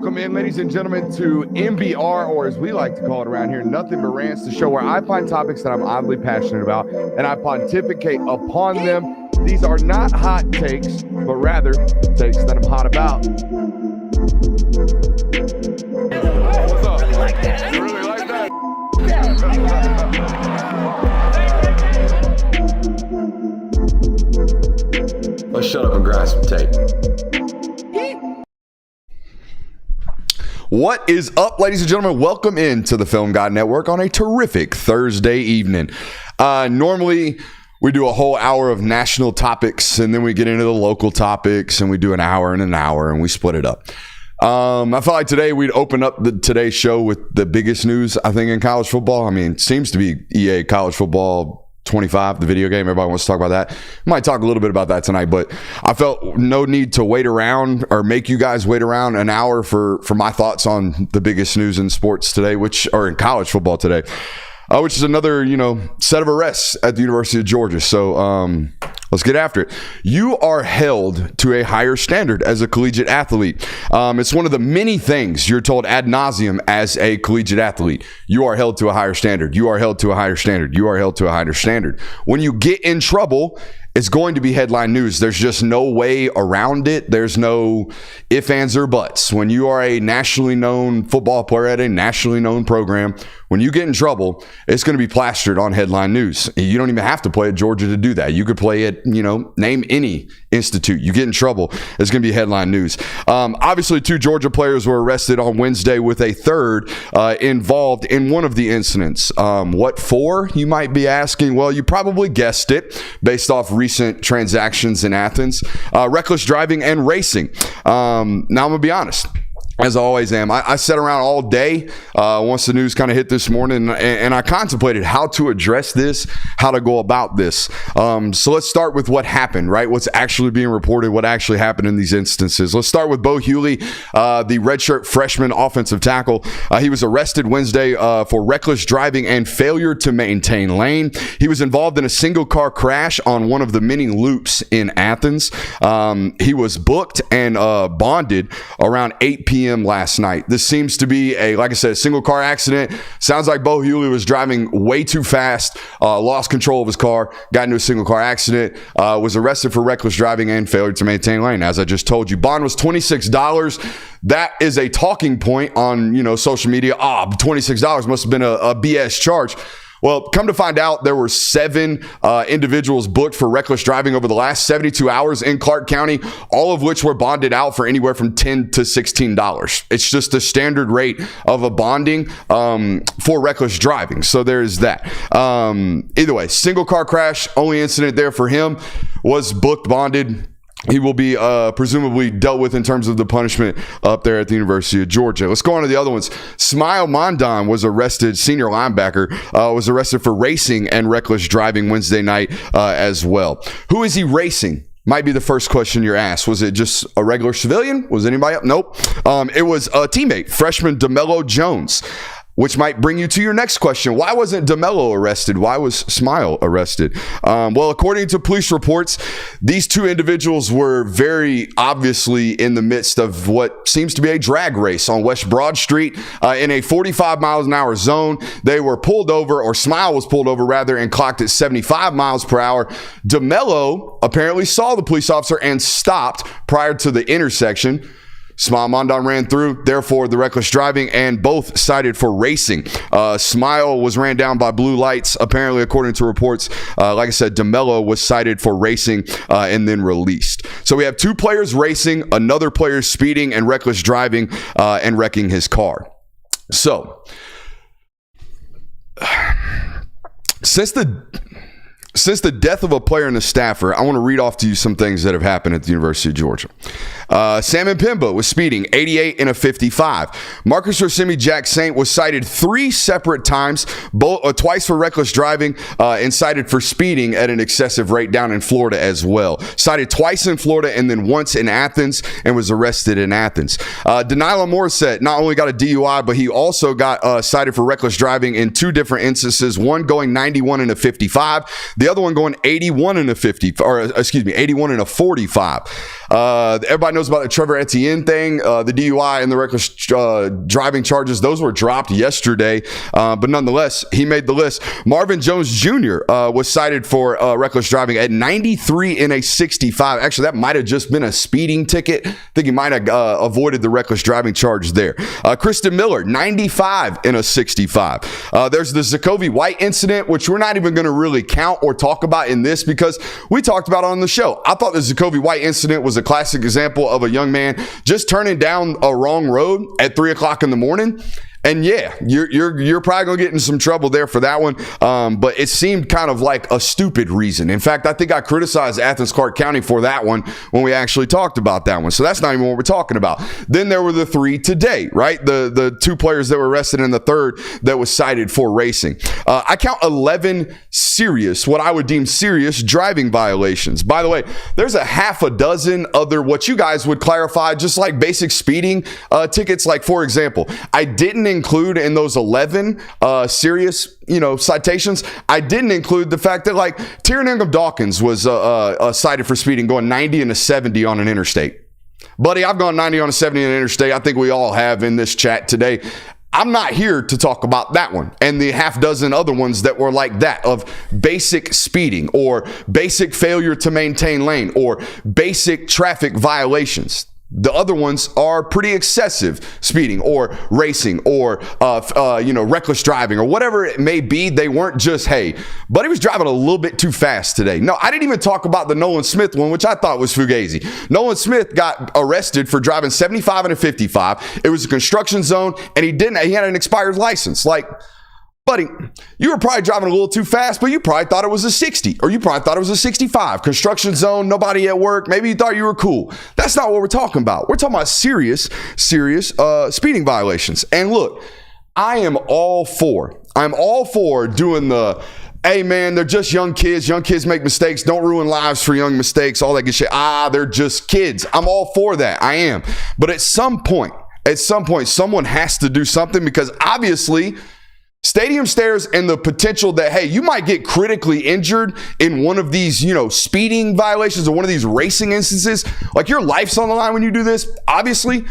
welcome in, ladies and gentlemen, to MBR, or as we like to call it around here, Nothing But Rants, the show where I find topics that I'm oddly passionate about and I pontificate upon them. These are not hot takes, but rather takes that I'm hot about. What's up? You really like that? Let's shut up and grind some tape. What is up, ladies and gentlemen? Welcome into the Film God Network on a terrific Thursday evening. Normally, we do a whole hour of national topics, and then we get into the local topics, and we do an hour and an hour, and we split it up. I felt like today we'd open up today's show with the biggest news, I think, in college football. I mean, it seems to be EA College Football 25, the video game. Everybody wants to talk about that. We might talk a little bit about that tonight, but I felt no need to wait around or make you guys wait around an hour for my thoughts on the biggest news in sports today, or in college football today, which is another, set of arrests at the University of Georgia. So let's get after it. You are held to a higher standard as a collegiate athlete. It's one of the many things you're told ad nauseum as a collegiate athlete. You are held to a higher standard. You are held to a higher standard. You are held to a higher standard. When you get in trouble, it's going to be headline news. There's just no way around it. There's no ifs, ands, or buts. When you are a nationally known football player at a nationally known program, when you get in trouble, it's going to be plastered on headline news. You don't even have to play at Georgia to do that. You could play at, name any institute. You get in trouble, it's going to be headline news. Obviously, 2 Georgia players were arrested on Wednesday with a third involved in one of the incidents. What for, you might be asking? Well, you probably guessed it based off recent transactions in Athens. Reckless driving and racing. Now, I'm going to be honest. As I always am, I sat around all day once the news kind of hit this morning, and I contemplated how to address this, how to go about this. So let's start with what happened, right? What's actually being reported, what actually happened in these instances. Let's start with Bo Hughley, the redshirt freshman offensive tackle. He was arrested Wednesday for reckless driving and failure to maintain lane. He was involved in a single car crash on one of the many loops in Athens. He was booked and bonded around 8 p.m. last night. This seems to be like I said, a single car accident. Sounds like Bo Hughley was driving way too fast, lost control of his car, got into a single car accident, was arrested for reckless driving and failure to maintain lane. As I just told you, bond was $26. That is a talking point on, social media. $26 must have been a BS charge. Well, come to find out, there were 7 individuals booked for reckless driving over the last 72 hours in Clark County, all of which were bonded out for anywhere from $10 to $16. It's just the standard rate of a bonding for reckless driving. So there's that. Either way, single car crash, only incident there for him, was booked, bonded. He will be presumably dealt with in terms of the punishment up there at the University of Georgia. Let's go on to the other ones. Smile Mondon was arrested, senior linebacker, was arrested for racing and reckless driving Wednesday night as well. Who is he racing? Might be the first question you're asked. Was it just a regular civilian? Was anybody up? Nope. It was a teammate, freshman DeMello Jones. Which might bring you to your next question. Why wasn't DeMello arrested? Why was Smile arrested? Well, according to police reports, these 2 individuals were very obviously in the midst of what seems to be a drag race on West Broad Street in a 45 miles an hour zone. They were pulled over, or Smile was pulled over rather, and clocked at 75 miles per hour. DeMello apparently saw the police officer and stopped prior to the intersection. Smile Mondon ran through, therefore the reckless driving, and both cited for racing. Smile was ran down by blue lights, apparently, according to reports. Like I said, DeMello was cited for racing and then released. So we have 2 players racing, another player speeding and reckless driving and wrecking his car. So, since the death of a player and a staffer, I want to read off to you some things that have happened at the University of Georgia. Sam Mpimba was speeding 88 in a 55. Marcus Rosemi-Jack Saint was cited 3 separate times, twice for reckless driving and cited for speeding at an excessive rate down in Florida as well. Cited twice in Florida and then once in Athens and was arrested in Athens. Denila Morissette not only got a DUI, but he also got cited for reckless driving in 2 different instances, one going 91 in a 55, The other one going 81 in a 81 in a 45. Everybody knows about the Trevor Etienne thing, the DUI and the reckless driving charges. Those were dropped yesterday, but nonetheless, he made the list. Marvin Jones Jr. Was cited for reckless driving at 93 in a 65. Actually, that might have just been a speeding ticket. I think he might have avoided the reckless driving charge there. Kristen Miller, 95 in a 65. There's the Zacoby White incident, which we're not even going to really count or talk about in this because we talked about it on the show. I thought the Zacoby White incident was a classic example of a young man just turning down a wrong road at 3 o'clock in the morning. And yeah, you're probably gonna get in some trouble there for that one. But it seemed kind of like a stupid reason. In fact, I think I criticized Athens Clarke County for that one when we actually talked about that one. So that's not even what we're talking about. Then there were the three today, right? The two players that were arrested and the third that was cited for racing. I count 11 serious, what I would deem serious driving violations. By the way, there's a half a dozen other what you guys would clarify just like basic speeding tickets. Like for example, I didn't include in those 11 serious, citations. I didn't include the fact that like Tyrion Ingham Dawkins was cited for speeding going 90 and a 70 on an interstate. Buddy, I've gone 90 on a 70 on an interstate. I think we all have in this chat today. I'm not here to talk about that one and the half dozen other ones that were like that of basic speeding or basic failure to maintain lane or basic traffic violations. The other ones are pretty excessive speeding or racing or, reckless driving or whatever it may be. They weren't just, hey, buddy was driving a little bit too fast today. No, I didn't even talk about the Nolan Smith one, which I thought was fugazi. Nolan Smith got arrested for driving 75 and a 55. It was a construction zone and he had an expired license. Like, buddy, you were probably driving a little too fast, but you probably thought it was a 60 or you probably thought it was a 65. Construction zone, nobody at work. Maybe you thought you were cool. That's not what we're talking about. We're talking about serious speeding violations. And look, I'm all for doing the, hey man, they're just young kids. Young kids make mistakes. Don't ruin lives for young mistakes. All that good shit. They're just kids. I'm all for that. I am. But at some point, someone has to do something because obviously stadium stairs and the potential that, hey, you might get critically injured in one of these, speeding violations or one of these racing instances. Like your life's on the line when you do this. Obviously,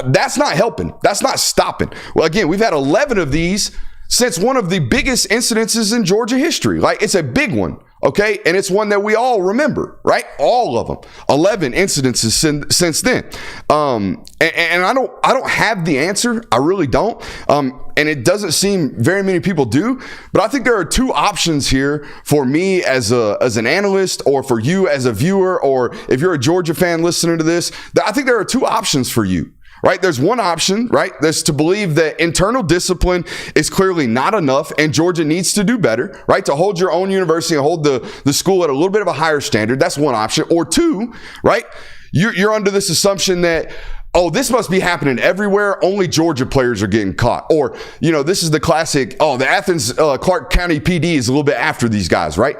that's not helping. That's not stopping. Well, again, we've had 11 of these since one of the biggest incidences in Georgia history. Like it's a big one. Okay. And it's one that we all remember, right? All of them, 11 incidences since then. And I don't have the answer. I really don't. And it doesn't seem very many people do, but I think there are two options here for me as an analyst or for you as a viewer, or if you're a Georgia fan listening to this, I think there are two options for you. Right? There's one option, right? There's to believe that internal discipline is clearly not enough and Georgia needs to do better, right? To hold your own university and hold the school at a little bit of a higher standard. That's one option. Or two, right? You're under this assumption that, oh, this must be happening everywhere. Only Georgia players are getting caught. Or, this is the classic, the Athens Clarke County PD is a little bit after these guys, right?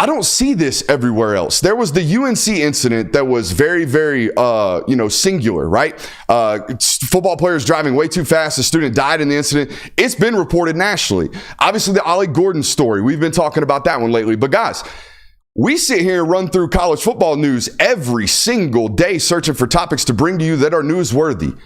I don't see this everywhere else. There was the UNC incident that was very, very, singular, right? Football players driving way too fast. A student died in the incident. It's been reported nationally. Obviously, the Ollie Gordon story. We've been talking about that one lately. But guys, we sit here and run through college football news every single day, searching for topics to bring to you that are newsworthy.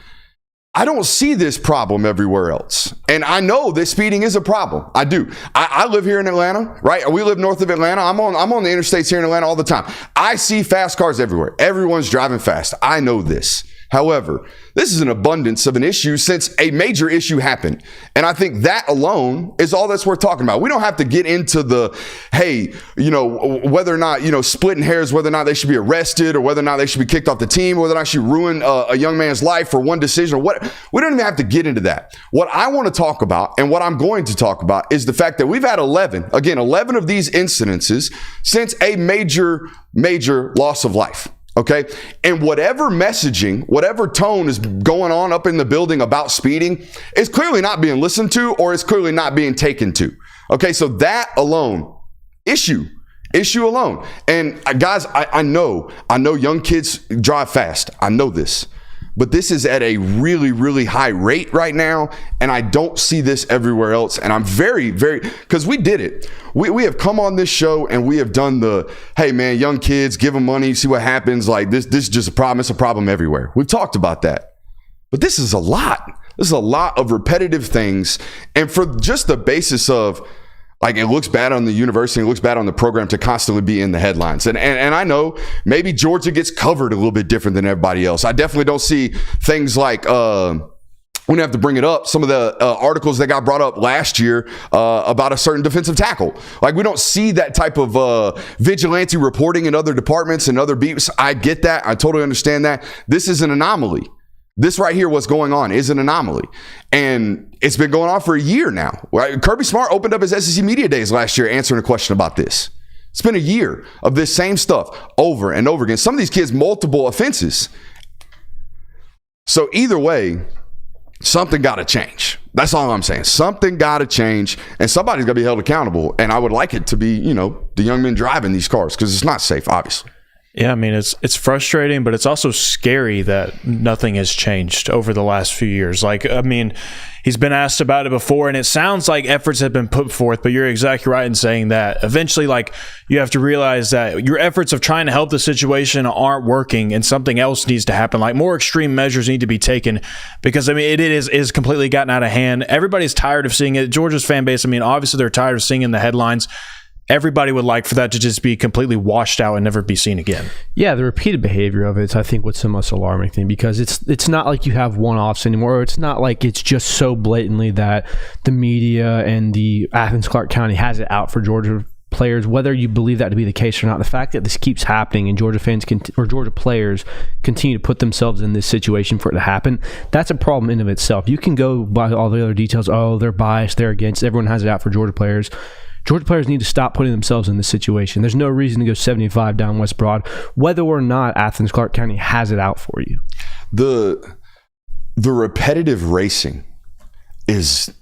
I don't see this problem everywhere else. And I know that speeding is a problem. I do. I live here in Atlanta, right? We live north of Atlanta. I'm on the interstates here in Atlanta all the time. I see fast cars everywhere. Everyone's driving fast. I know this. However, this is an abundance of an issue since a major issue happened. And I think that alone is all that's worth talking about. We don't have to get into the, hey, whether or not, splitting hairs, whether or not they should be arrested or whether or not they should be kicked off the team, whether or not should ruin a young man's life for one decision or what. We don't even have to get into that. What I want to talk about and what I'm going to talk about is the fact that we've had 11 of these incidences since a major loss of life. Okay. And whatever messaging, whatever tone is going on up in the building about speeding is clearly not being listened to or is clearly not being taken to. Okay. So that alone, issue alone. And guys, I know young kids drive fast. I know this. but this is at a really, really high rate right now, and I don't see this everywhere else. And I'm very, very, because we did it. We have come on this show and we have done the, hey man, young kids, give them money, see what happens. Like this is just a problem. It's a problem everywhere. We've talked about that, but this is a lot. This is a lot of repetitive things, and for just the basis of, like, it looks bad on the university, it looks bad on the program to constantly be in the headlines. And I know maybe Georgia gets covered a little bit different than everybody else. I definitely don't see things like, we don't have to bring it up, some of the articles that got brought up last year about a certain defensive tackle. Like, we don't see that type of vigilante reporting in other departments and other beats. I get that. I totally understand that. This is an anomaly. This right here, what's going on, is an anomaly. And it's been going on for a year now. Kirby Smart opened up his SEC Media Days last year answering a question about this. It's been a year of this same stuff over and over again. Some of these kids, multiple offenses. So either way, something got to change. That's all I'm saying. Something got to change, and somebody's got to be held accountable. And I would like it to be, the young men driving these cars, because it's not safe, obviously. Yeah, I mean, it's frustrating, but it's also scary that nothing has changed over the last few years. Like, I mean, he's been asked about it before, and it sounds like efforts have been put forth, but you're exactly right in saying that. Eventually, like, you have to realize that your efforts of trying to help the situation aren't working, and something else needs to happen. Like, more extreme measures need to be taken, because, I mean, it is completely gotten out of hand. Everybody's tired of seeing it. Georgia's fan base, I mean, obviously they're tired of seeing in the headlines. Everybody would like for that to just be completely washed out and never be seen again. Yeah, the repeated behavior of it is, I think, what's the most alarming thing, because it's not like you have one-offs anymore. It's not like it's just so blatantly that the media and the Athens-Clarke County has it out for Georgia players, whether you believe that to be the case or not. The fact that this keeps happening and Georgia fans or Georgia players continue to put themselves in this situation for it to happen, that's a problem in of itself. You can go by all the other details. Oh, they're biased, they're against. Everyone has it out for Georgia players. Georgia players need to stop putting themselves in this situation. There's no reason to go 75 down West Broad, whether or not Athens-Clarke County has it out for you. The repetitive racing is...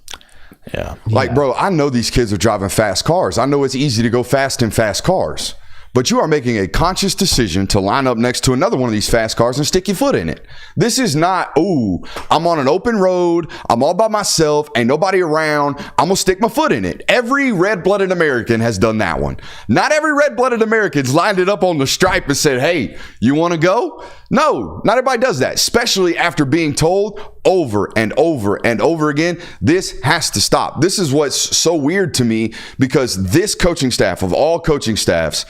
Yeah. Like, bro, I know these kids are driving fast cars. I know it's easy to go fast in fast cars. But you are making a conscious decision to line up next to another one of these fast cars and stick your foot in it. This is not, I'm on an open road, I'm all by myself, ain't nobody around, I'm going to stick my foot in it. Every red-blooded American has done that one. Not every red-blooded American's lined it up on the stripe and said, hey, you want to go? No, not everybody does that, especially after being told over and over and over again, this has to stop. This is what's so weird to me, because this coaching staff, of all coaching staffs,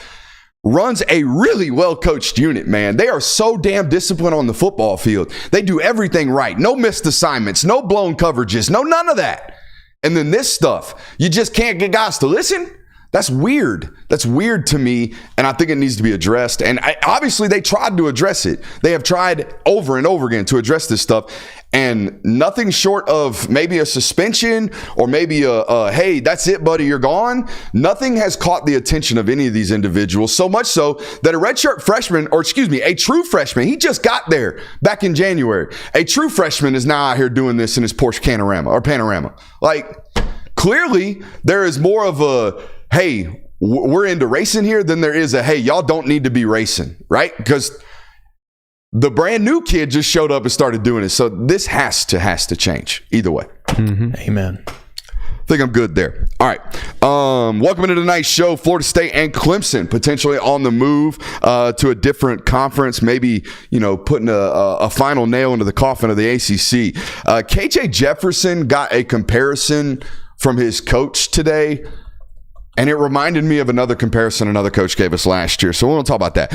runs a really well-coached unit, man. They are so damn disciplined on the football field. They do everything right. No missed assignments, no blown coverages, no none of that. And then this stuff, you just can't get guys to listen? That's weird. That's weird to me, and I think it needs to be addressed. And obviously, they tried to address it. They have tried over and over again to address this stuff, and nothing short of maybe a suspension or maybe a hey, that's it, buddy, you're gone. Nothing has caught the attention of any of these individuals, so much so that a true freshman, he just got there back in January. A true freshman is now out here doing this in his Porsche Panorama. Like, clearly, there is more of a, hey, we're into racing here than there is a, hey, y'all don't need to be racing, right? Because the brand new kid just showed up and started doing it. So this has to change either way. Mm-hmm. Amen. I think I'm good there. All right. Welcome into tonight's show. Florida State and Clemson potentially on the move to a different conference, maybe, putting a final nail into the coffin of the ACC. KJ Jefferson got a comparison from his coach today, and it reminded me of another comparison another coach gave us last year. So we won't talk about that.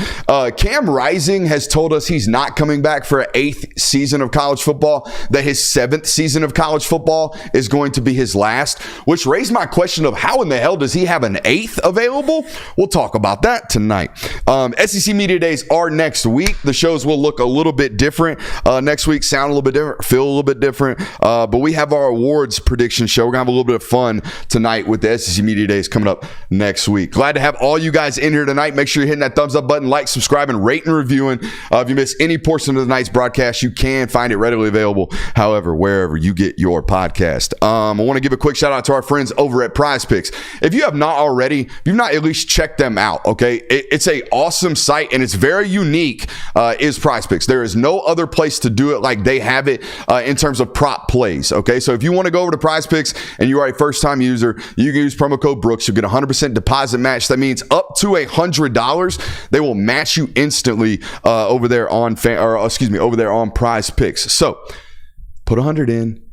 Cam Rising has told us he's not coming back for an 8th season of college football, that his 7th season of college football is going to be his last, which raised my question of how in the hell does he have an 8th available? We'll talk about that tonight. SEC Media Days are next week. The shows will look a little bit different next week, sound a little bit different, feel a little bit different. But we have our awards prediction show. We're going to have a little bit of fun tonight with the SEC Media Days coming up next week. Glad to have all you guys in here tonight. Make sure you're hitting that thumbs up button, like, subscribe, and rate and reviewing. If you miss any portion of tonight's broadcast, you can find it readily available, however, wherever you get your podcast. I want to give a quick shout out to our friends over at Prize Picks. If you have not already, if you've not at least checked them out, okay? It's a awesome site, and it's very unique, is Prize Picks. There is no other place to do it like they have it in terms of prop plays, okay? So if you want to go over to Prize Picks and you are a first-time user, you can use promo code Brooks. You'll get a 100% deposit match. That means up to $100. They will match you instantly over there on Prize Picks. So put 100 in.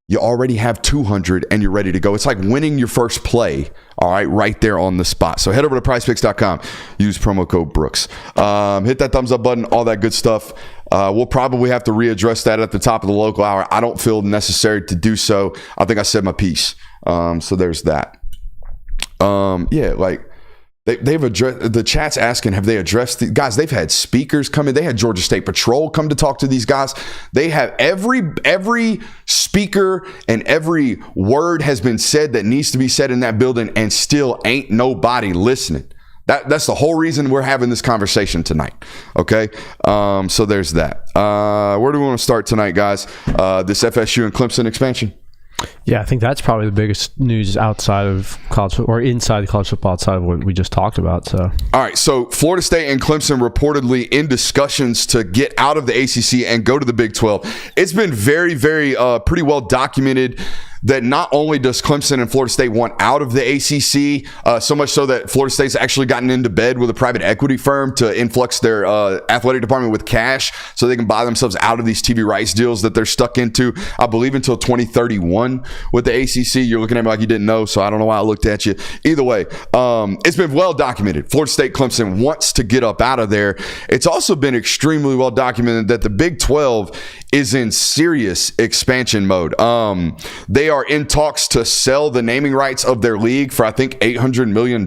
You already have 200 and you're ready to go. It's like winning your first play, all right, right there on the spot. So head over to prizepicks.com, use promo code Brooks. Hit that thumbs up button, all that good stuff. We'll probably have to readdress that at the top of the local hour. I don't feel necessary to do so. I think I said my piece. So there's that. They've addressed, the chat's asking, have they addressed the guys? They've had speakers come in. They had Georgia State Patrol come to talk to these guys. They have every speaker and every word has been said that needs to be said in that building, and still ain't nobody listening. That's the whole reason we're having this conversation tonight. Okay. So there's that. Where do we want to start tonight, guys? This FSU and Clemson expansion. Yeah, I think that's probably the biggest news outside of college or inside the college football, outside of what we just talked about. So, all right. So Florida State and Clemson reportedly in discussions to get out of the ACC and go to the Big 12. It's been very, very pretty well documented that not only does Clemson and Florida State want out of the ACC, so much so that Florida State's actually gotten into bed with a private equity firm to influx their athletic department with cash so they can buy themselves out of these TV rights deals that they're stuck into, I believe, until 2031 with the ACC. You're looking at me like you didn't know, so I don't know why I looked at you. Either way, it's been well documented. Florida State, Clemson wants to get up out of there. It's also been extremely well documented that the Big 12 is in serious expansion mode. They are in talks to sell the naming rights of their league for, I think, $800 million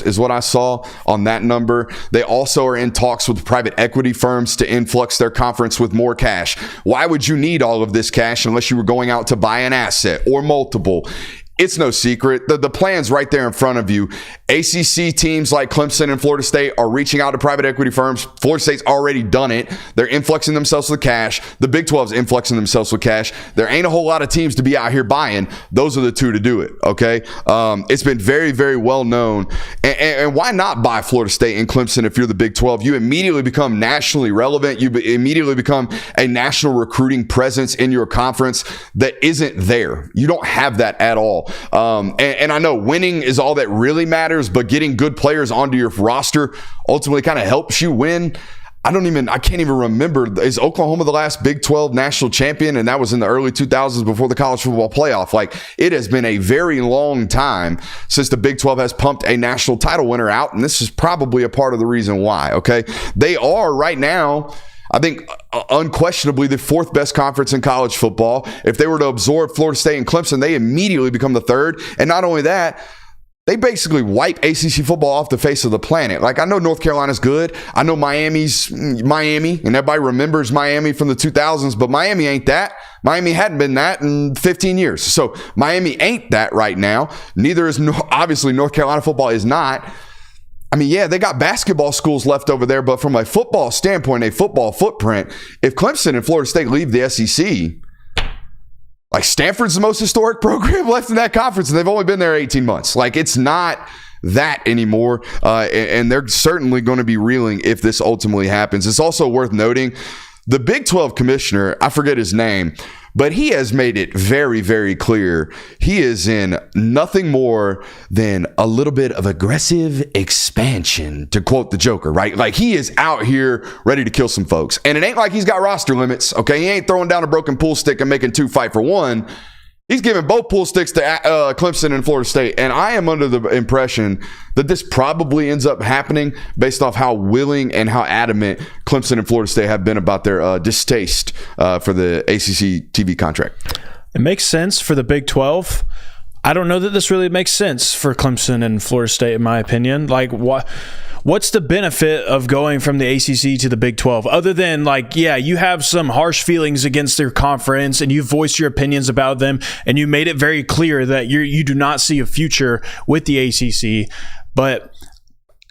is what I saw on that number. They also are in talks with private equity firms to influx their conference with more cash. Why would you need all of this cash unless you were going out to buy an asset or multiple? It's no secret. The plan's right there in front of you. ACC teams like Clemson and Florida State are reaching out to private equity firms. Florida State's already done it. They're influxing themselves with cash. The Big 12's influxing themselves with cash. There ain't a whole lot of teams to be out here buying. Those are the two to do it, okay? It's been very, very well known. And why not buy Florida State and Clemson if you're the Big 12? You immediately become nationally relevant. You immediately become a national recruiting presence in your conference that isn't there. You don't have that at all. And I know winning is all that really matters, but getting good players onto your roster ultimately kind of helps you win. I can't even remember. Is Oklahoma the last Big 12 national champion? And that was in the early 2000s before the college football playoff. Like, it has been a very long time since the Big 12 has pumped a national title winner out. And this is probably a part of the reason why. Okay. They are right now, I think, unquestionably the fourth best conference in college football. If they were to absorb Florida State and Clemson, they immediately become the third. And not only that, they basically wipe ACC football off the face of the planet. Like, I know North Carolina's good. I know Miami's Miami, and everybody remembers Miami from the 2000s, but Miami ain't that. Miami hadn't been that in 15 years. So Miami ain't that right now. Neither is, obviously, North Carolina football is not. I mean, yeah, they got basketball schools left over there, but from a football standpoint, a football footprint, if Clemson and Florida State leave the SEC, like, Stanford's the most historic program left in that conference, and they've only been there 18 months. Like, it's not that anymore, and they're certainly going to be reeling if this ultimately happens. It's also worth noting the Big 12 commissioner, I forget his name, but he has made it very, very clear he is in nothing more than a little bit of aggressive expansion, to quote the Joker, right? Like, he is out here ready to kill some folks. And it ain't like he's got roster limits, okay? He ain't throwing down a broken pool stick and making two fight for one. He's giving both pool sticks to Clemson and Florida State. And I am under the impression that this probably ends up happening based off how willing and how adamant Clemson and Florida State have been about their distaste for the ACC TV contract. It makes sense for the Big 12. I don't know that this really makes sense for Clemson and Florida State, in my opinion. Like, what's the benefit of going from the ACC to the Big 12 other than like, yeah, you have some harsh feelings against their conference and you voiced your opinions about them and you made it very clear that you do not see a future with the ACC. But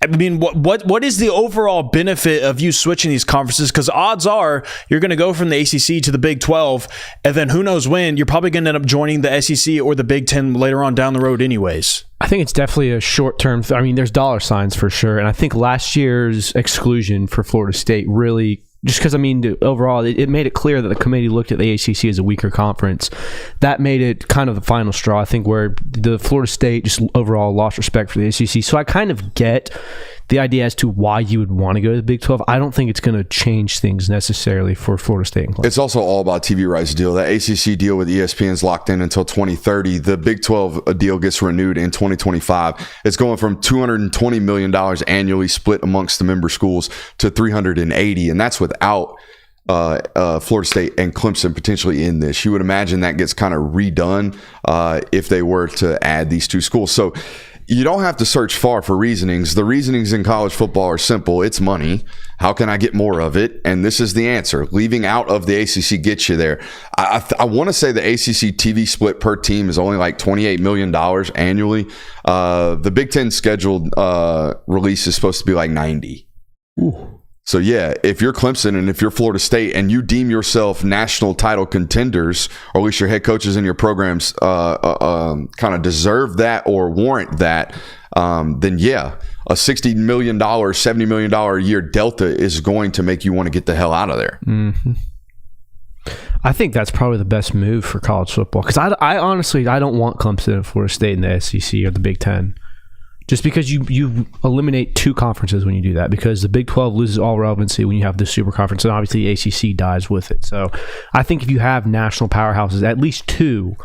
I mean, what is the overall benefit of you switching these conferences? Because odds are you're going to go from the ACC to the Big 12, and then who knows when, you're probably going to end up joining the SEC or the Big 10 later on down the road anyways. I think it's definitely a short-term I mean, there's dollar signs for sure, and I think last year's exclusion for Florida State really just because, I mean, overall, it made it clear that the committee looked at the ACC as a weaker conference. That made it kind of the final straw, I think, where the Florida State just overall lost respect for the ACC. So I kind of get the idea as to why you would want to go to the Big 12. I don't think it's going to change things necessarily for Florida State and Clemson. It's also all about TV rights deal. That ACC deal with ESPN is locked in until 2030. The Big 12 deal gets renewed in 2025. It's going from $220 million annually split amongst the member schools to $380, and that's without Florida State and Clemson potentially in this. You would imagine that gets kind of redone if they were to add these two schools. So you don't have to search far for reasonings. The reasonings in college football are simple. It's money. How can I get more of it? And this is the answer. Leaving out of the ACC gets you there. I want to say the ACC TV split per team is only like $28 million annually. The Big Ten scheduled release is supposed to be like 90. Ooh. So, yeah, if you're Clemson and if you're Florida State and you deem yourself national title contenders, or at least your head coaches and your programs kind of deserve that or warrant that, then, yeah, a $60 million, $70 million a year delta is going to make you want to get the hell out of there. Mm-hmm. I think that's probably the best move for college football because I honestly, I don't want Clemson and Florida State in the SEC or the Big Ten. Just because you eliminate two conferences when you do that, because the Big 12 loses all relevancy when you have the super conference, and obviously the ACC dies with it. So I think if you have national powerhouses, at least two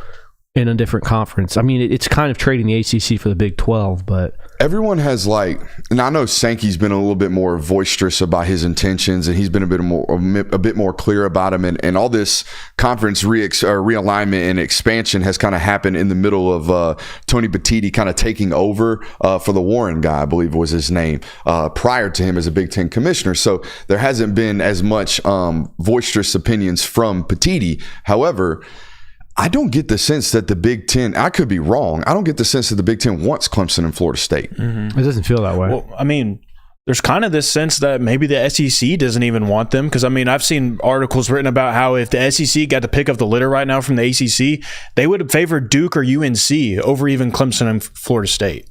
in a different conference, I mean, it's kind of trading the ACC for the Big 12, but everyone has and I know Sankey's been a little bit more boisterous about his intentions, and he's been a bit more clear about them, and all this conference realignment and expansion has kind of happened in the middle of Tony Petitti kind of taking over for the Warren guy, I believe was his name, prior to him as a Big Ten commissioner. So there hasn't been as much boisterous opinions from Petitti. However, I don't get the sense that the Big Ten, I could be wrong, I don't get the sense that the Big Ten wants Clemson and Florida State. Mm-hmm. It doesn't feel that way. Well, I mean, there's kind of this sense that maybe the SEC doesn't even want them, because, I mean, I've seen articles written about how if the SEC got to pick up the litter right now from the ACC, they would favor Duke or UNC over even Clemson and Florida State.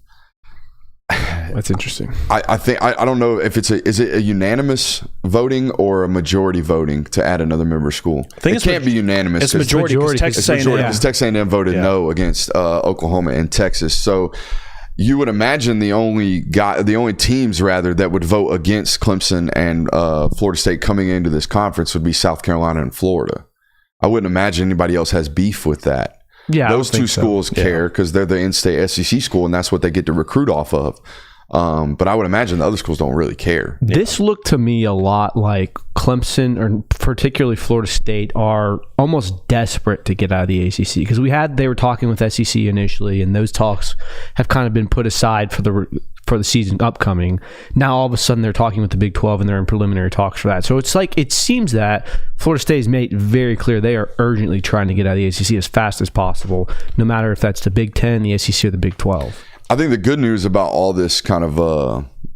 That's interesting. I think I don't know if is it a unanimous voting or a majority voting to add another member school? I think it can't be unanimous. It's majority because Texas A&M voted no against Oklahoma and Texas. So you would imagine the only teams that would vote against Clemson and Florida State coming into this conference would be South Carolina and Florida. I wouldn't imagine anybody else has beef with that. Yeah, those two schools care because they're the in-state SEC school, and that's what they get to recruit off of. But I would imagine the other schools don't really care. This looked to me a lot like Clemson, or particularly Florida State, are almost desperate to get out of the ACC because they were talking with SEC initially, and those talks have kind of been put aside for the season upcoming. Now all of a sudden they're talking with the Big 12 and they're in preliminary talks for that. So it's like it seems that Florida State has made very clear they are urgently trying to get out of the ACC as fast as possible, no matter if that's the Big 10, the SEC, or the Big 12. I think the good news about all this kind of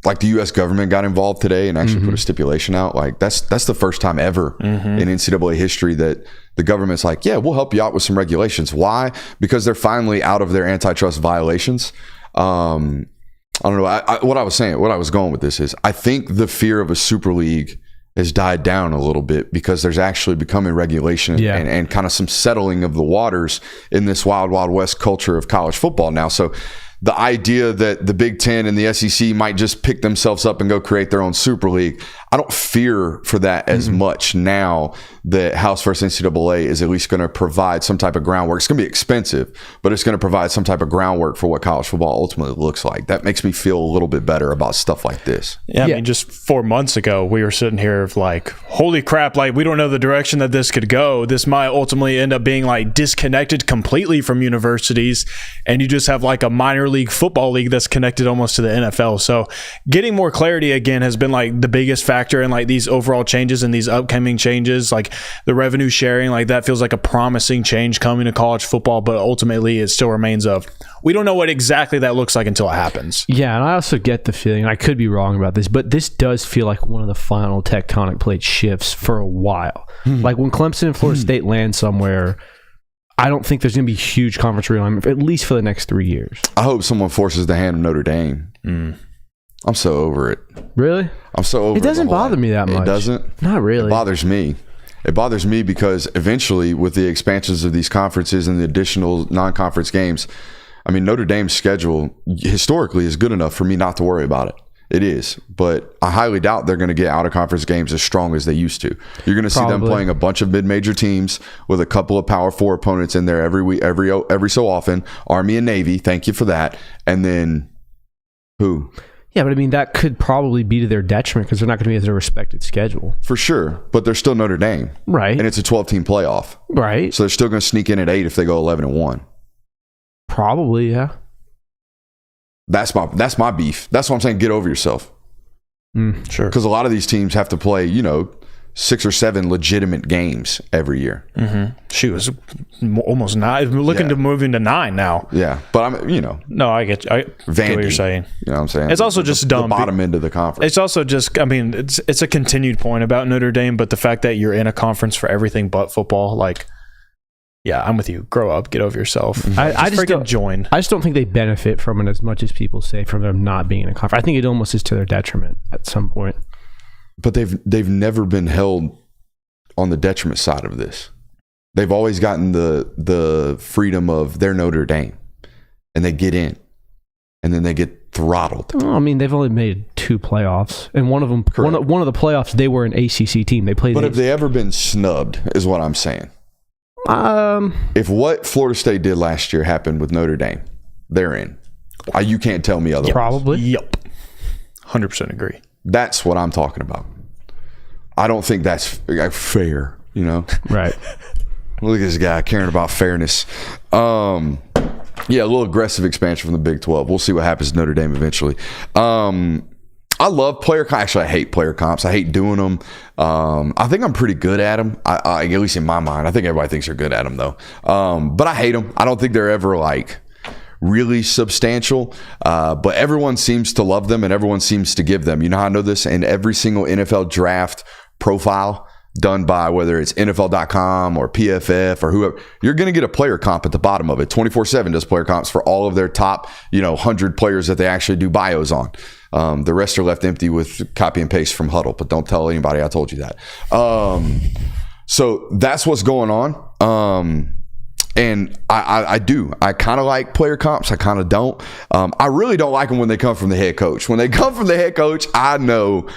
like the U.S. government got involved today and actually put a stipulation out. Like that's the first time ever in NCAA history that the government's like, yeah, we'll help you out with some regulations. Why? Because they're finally out of their antitrust violations. I don't know. What I was going with this is I think the fear of a super league has died down a little bit because there's actually becoming regulation and kind of some settling of the waters in this wild, wild west culture of college football now. So the idea that the Big Ten and the SEC might just pick themselves up and go create their own super league, I don't fear for that as much now that House versus NCAA is at least going to provide some type of groundwork. It's going to be expensive, but it's going to provide some type of groundwork for what college football ultimately looks like. That makes me feel a little bit better about stuff like this. Yeah, I mean, just 4 months ago, we were sitting here like, holy crap, like we don't know the direction that this could go. This might ultimately end up being like disconnected completely from universities, and you just have like a minor league football league that's connected almost to the NFL. So getting more clarity again has been like the biggest factor in like these overall changes and these upcoming changes, like the revenue sharing, like that feels like a promising change coming to college football, but ultimately it still remains we don't know what exactly that looks like until it happens. Yeah, and I also get the feeling, I could be wrong about this, but this does feel like one of the final tectonic plate shifts for a while. Like when Clemson and Florida State land somewhere, I don't think there's going to be huge conference realignment, at least for the next 3 years. I hope someone forces the hand of Notre Dame. I'm so over it. Really? I'm so over it. It doesn't bother me that much. It doesn't? Not really. It bothers me. It bothers me because eventually with the expansions of these conferences and the additional non-conference games, I mean, Notre Dame's schedule historically is good enough for me not to worry about it. It is, but I highly doubt they're going to get out-of-conference games as strong as they used to. You're going to see them playing a bunch of mid-major teams with a couple of Power 4 opponents in there every week, every so often. Army and Navy, thank you for that. And then who? Yeah, but I mean, that could probably be to their detriment because they're not going to be at their respected schedule. For sure, but they're still Notre Dame. Right. And it's a 12-team playoff. Right. So they're still going to sneak in at 8 if they go 11-1. Probably, yeah. That's my beef. That's what I'm saying. Get over yourself. Sure. Because a lot of these teams have to play, 6 or 7 legitimate games every year. She was almost 9. We're looking to move into 9 now. Yeah, but I'm, No, I get what you're saying. You know what I'm saying? It's also just dumb. The bottom end of the conference. It's also just, I mean, it's a continued point about Notre Dame, but the fact that you're in a conference for everything but football, like, yeah, I'm with you. Grow up, get over yourself. I just don't join. I just don't think they benefit from it as much as people say from them not being in a conference. I think it almost is to their detriment at some point. But they've never been held on the detriment side of this. They've always gotten the freedom of their Notre Dame, and they get in, and then they get throttled. Well, I mean, they've only made 2 playoffs, and one of them, one of the playoffs, they were an ACC team. They played. But have they ever been snubbed? Is what I'm saying. If what Florida State did last year happened with Notre Dame, they're in. You can't tell me otherwise. Probably. Yep. 100% agree. That's what I'm talking about. I don't think that's fair, Right. Look at this guy caring about fairness. Yeah, a little aggressive expansion from the Big 12. We'll see what happens to Notre Dame eventually. I love player comps. Actually, I hate player comps. I hate doing them. I think I'm pretty good at them, at least in my mind. I think everybody thinks they're good at them, though. But I hate them. I don't think they're ever, really substantial. But everyone seems to love them, and everyone seems to give them. You know how I know this? In every single NFL draft profile done by whether it's NFL.com or PFF or whoever, you're going to get a player comp at the bottom of it. 24/7 does player comps for all of their top, 100 players that they actually do bios on. The rest are left empty with copy and paste from Huddle, but don't tell anybody I told you that. So that's what's going on. And I do. I kind of like player comps. I kind of don't. I really don't like them when they come from the head coach. When they come from the head coach, I know,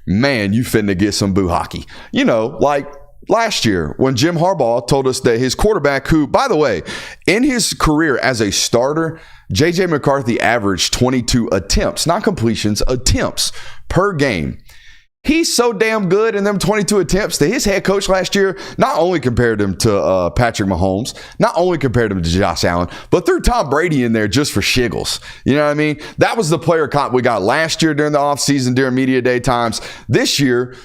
man, you finna get some boo hockey. Like last year when Jim Harbaugh told us that his quarterback, who, by the way, in his career as a starter, J.J. McCarthy averaged 22 attempts, not completions, attempts per game. He's so damn good in them 22 attempts that his head coach last year not only compared him to Patrick Mahomes, not only compared him to Josh Allen, but threw Tom Brady in there just for shiggles. You know what I mean? That was the player comp we got last year during the offseason, during media day times. This year,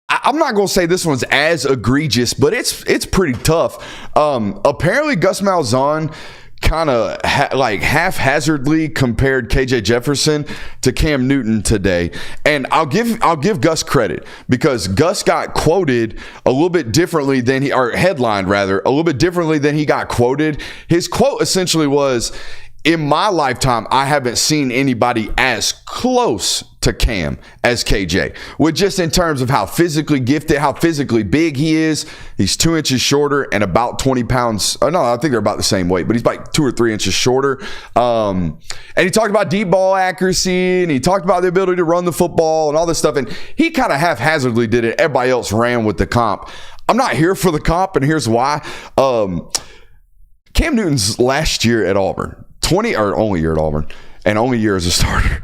I'm not going to say this one's as egregious, but it's pretty tough. Apparently, Gus Malzahn kind of haphazardly compared KJ Jefferson to Cam Newton today. And I'll give Gus credit because Gus got quoted a little bit differently than headlined rather, a little bit differently than he got quoted. His quote essentially was, in my lifetime, I haven't seen anybody as close to Cam as KJ. With just in terms of how physically gifted, how physically big he is. He's 2 inches shorter and about 20 pounds. Oh, no, I think they're about the same weight, but he's like 2 or 3 inches shorter. And he talked about deep ball accuracy, and he talked about the ability to run the football and all this stuff. And he kind of haphazardly did it. Everybody else ran with the comp. I'm not here for the comp, and here's why. Cam Newton's last year at Auburn, only year at Auburn, and only year as a starter,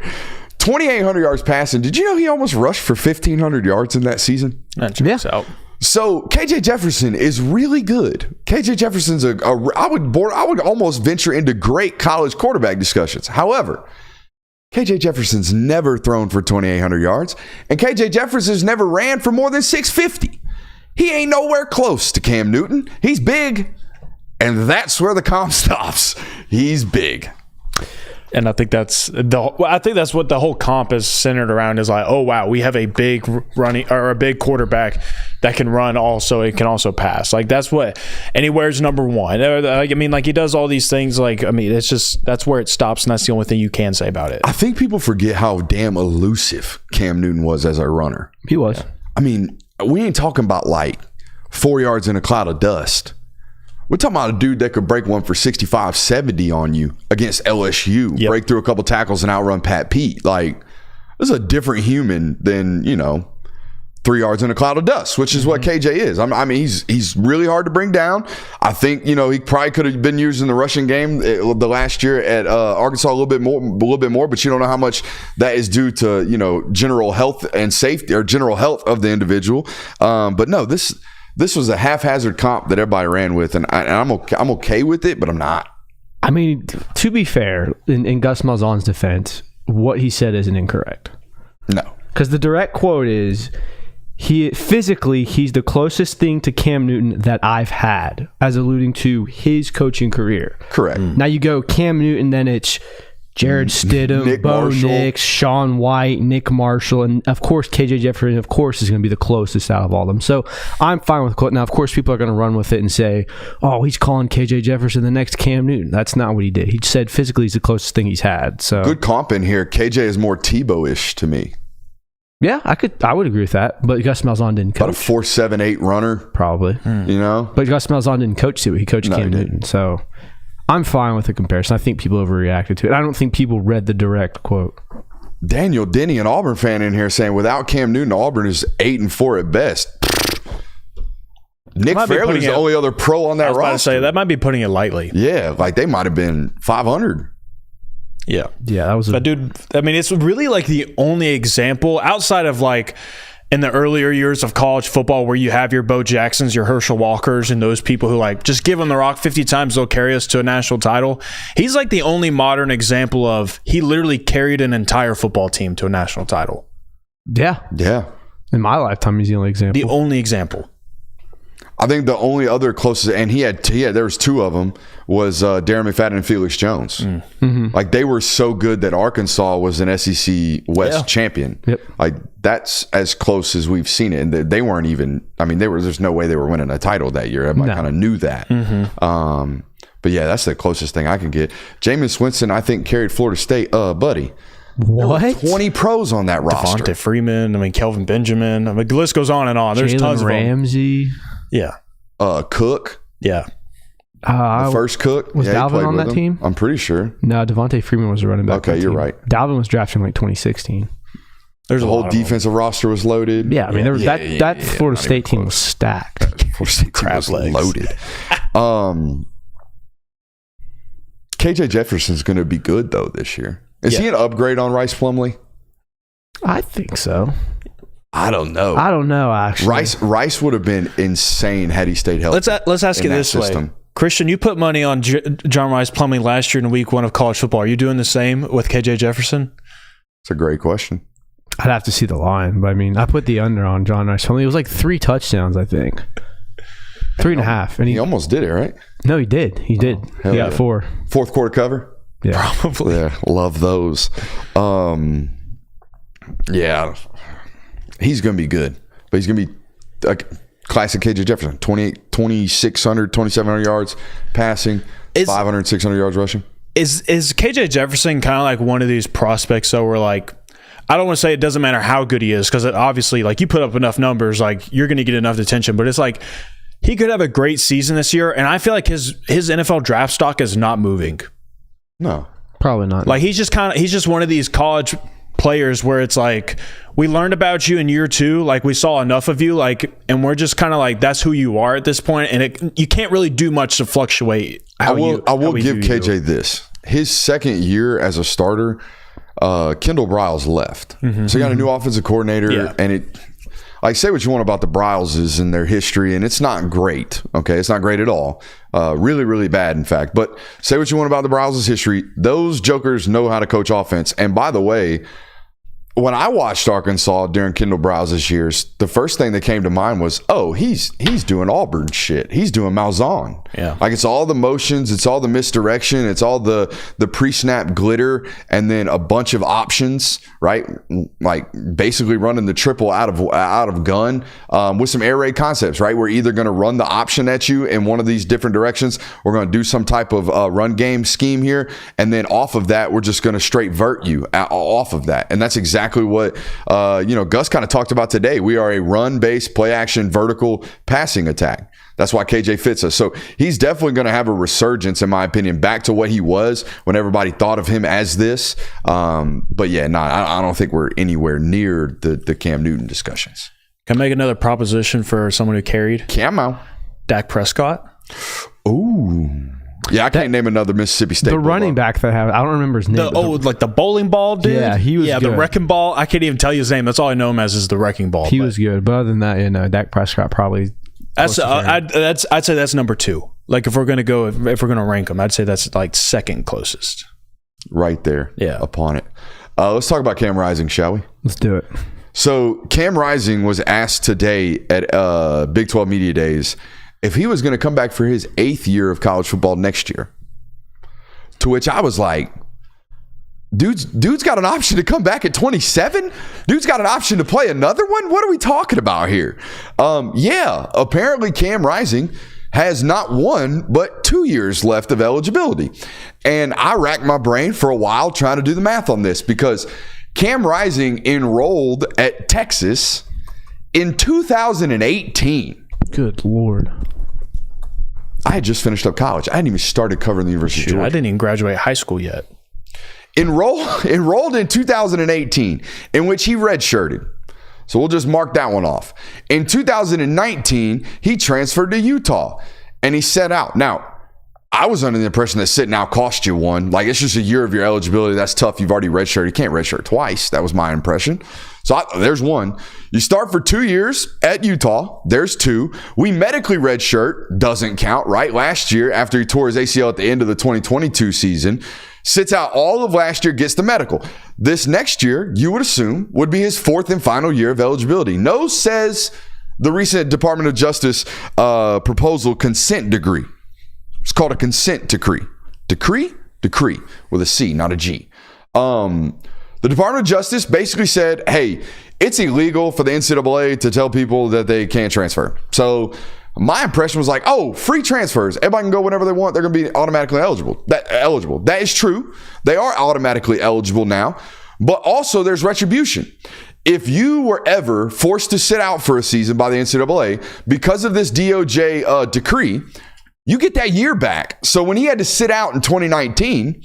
2,800 yards passing. Did you know he almost rushed for 1,500 yards in that season? That checks out. So KJ Jefferson is really good. KJ Jefferson's I would almost venture into great college quarterback discussions. However, KJ Jefferson's never thrown for 2,800 yards, and KJ Jefferson's never ran for more than 650. He ain't nowhere close to Cam Newton. He's big. And that's where the comp stops. He's big. And I think that's what the whole comp is centered around, is like, oh wow, we have a big running or a big quarterback that can run also, it can also pass. Like that's what, and he wears number 1. I mean, like he does all these things. Like, I mean, it's just, that's where it stops, and that's the only thing you can say about it. I think people forget how damn elusive Cam Newton was as a runner. He was. I mean, we ain't talking about like 4 yards in a cloud of dust. We're talking about a dude that could break one for 65, 70 on you against LSU, break through a couple tackles and outrun Pat Pete. Like, this is a different human than, 3 yards in a cloud of dust, which is what KJ is. I mean, he's really hard to bring down. I think, he probably could have been used in the rushing game the last year at Arkansas a little bit more, but you don't know how much that is due to, general health and safety, or general health of the individual. But no, This was a haphazard comp that everybody ran with, and I'm okay with it, but I'm not. I mean, to be fair, in Gus Malzahn's defense, what he said isn't incorrect. No. Because the direct quote is, he's the closest thing to Cam Newton that I've had, as alluding to his coaching career. Correct. Now you go Cam Newton, then it's Jared Stidham, Bo Nix, Sean White, Nick Marshall, and of course KJ Jefferson, of course, is going to be the closest out of all of them. So I'm fine with it. Now, of course, people are going to run with it and say, oh, he's calling KJ Jefferson the next Cam Newton. That's not what he did. He said physically he's the closest thing he's had. So good comp in here. KJ is more Tebow-ish to me. Yeah, I would agree with that. But Gus Malzahn didn't coach. About a 4.78 runner. Probably. But Gus Malzahn didn't coach to it. He coached Cam Newton. So I'm fine with the comparison. I think people overreacted to it. I don't think people read the direct quote. Daniel Denny, an Auburn fan in here, saying without Cam Newton, Auburn is 8-4 at best. Nick Fairley's the only other pro on that roster. I was about to say, that might be putting it lightly. Yeah, like they might have been 500. Yeah. Yeah, that was But dude, I mean, it's really like the only example outside of like in the earlier years of college football where you have your Bo Jacksons, your Herschel Walkers, and those people who like just give them the rock 50 times, they'll carry us to a national title. He's like the only modern example of he literally carried an entire football team to a national title. Yeah. Yeah. In my lifetime, he's the only example. The only example. I think the only other closest, and he had there was 2 of them, was Darren McFadden and Felix Jones. Mm-hmm. Like they were so good that Arkansas was an SEC West champion. Yep. Like that's as close as we've seen it, and they weren't even. I mean, there's no way they were winning a title that year. Everybody kind of knew that. Mm-hmm. But yeah, that's the closest thing I can get. Jameis Winston, I think, carried Florida State. Buddy. What? There were 20 pros on that roster. Devontae Freeman, I mean, Kelvin Benjamin. I mean, the list goes on and on. There's Jalen tons Ramsey. of them. Yeah. Cook. Yeah. The first Cook. Was Dalvin on that team? I'm pretty sure. No, Devontae Freeman was the running back. Okay, you're right. Dalvin was drafted in like 2016. There's a whole defensive roster was loaded. Yeah, I mean, there was that Florida State team was stacked. Florida State team was loaded. KJ Jefferson's going to be good though this year. Is he an upgrade on Rice Plumlee? I think so. I don't know. Actually. Rice would have been insane had he stayed healthy. Let's ask it this way. Christian, you put money on John Rice Plumlee last year in week 1 of college football. Are you doing the same with KJ Jefferson? It's a great question. I'd have to see the line, but I mean, I put the under on John Rice Plumlee. It was like 3 touchdowns, I think. 3.5. And he almost did it, right? No, he did. He got 4. Fourth quarter cover? Yeah. Probably. Yeah, love those. Yeah. He's going to be good, but he's going to be like classic KJ Jefferson, 2,600, 2,700 yards passing, 500, 600 yards rushing. Is KJ Jefferson kind of like one of these prospects though, where like, I don't want to say it doesn't matter how good he is, because obviously, like, you put up enough numbers, like, you're going to get enough attention. But it's like he could have a great season this year, and I feel like his NFL draft stock is not moving. No, probably not. Like, he's just one of these college players where it's like, we learned about you in year 2, like, we saw enough of you, like, and we're just kind of like, that's who you are at this point, and you can't really do much to fluctuate. I will give KJ this: his second year as a starter, Kendall Briles left. So you got a new offensive coordinator, and it, like, say what you want about the Brileses and their history, and it's not great. Okay, it's not great at all. Really, really bad, in fact. But say what you want about the Brileses' history, those jokers know how to coach offense. And by the way, when I watched Arkansas during Kendall Briles' years, the first thing that came to mind was, oh, he's doing Auburn shit. He's doing Malzahn. Yeah. Like, it's all the motions, it's all the misdirection, it's all the pre-snap glitter, and then a bunch of options, right? Like, basically running the triple out of gun with some air raid concepts, right? We're either going to run the option at you in one of these different directions. We're going to do some type of run game scheme here, and then off of that, we're just going to straight vert you off of that. And that's exactly what Gus kind of talked about today. We are a run-based, play-action, vertical passing attack. That's why KJ fits us. So he's definitely going to have a resurgence, in my opinion, back to what he was when everybody thought of him as this. But yeah, I don't think we're anywhere near the Cam Newton discussions. Can I make another proposition for someone who carried? Camo. Dak Prescott. Ooh. Yeah, I can't name another Mississippi State. The running back that I have, I don't remember his name. Like the bowling ball dude? Yeah, he was good. the wrecking ball. I can't even tell you his name. That's all I know him as is the wrecking ball. He was good. But other than that, Dak Prescott probably. I'd say that's number 2. Like, if we're gonna rank them, I'd say that's like second closest. Right there. Yeah. Upon it. Let's talk about Cam Rising, shall we? Let's do it. So Cam Rising was asked today at Big 12 Media Days if he was going to come back for his 8th year of college football next year. To which I was like, dude's got an option to come back at 27? Dude's got an option to play another one? What are we talking about here? Apparently Cam Rising has not 1, but 2 years left of eligibility. And I racked my brain for a while trying to do the math on this, because Cam Rising enrolled at Texas in 2018. Good Lord. I had just finished up college. I hadn't even started covering the University of Georgia. I didn't even graduate high school yet. Enrolled in 2018, in which he redshirted. So we'll just mark that one off. In 2019, he transferred to Utah, and he set out. Now, I was under the impression that sitting out cost you 1. Like, it's just a year of your eligibility. That's tough. You've already redshirted. You can't redshirt twice. That was my impression. So there's 1. You start for 2 years at Utah. There's 2. We medically redshirt. Doesn't count, right? Last year, after he tore his ACL at the end of the 2022 season, sits out all of last year, gets the medical. This next year, you would assume, would be his 4th and final year of eligibility. No, says the recent Department of Justice proposal consent decree. It's called a consent decree. Decree with a C, not a G. The Department of Justice basically said, hey, it's illegal for the NCAA to tell people that they can't transfer. So my impression was like, oh, free transfers. Everybody can go whenever they want. They're going to be automatically eligible. That is true. They are automatically eligible now. But also there's retribution. If you were ever forced to sit out for a season by the NCAA because of this DOJ decree, you get that year back. So when he had to sit out in 2019,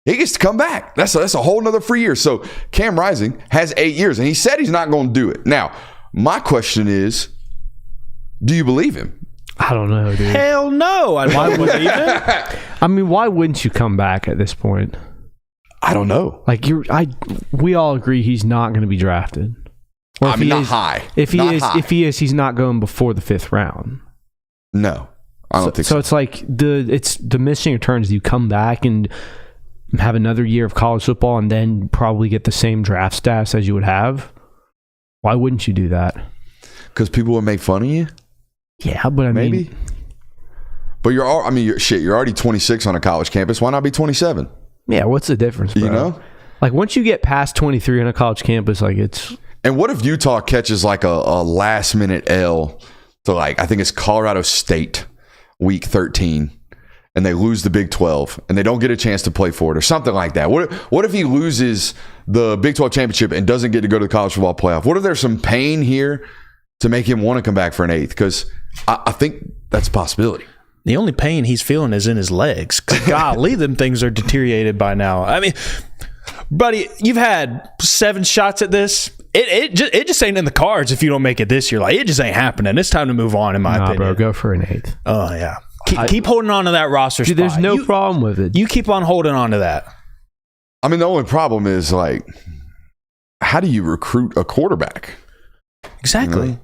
he gets to come back. That's a whole nother free year. So Cam Rising has 8 years, and he said he's not going to do it. Now, my question is, do you believe him? I don't know, dude. Hell no. Why would even? I mean, why wouldn't you come back at this point? I don't know. Like, we all agree he's not going to be drafted. Or I mean, not high. If he is, he's not going before the 5th round. No, I don't think so. So it's like the missing returns. You come back and have another year of college football and then probably get the same draft status as you would have. Why wouldn't you do that? Because people would make fun of you? Yeah, but I mean... But you're already 26 on a college campus. Why not be 27? Yeah, what's the difference, bro? You know? Like, once you get past 23 on a college campus, like, it's... And what if Utah catches like a last-minute L to, like, I think it's Colorado State, week 13, and they lose the Big 12 and they don't get a chance to play for it or something like that? What if he loses the Big 12 championship and doesn't get to go to the college football playoff? What if there's some pain here to make him want to come back for an 8th? Because I think that's a possibility. The only pain he's feeling is in his legs. Golly, them things are deteriorated by now. I mean, buddy, you've had 7 shots at this. It just ain't in the cards if you don't make it this year. Like, it just ain't happening. It's time to move on, in my opinion. Bro, go for an 8th. Oh, yeah. Keep holding on to that roster spot. There's no problem with it. You keep on holding on to that. I mean, the only problem is, like, how do you recruit a quarterback? Exactly. You know?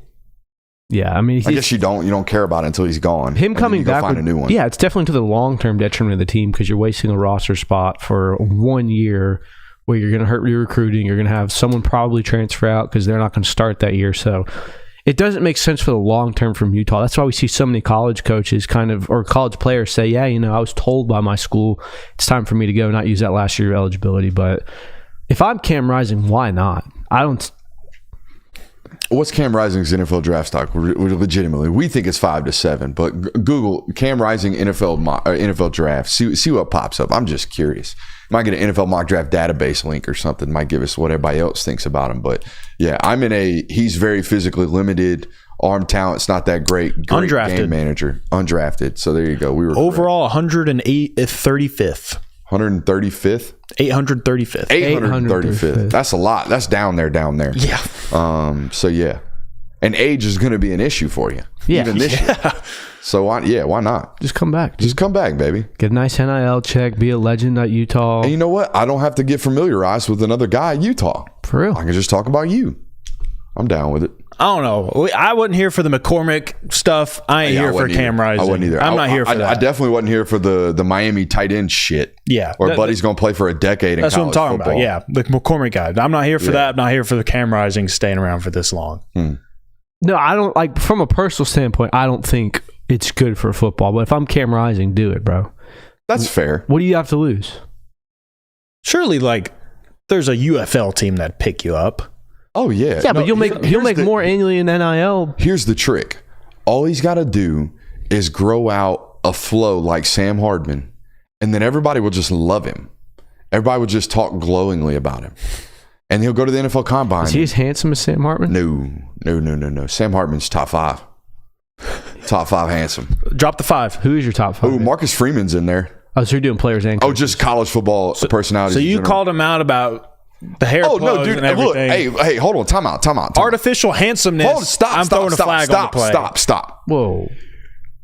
Yeah, I mean, I guess you don't care about it until he's gone. Him coming back, find a new one. Yeah, it's definitely to the long-term detriment of the team because you're wasting a roster spot for 1 year where you're going to hurt your recruiting. You're going to have someone probably transfer out because they're not going to start that year. So it doesn't make sense for the long term from Utah. That's why we see so many college coaches or college players say, yeah, I was told by my school it's time for me to go, not use that last year eligibility. But if I'm Cam Rising, why not? What's Cam Rising's NFL draft stock? Legitimately, we think it's 5 to 7, but Google Cam Rising NFL draft. See what pops up. I'm just curious. Might get an NFL mock draft database link or something. Might give us what everybody else thinks about him. But yeah, he's very physically limited. Arm talent's not that great. Undrafted game manager. Undrafted. So there you go. We were overall 135th. 135th? 835th. 835th. That's a lot. That's down there. Yeah. So yeah. And age is going to be an issue for you. Yeah. Even this year. So why not? Just come back. Just come back, baby. Get a nice NIL check. Be a legend at Utah. And you know what? I don't have to get familiarized with another guy at Utah. For real. I can just talk about you. I'm down with it. I don't know. I wasn't here for the McCormick stuff. I ain't here for Cam Rising. I wasn't either. I'm not here for that. I definitely wasn't here for the Miami tight end shit. Yeah. Or Buddy's going to play for a decade in college football. That's what I'm talking about. Yeah. The McCormick guy. I'm not here for that. I'm not here for the Cam Rising staying around for this long. No, I don't, like, from a personal standpoint, I don't think it's good for football. But if I'm Cam Rising, do it, bro. That's fair. What do you have to lose? Surely, like, there's a UFL team that'd pick you up. Oh, yeah. Yeah, but he'll make more annually in NIL. Here's the trick. All he's got to do is grow out a flow like Sam Hardman, and then everybody will just love him. Everybody will just talk glowingly about him. And he'll go to the NFL Combine. Is he as handsome as Sam Hartman? No. Sam Hartman's top 5. Top 5 handsome. Drop the 5. Who is your top 5? Oh, Marcus Freeman's in there. Oh, so you're doing players and coaches. Oh, just college football personalities. So you called him out about the hair plugs no, dude. and everything. Look, hey, hold on. Time out. Artificial handsomeness. Hold on, stop. I'm throwing a flag on the play. Stop. Whoa.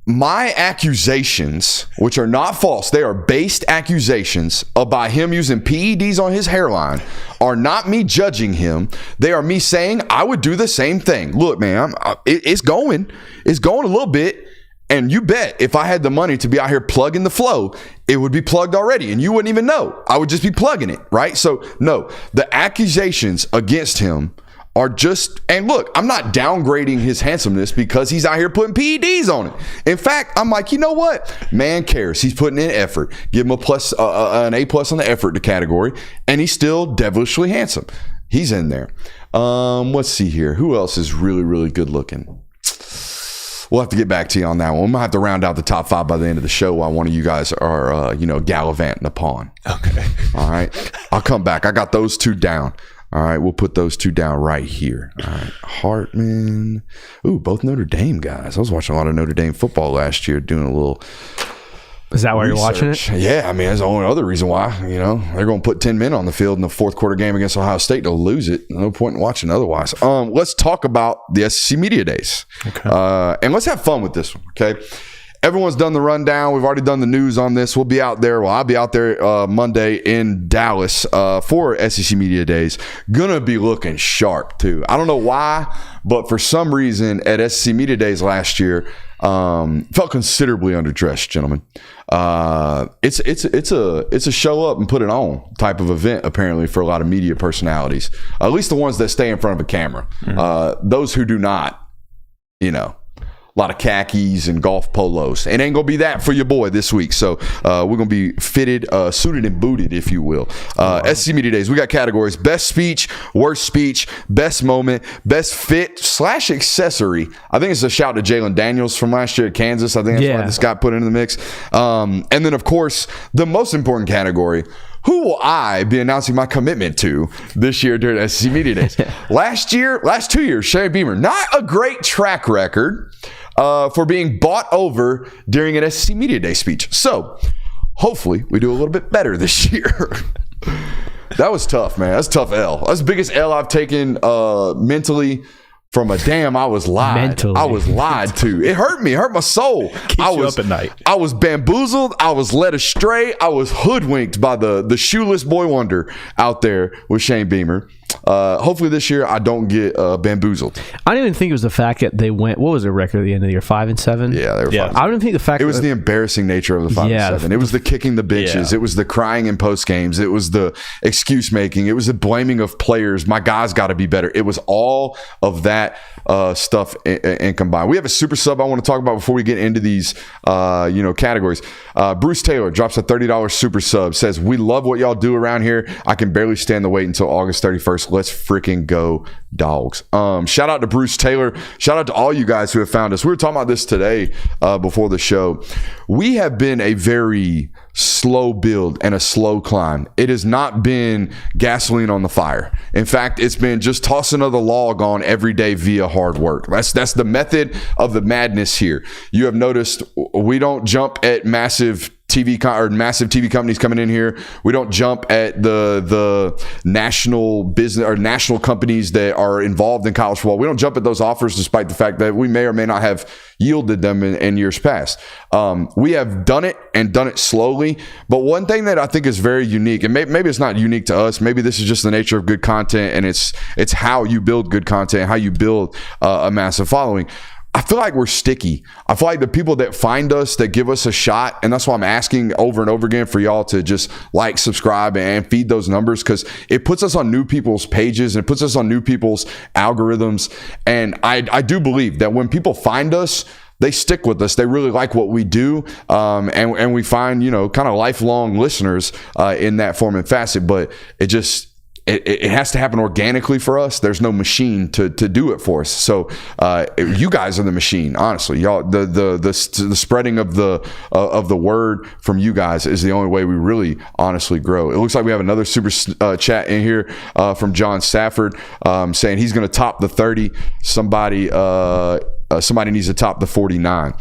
My accusations, which are not false, they are based accusations about him using PEDs on his hairline, are not me judging him. They are me saying I would do the same thing. Look, man, it's going a little bit. And you bet if I had the money to be out here plugging the flow, it would be plugged already. And you wouldn't even know. I would just be plugging it, right? So, no, the accusations against him are just, and look, I'm not downgrading his handsomeness because he's out here putting PEDs on it. In fact, I'm like, you know what? Man cares. He's putting in effort. Give him an A+ on the effort category, and he's still devilishly handsome. He's in there. Let's see here. Who else is really, really good looking? We'll have to get back to you on that one. I'm going to have to round out the top 5 by the end of the show while one of you guys are, gallivanting upon. Okay. All right. I'll come back. I got those 2 down. All right. We'll put those 2 down right here. All right. Hartman. Ooh, both Notre Dame guys. I was watching a lot of Notre Dame football last year, doing a little Is that why research. You're watching it? Yeah. I mean, that's the only other reason why. They're going to put 10 men on the field in the fourth quarter game against Ohio State to lose it. No point in watching otherwise. Let's talk about the SEC Media Days. Okay. And let's have fun with this one, okay? Everyone's done the rundown. We've already done the news on this. We'll be out there. Well, I'll be out there Monday in Dallas for SEC Media Days. Gonna be looking sharp, too. I don't know why, but for some reason at SEC Media Days last year, felt considerably underdressed, gentlemen. It's a show up and put it on type of event, apparently, for a lot of media personalities. At least the ones that stay in front of a camera. Those who do not, a lot of khakis and golf polos. It ain't going to be that for your boy this week. So we're going to be fitted, suited and booted, if you will. SEC Media Days, we got categories: best speech, worst speech, best moment, best fit / accessory. I think it's a shout to Jalen Daniels from last year at Kansas. I think that's why this got put into the mix. And then, of course, the most important category: who will I be announcing my commitment to this year during SEC Media Days? Last 2 years, Shane Beamer, not a great track record for being bought over during an SEC Media Day speech. So hopefully we do a little bit better this year. That was tough, man. That's a tough L. That's the biggest L I've taken mentally. From a I was lied. Mentally. I was lied to. It hurt me. It hurt my soul. Keeps you up at night. I was bamboozled. I was led astray. I was hoodwinked by the shoeless boy wonder out there with Shane Beamer. Hopefully this year I don't get bamboozled. I don't even think it was the fact that they went. What was their record at the end of the year? 5-7. Yeah, they were. Yeah. 5-7. I don't even think the fact it was the embarrassing nature of the 5-7. It was the kicking the bitches. Yeah. It was the crying in post games. It was the excuse making. It was the blaming of players. My guys got to be better. It was all of that stuff and combined. We have a super sub I want to talk about before we get into these categories. Bruce Taylor drops a $30 super sub. Says, "We love what y'all do around here. I can barely stand the wait until August 31st. Let's freaking go, Dogs." Shout out to Bruce Taylor. Shout out to all you guys who have found us. We were talking about this today before the show. We have been a very slow build and a slow climb. It has not been gasoline on the fire. In fact, it's been just toss another log on every day via hard work. That's the method of the madness here. You have noticed we don't jump at massive TV companies coming in here. We don't jump at the national business or national companies that are involved in college football. We don't jump at those offers, despite the fact that we may or may not have yielded them in years past. We have done it and done it slowly. But one thing that I think is very unique, and maybe it's not unique to us. Maybe this is just the nature of good content, and it's how you build good content, how you build a massive following. I feel like we're sticky. I feel like the people that find us, that give us a shot, and that's why I'm asking over and over again for y'all to just like, subscribe, and feed those numbers, because it puts us on new people's pages and it puts us on new people's algorithms. And I do believe that when people find us, they stick with us. They really like what we do, and we find kind of lifelong listeners in that form and facet. But it has to happen organically for us. There's no machine to do it for us. So you guys are the machine, honestly. Y'all, the spreading of the word from you guys is the only way we really honestly grow. It looks like we have another super chat in here from John Stafford saying he's going to top the 30. Somebody needs to top the 49.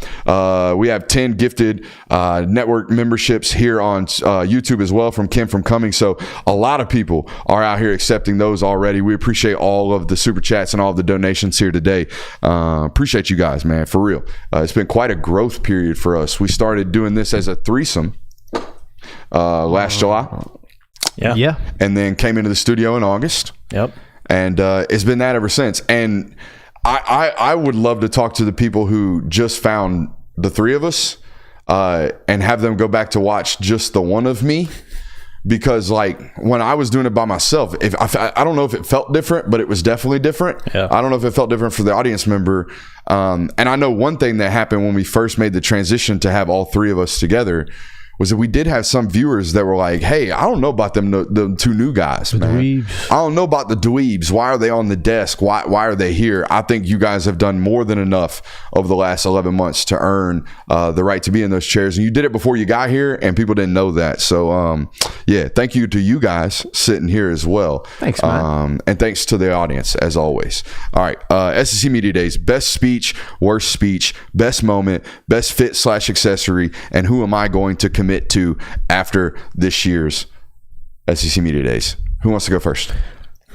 We have 10 gifted network memberships here on YouTube as well from Kim from Cummings. So a lot of people are out here accepting those already. We appreciate all of the super chats and all of the donations here today. Appreciate you guys, man, for real. It's been quite a growth period for us. We started doing this as a threesome last July. Yeah. And then came into the studio in August. Yep. And it's been that ever since. And I would love to talk to the people who just found the three of us and have them go back to watch just the one of me, because like when I was doing it by myself, I don't know if it felt different, but it was definitely different. Yeah. I don't know if it felt different for the audience member. And I know one thing that happened when we first made the transition to have all three of us together was that we did have some viewers that were like, "Hey, I don't know about the two new guys, man. dweebs. I don't know about the dweebs. Why are they on the desk? Why are they here?" I think you guys have done more than enough over the last 11 months to earn the right to be in those chairs. And you did it before you got here, and people didn't know that. So, thank you to you guys sitting here as well. Thanks, man. And thanks to the audience, as always. All right, SEC Media Days, best speech, worst speech, best moment, best fit / accessory, and who am I going to commit to after this year's SEC Media Days? Who wants to go first?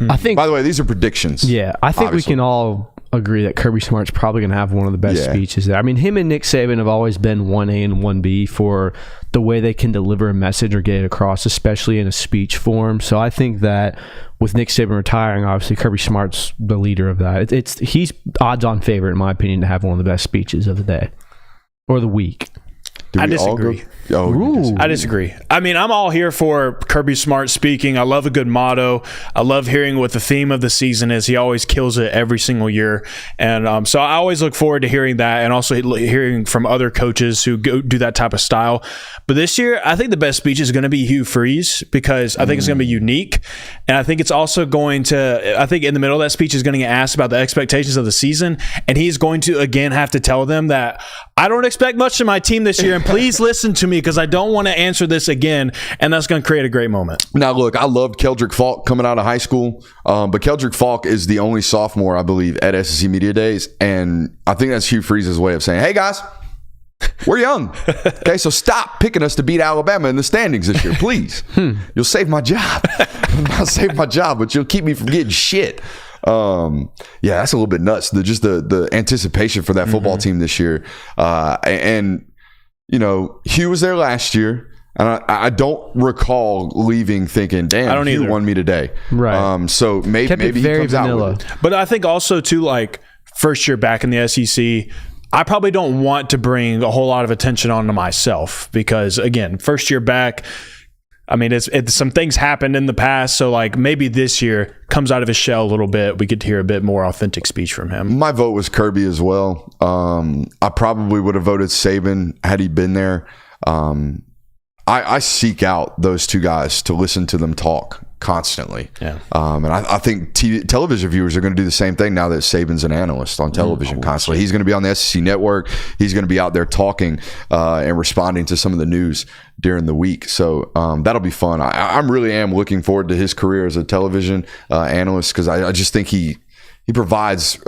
I think. By the way, these are predictions. Yeah, I think obviously. we can all agree that Kirby Smart's probably going to have one of the best speeches there. I mean, him and Nick Saban have always been 1A and 1B for the way they can deliver a message or get it across, especially in a speech form. So I think that with Nick Saban retiring, obviously Kirby Smart's the leader of that. He's odds-on favorite, in my opinion, to have one of the best speeches of the day or the week. Do I we all disagree. go? Oh, you disagree. I disagree. I mean, I'm all here for Kirby Smart speaking. I love a good motto. I love hearing what the theme of the season is. He always kills it every single year. And so I always look forward to hearing that and also hearing from other coaches who do that type of style. But this year, I think the best speech is going to be Hugh Freeze because I think it's going to be unique. And I think it's also going to, I think in the middle of that speech is going to get asked about the expectations of the season. And he's going to, again, have to tell them that I don't expect much from my team this year. And please listen to me because I don't want to answer this again, and that's going to create a great moment. Now, look, I loved Keldrick Falk coming out of high school, but Keldrick Falk is the only sophomore, I believe, at SEC Media Days, and I think that's Hugh Freeze's way of saying, hey, guys, we're young. Okay, so stop picking us to beat Alabama in the standings this year, please. You'll save my job. I'll save my job, but you'll keep me from getting shit. Yeah, that's a little bit nuts. The anticipation for that football team this year, and you know, Hugh was there last year, and I don't recall leaving thinking, "Damn, Hugh won me today." Right. So maybe he comes vanilla. out with it. But I think also too, like first year back in the SEC, I probably don't want to bring a whole lot of attention onto myself because again, first year back. I mean, it's some things happened in the past, so like maybe this year comes out of his shell a little bit. We get to hear a bit more authentic speech from him. My vote was Kirby as well. I probably would have voted Saban had he been there. I seek out those two guys to listen to them talk constantly. Yeah. And I think television viewers are going to do the same thing now that Saban's an analyst on television constantly. He's going to be on the SEC network. He's going to be out there talking and responding to some of the news during the week. So that'll be fun. I really am looking forward to his career as a television analyst because I just think he provides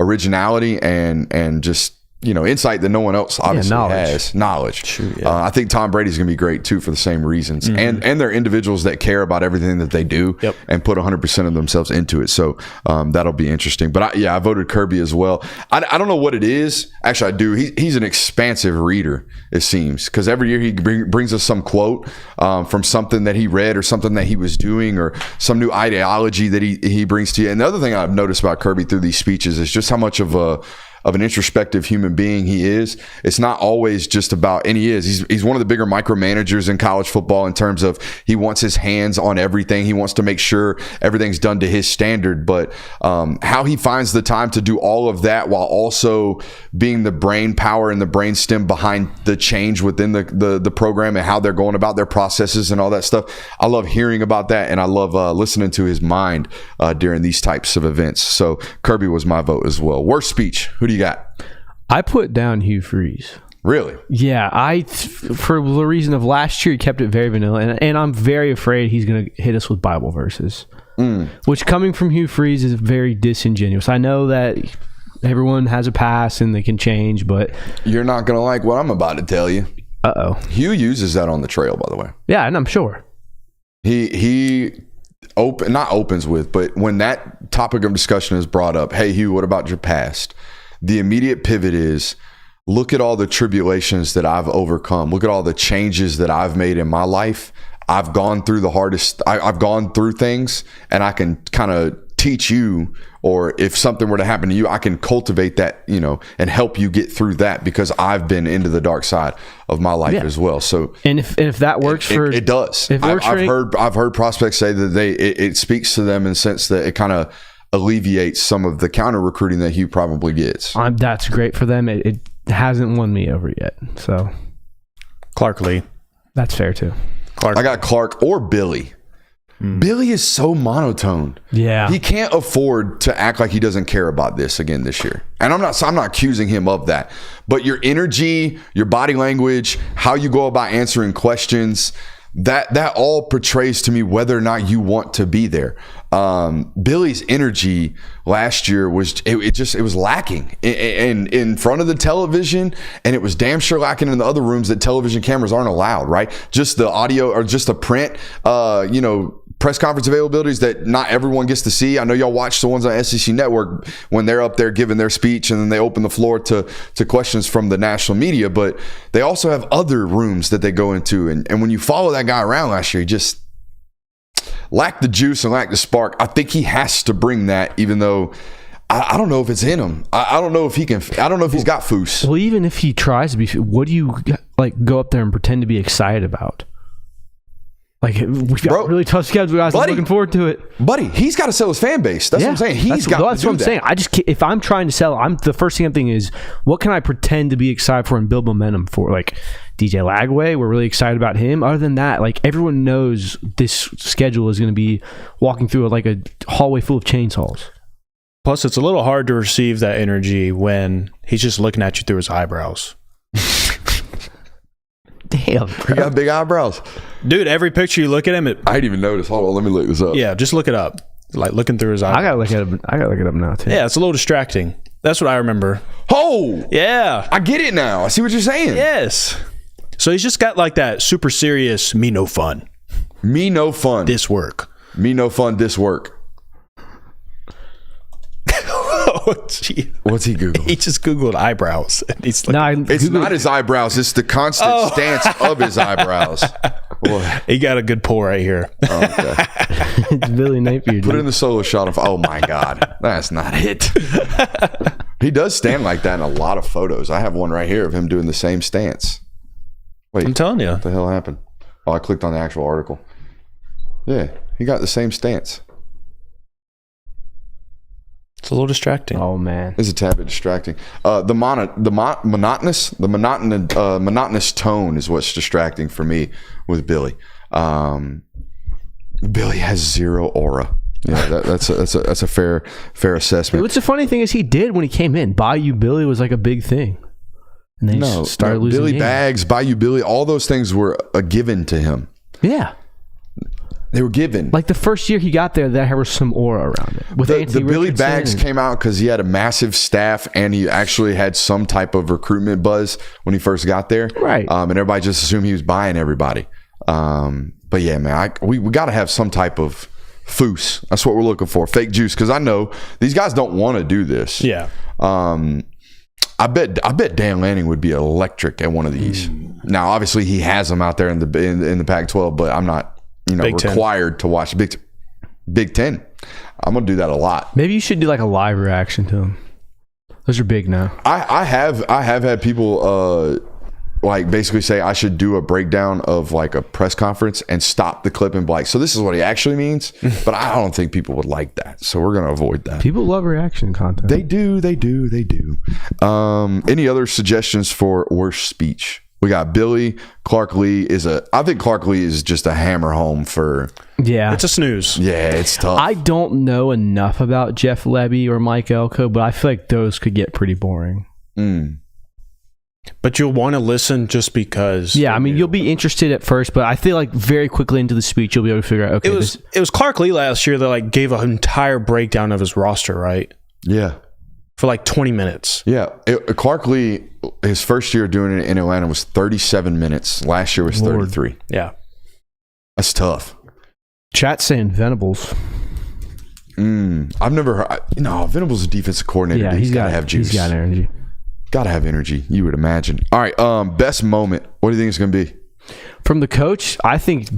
originality and just, you know, insight that no one else obviously has. Knowledge. True, yeah. I think Tom Brady's going to be great too for the same reasons. And they're individuals that care about everything that they do and put 100% of themselves into it. So that'll be interesting. But I voted Kirby as well. I don't know what it is. Actually, I do. He's an expansive reader, it seems, because every year he brings us some quote from something that he read or something that he was doing or some new ideology that he brings to you. And the other thing I've noticed about Kirby through these speeches is just how much of an introspective human being he is. It's not always just about, and he is. He's one of the bigger micromanagers in college football in terms of he wants his hands on everything. He wants to make sure everything's done to his standard. But how he finds the time to do all of that while also being the brain power and the brain stem behind the change within the program and how they're going about their processes and all that stuff. I love hearing about that, and I love listening to his mind during these types of events. So Kirby was my vote as well. Worst speech. Who do you got? I put down Hugh Freeze. Really? Yeah, for the reason of last year, he kept it very vanilla, and I'm very afraid he's going to hit us with Bible verses, which coming from Hugh Freeze is very disingenuous. I know that everyone has a past and they can change, but you're not going to like what I'm about to tell you. Uh-oh. Hugh uses that on the trail, by the way. Yeah, and I'm sure. He not opens with, but when that topic of discussion is brought up, hey, Hugh, what about your past? The immediate pivot is, look at all the tribulations that I've overcome. Look at all the changes that I've made in my life. I've gone through the hardest. I've gone through things, and I can kind of teach you, or if something were to happen to you, I can cultivate that, you know, and help you get through that because I've been into the dark side of my life as well. So, and if that works it does. I've heard prospects say that it speaks to them in the sense that it kind of alleviates some of the counter recruiting that Hugh probably gets. That's great for them. It hasn't won me over yet. So Clark Lee. That's fair too. I got Clark or Billy. Billy is so monotone. Yeah. He can't afford to act like he doesn't care about this again this year. And I'm not accusing him of that. But your energy, your body language, how you go about answering questions, that all portrays to me whether or not you want to be there. Billy's energy last year was it was lacking in front of the television, and it was damn sure lacking in the other rooms that television cameras aren't allowed, right? Just the audio or just the print, press conference availabilities that not everyone gets to see. I know y'all watch the ones on SEC Network when they're up there giving their speech and then they open the floor to questions from the national media, but they also have other rooms that they go into. And when you follow that guy around last year, he just lacked the juice and lacked the spark. I think he has to bring that, even though I don't know if it's in him. I don't know if he can. I don't know if he's got foos. Well, even if he tries to be, what do you like go up there and pretend to be excited about? Like, we've got really tough schedule, guys. I'm looking forward to it. Buddy, he's got to sell his fan base. That's what I'm saying. That's what I'm saying. I just can't, if I'm trying to sell, the first thing I'm thinking is, what can I pretend to be excited for and build momentum for? Like, DJ Lagway, we're really excited about him. Other than that, like, everyone knows this schedule is going to be walking through like a hallway full of chainsaws. Plus, it's a little hard to receive that energy when he's just looking at you through his eyebrows. Damn, he got big eyebrows. Dude, every picture you look at him, I didn't even notice. Hold on, let me look this up. Yeah, just look it up. Like looking through his eyes. I gotta look it up now too. Yeah, it's a little distracting. That's what I remember. Oh, yeah, I get it now. I see what you're saying. Yes. So he's just got like that super serious, me no fun. Me no fun. This work. Me no fun. This work. Oh, gee. What's he Googled? He just Googled eyebrows. And he's like, it's not his eyebrows. It's the constant stance of his eyebrows. Boy. He got a good pull right here. Oh, okay. It's Billy Napier. Put in the solo shot of, oh my God, that's not it. He does stand like that in a lot of photos. I have one right here of him doing the same stance. Wait, I'm telling you. What the hell happened? Oh, I clicked on the actual article. Yeah, he got the same stance. It's a little distracting. Oh man, it's a tad bit distracting. The monotonous tone is what's distracting for me with Billy. Billy has zero aura. Yeah, that's a fair assessment. What's the funny thing is he did when he came in. Bayou Billy was like a big thing, and then he started losing. Billy Bags, Bayou Billy, all those things were a given to him. Yeah. They were given. Like the first year he got there, there was some aura around it. With the Billy Bags came out because he had a massive staff and he actually had some type of recruitment buzz when he first got there. Right. And everybody just assumed he was buying everybody. But yeah, man, we got to have some type of foos. That's what we're looking for. Fake juice. Because I know these guys don't want to do this. Yeah. I bet Dan Lanning would be electric at one of these. Now, obviously, he has them out there in the Pac-12, but I'm not. Required to watch Big Ten. I'm gonna do that a lot. Maybe you should do like a live reaction to them. Those are big now. I have had people like basically say I should do a breakdown of like a press conference and stop the clip and be like, so this is what he actually means. But I don't think people would like that, so we're gonna avoid that. People love reaction content. They do. Any other suggestions for worst speech? We got Billy. Clark Lee I think Clark Lee is just a hammer home for. Yeah. It's a snooze. Yeah, it's tough. I don't know enough about Jeff Lebby or Mike Elko, but I feel like those could get pretty boring. But you'll want to listen just because. Yeah, I mean, you'll be interested at first, but I feel like very quickly into the speech, you'll be able to figure out, okay. It was Clark Lee last year that like gave an entire breakdown of his roster, right? Yeah. For like 20 minutes. Yeah. Clark Lee, his first year doing it in Atlanta was 37 minutes. Last year was 33. Yeah. That's tough. Chat's saying Venables. I've never heard. Venables is a defensive coordinator. Yeah, he's got to have juice. He's got energy. Got to have energy, you would imagine. All right. Best moment. What do you think it's going to be? From the coach, I think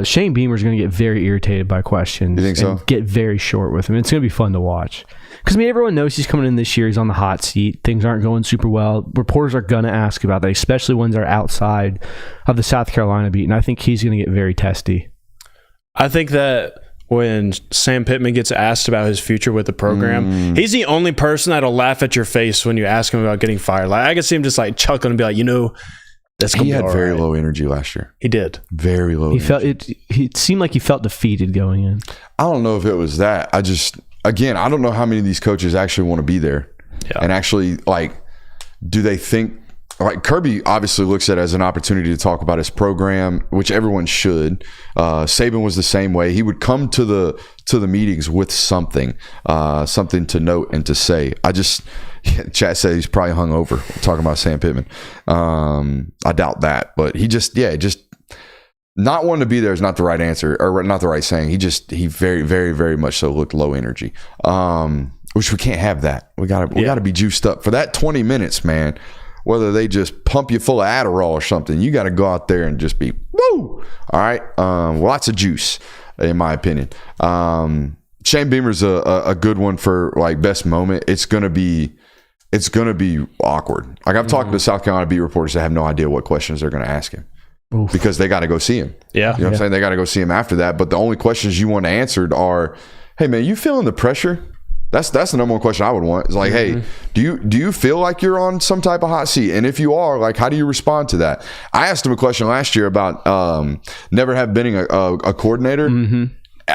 Shane Beamer is going to get very irritated by questions. You think so? And get very short with him. It's going to be fun to watch. Because, everyone knows he's coming in this year. He's on the hot seat. Things aren't going super well. Reporters are going to ask about that, especially ones that are outside of the South Carolina beat. And I think he's going to get very testy. I think that when Sam Pittman gets asked about his future with the program, he's the only person that'll laugh at your face when you ask him about getting fired. Like I can see him just like chuckling and be like, that's gonna he be had all very right. Low energy last year. He did. Very low. It seemed like he felt defeated going in. I don't know if it was that. I don't know how many of these coaches actually want to be there. Yeah. And actually, do they think, Kirby obviously looks at it as an opportunity to talk about his program, which everyone should. Saban was the same way. He would come to the meetings with something to note and to say. Chat said he's probably hungover talking about Sam Pittman. I doubt that, but he just not wanting to be there is not the right answer or not the right saying. He very, very, very much so looked low energy, which we can't have that. We gotta be juiced up for that 20 minutes, man. Whether they just pump you full of Adderall or something, you got to go out there and just be woo. All right, lots of juice, in my opinion. Shane Beamer's a good one for like best moment. It's gonna be awkward. Like I've talked to South Carolina beat reporters that have no idea what questions they're gonna ask him. Oof. Because they got to go see him. Yeah, you know what I'm saying. They got to go see him after that. But the only questions you want answered are, "Hey man, you feeling the pressure?" That's the number one question I would want. It's like, "Hey, do you feel like you're on some type of hot seat? And if you are, like, how do you respond to that?" I asked him a question last year about never have been a coordinator.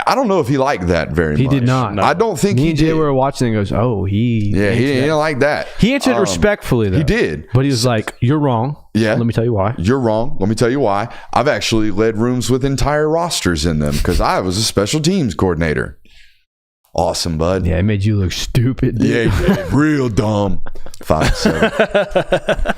I don't know if he liked that very much. He did not. No. I don't think Me he and Jay did. were watching and goes, he didn't like that. He answered respectfully, though. He did. But he was like, "You're wrong. Yeah. Let me tell you why. You're wrong. Let me tell you why. I've actually led rooms with entire rosters in them because I was a special teams coordinator." Awesome, bud. Yeah, it made you look stupid, dude. Yeah, real dumb. 5-7.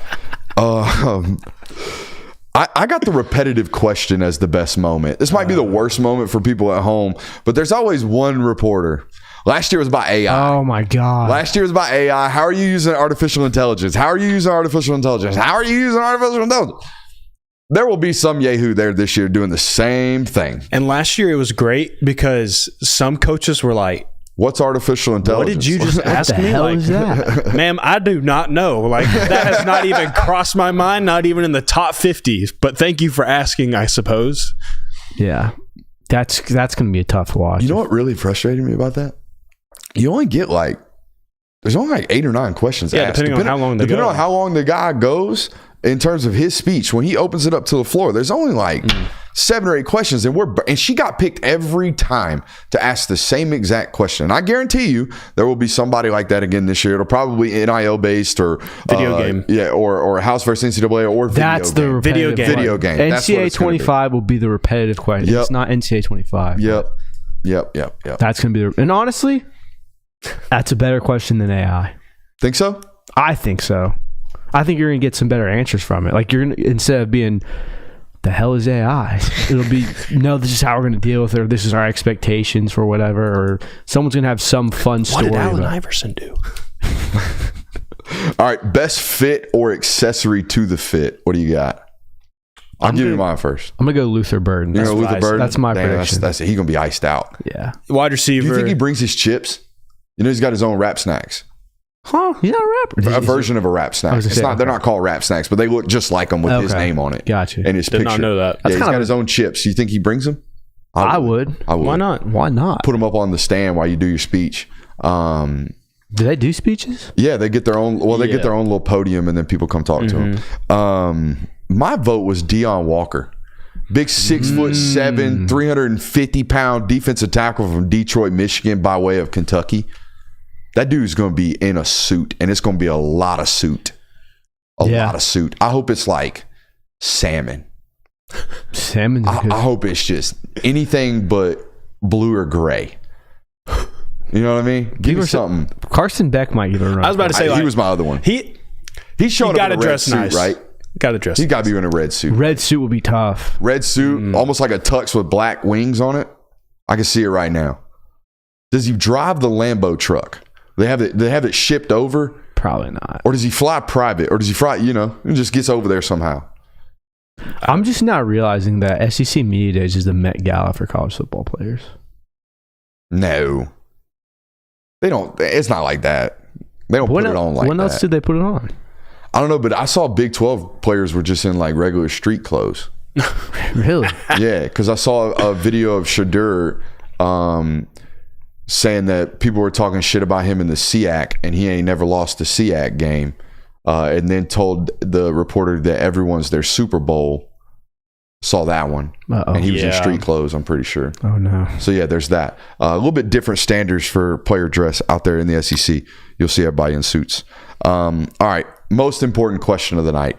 I got the repetitive question as the best moment. This might be the worst moment for people at home, but there's always one reporter. Last year was about AI. Oh, my God. Last year was about AI. How are you using artificial intelligence? How are you using artificial intelligence? How are you using artificial intelligence? There will be some yahoo there this year doing the same thing. And last year it was great because some coaches were like, "What's artificial intelligence? What did you just ask me?" Hell like, is that? Ma'am, I do not know. Like that has not even crossed my mind, not even in the top 50. But thank you for asking, I suppose. Yeah. That's going to be a tough watch. You know what really frustrated me about that? You only get there's only like 8 or 9 questions asked. Depending on how long they go. Depending on how long the guy goes in terms of his speech, when he opens it up to the floor, there's only 7 or 8 questions, and she got picked every time to ask the same exact question. And I guarantee you there will be somebody like that again this year. It'll probably be NIL based or video game. Yeah, or House versus NCAA or That's the video game. Video game. NCAA 25 will be the repetitive question. Yep. It's not NCAA 25. Yep. That's going to be and honestly, that's a better question than AI. Think so? I think so. I think you're going to get some better answers from it. Like, you're gonna, instead of being, "The hell is AI?" It'll be, "No, this is how we're going to deal with it," or "This is our expectations for whatever," or someone's going to have some fun story. What did Allen Iverson do? All right, best fit or accessory to the fit. What do you got? I'll give you mine first. I'm going to go Luther Burden. You're going to Luther Burden? That's my prediction. That's it. He's going to be iced out. Yeah. Wide receiver. Do you think he brings his chips? You know, he's got his own rap snacks. Huh? He's not a rapper. A version of a rap snack. They're not called rap snacks, but they look just like them with his name on it. Gotcha. And his Did picture. not know that. Yeah, he's got his own chips. You think he brings them? I would. Why not? Why not? Put them up on the stand while you do your speech. Do they do speeches? Yeah, they get their own. Well, they get their own little podium, and then people come talk to them. My vote was Deion Walker. Big 6'7", 350-pound defensive tackle from Detroit, Michigan, by way of Kentucky. That dude's going to be in a suit, and it's going to be a lot of suit. A lot of suit. I hope it's like salmon. Salmon. I hope it's just anything but blue or gray. You know what I mean? Give me something. Carson Beck might give it a run. I was about to say, he was my other one. He showed up in a red dress suit, nice. right? Got to dress. He got to be in a red suit. Red suit would be tough. Red suit, almost like a tux with black wings on it. I can see it right now. Does he drive the Lambo truck? They have it shipped over? Probably not. Or does he fly private? Or does he fly, and just gets over there somehow? I'm just not realizing that SEC Media Days is the Met Gala for college football players. No. They don't. It's not like that. They don't put it on like that. When else did they put it on? I don't know, but I saw Big 12 players were just in like regular street clothes. Really? Yeah, because I saw a video of Shadur saying that people were talking shit about him in the SEAC, and he ain't never lost the SEAC game, and then told the reporter that everyone's their Super Bowl. Saw that one. Uh-oh. And he was in street clothes, I'm pretty sure. Oh, no. So, yeah, there's that. A little bit different standards for player dress out there in the SEC. You'll see everybody in suits. All right, most important question of the night.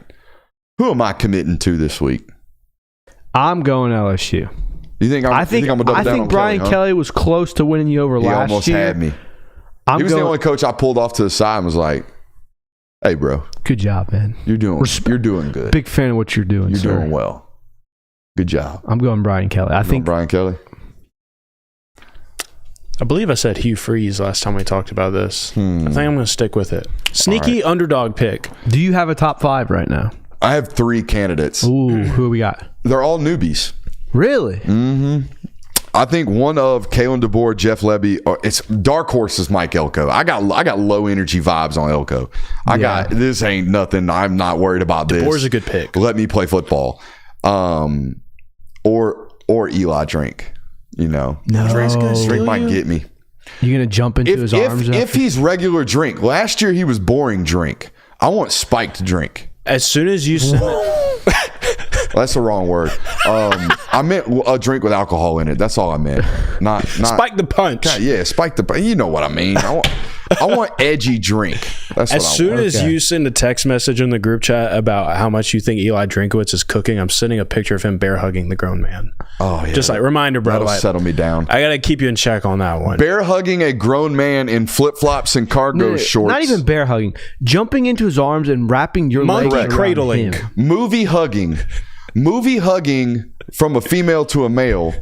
Who am I committing to this week? I'm going LSU. You think I'm gonna double down on Brian Kelly, Kelly was close to winning you over last year. He almost had me. He was the only coach I pulled off to the side and was like, "Hey, bro, good job, man. You're doing good. Big fan of what you're doing. You're doing well. Good job." I'm going Brian Kelly. I think Brian Kelly. I believe I said Hugh Freeze last time we talked about this. I think I'm going to stick with it. Sneaky underdog pick. Do you have a top 5 right now? I have 3 candidates. Ooh, who we got? They're all newbies. Really? Mm-hmm. I think one of Kalen DeBoer, Jeff Lebby, or it's dark horse is Mike Elko. I got low energy vibes on Elko. I got this ain't nothing. I'm not worried about this. DeBoer's a good pick. Let me play football. Or Eli Drink. No, Drink might get me. You're gonna jump into his arms. If he's regular Drink, last year he was boring Drink. I want spiked Drink. As soon as you said That's the wrong word. I meant a drink with alcohol in it. That's all I meant. Not spike the punch. Yeah, spike the punch. You know what I mean. I want edgy drink. That's as what soon I want. as you send a text message in the group chat about how much you think Eli Drinkowitz is cooking, I'm sending a picture of him bear hugging the grown man. Oh yeah, just like reminder, bro. That'll settle me down. I gotta keep you in check on that one. Bear hugging a grown man in flip flops and cargo shorts. Not even bear hugging. Jumping into his arms and wrapping your legs around cradling. him. Movie hugging from a female to a male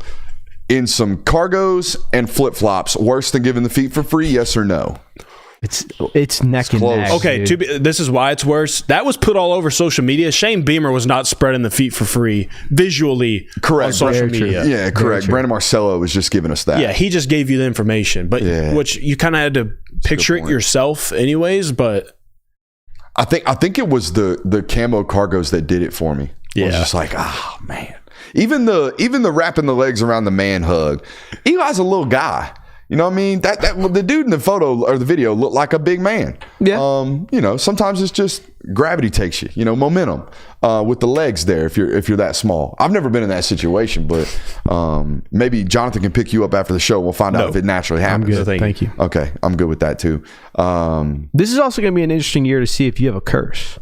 in some cargos and flip flops. Worse than giving the feet for free? Yes or no? It's neck and neck. Okay, this is why it's worse. That was put all over social media. Shane Beamer was not spreading the feet for free visually on social media. Yeah, correct. Brandon Marcello was just giving us that. Yeah, he just gave you the information, but which you kind of had to picture it yourself anyways, but I think it was the camo cargos that did it for me. I was just like, oh man. Even the wrapping the legs around the man hug. Eli's a little guy. You know what I mean? The dude in the photo or the video looked like a big man. Yeah. Sometimes it's just gravity takes you. Momentum with the legs there. If you're that small, I've never been in that situation, but maybe Jonathan can pick you up after the show. We'll find out if it naturally happens. I'm good. Thank you. Okay, I'm good with that too. This is also going to be an interesting year to see if you have a curse.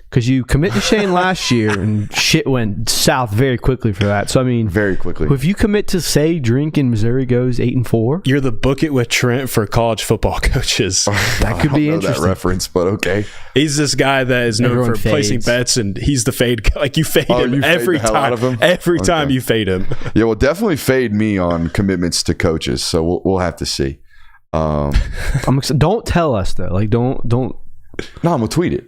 Because you commit to Shane last year and shit went south very quickly for that. So, I mean, very quickly. If you commit to, say, Drink and Missouri goes 8-4, you're the book it with Trent for college football coaches. That could be interesting. That reference, but okay. He's this guy that is known for placing bets, and he's the fade. Like you fade him every time. Every time you fade him. Yeah, well, definitely fade me on commitments to coaches. So we'll have to see. Don't tell us though. Like don't. No, I'm gonna tweet it.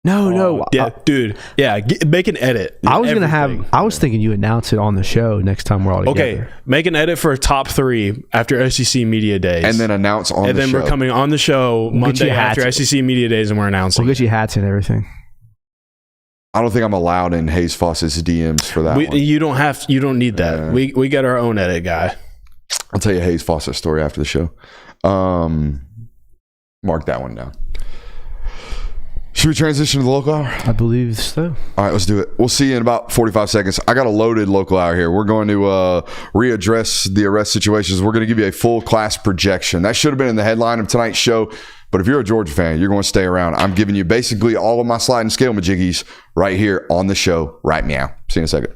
No. Yeah, dude. Yeah, make an edit. I was thinking you announce it on the show next time we're all together. Okay, make an edit for a top 3 after SEC Media Days. And then announce on the show. And then we're coming on the show Monday after SEC Media Days and we're announcing. We'll get you hats and everything. I don't think I'm allowed in Hayes Foss's DMs for that one. You don't need that. We got our own edit guy. I'll tell you Hayes Foss's story after the show. Mark that one down. Should we transition to the local hour? I believe so. All right, let's do it. We'll see you in about 45 seconds. I got a loaded local hour here. We're going to readdress the arrest situations. We're going to give you a full class projection. That should have been in the headline of tonight's show, but if you're a Georgia fan, you're going to stay around. I'm giving you basically all of my sliding scale majiggies right here on the show right now. See you in a second.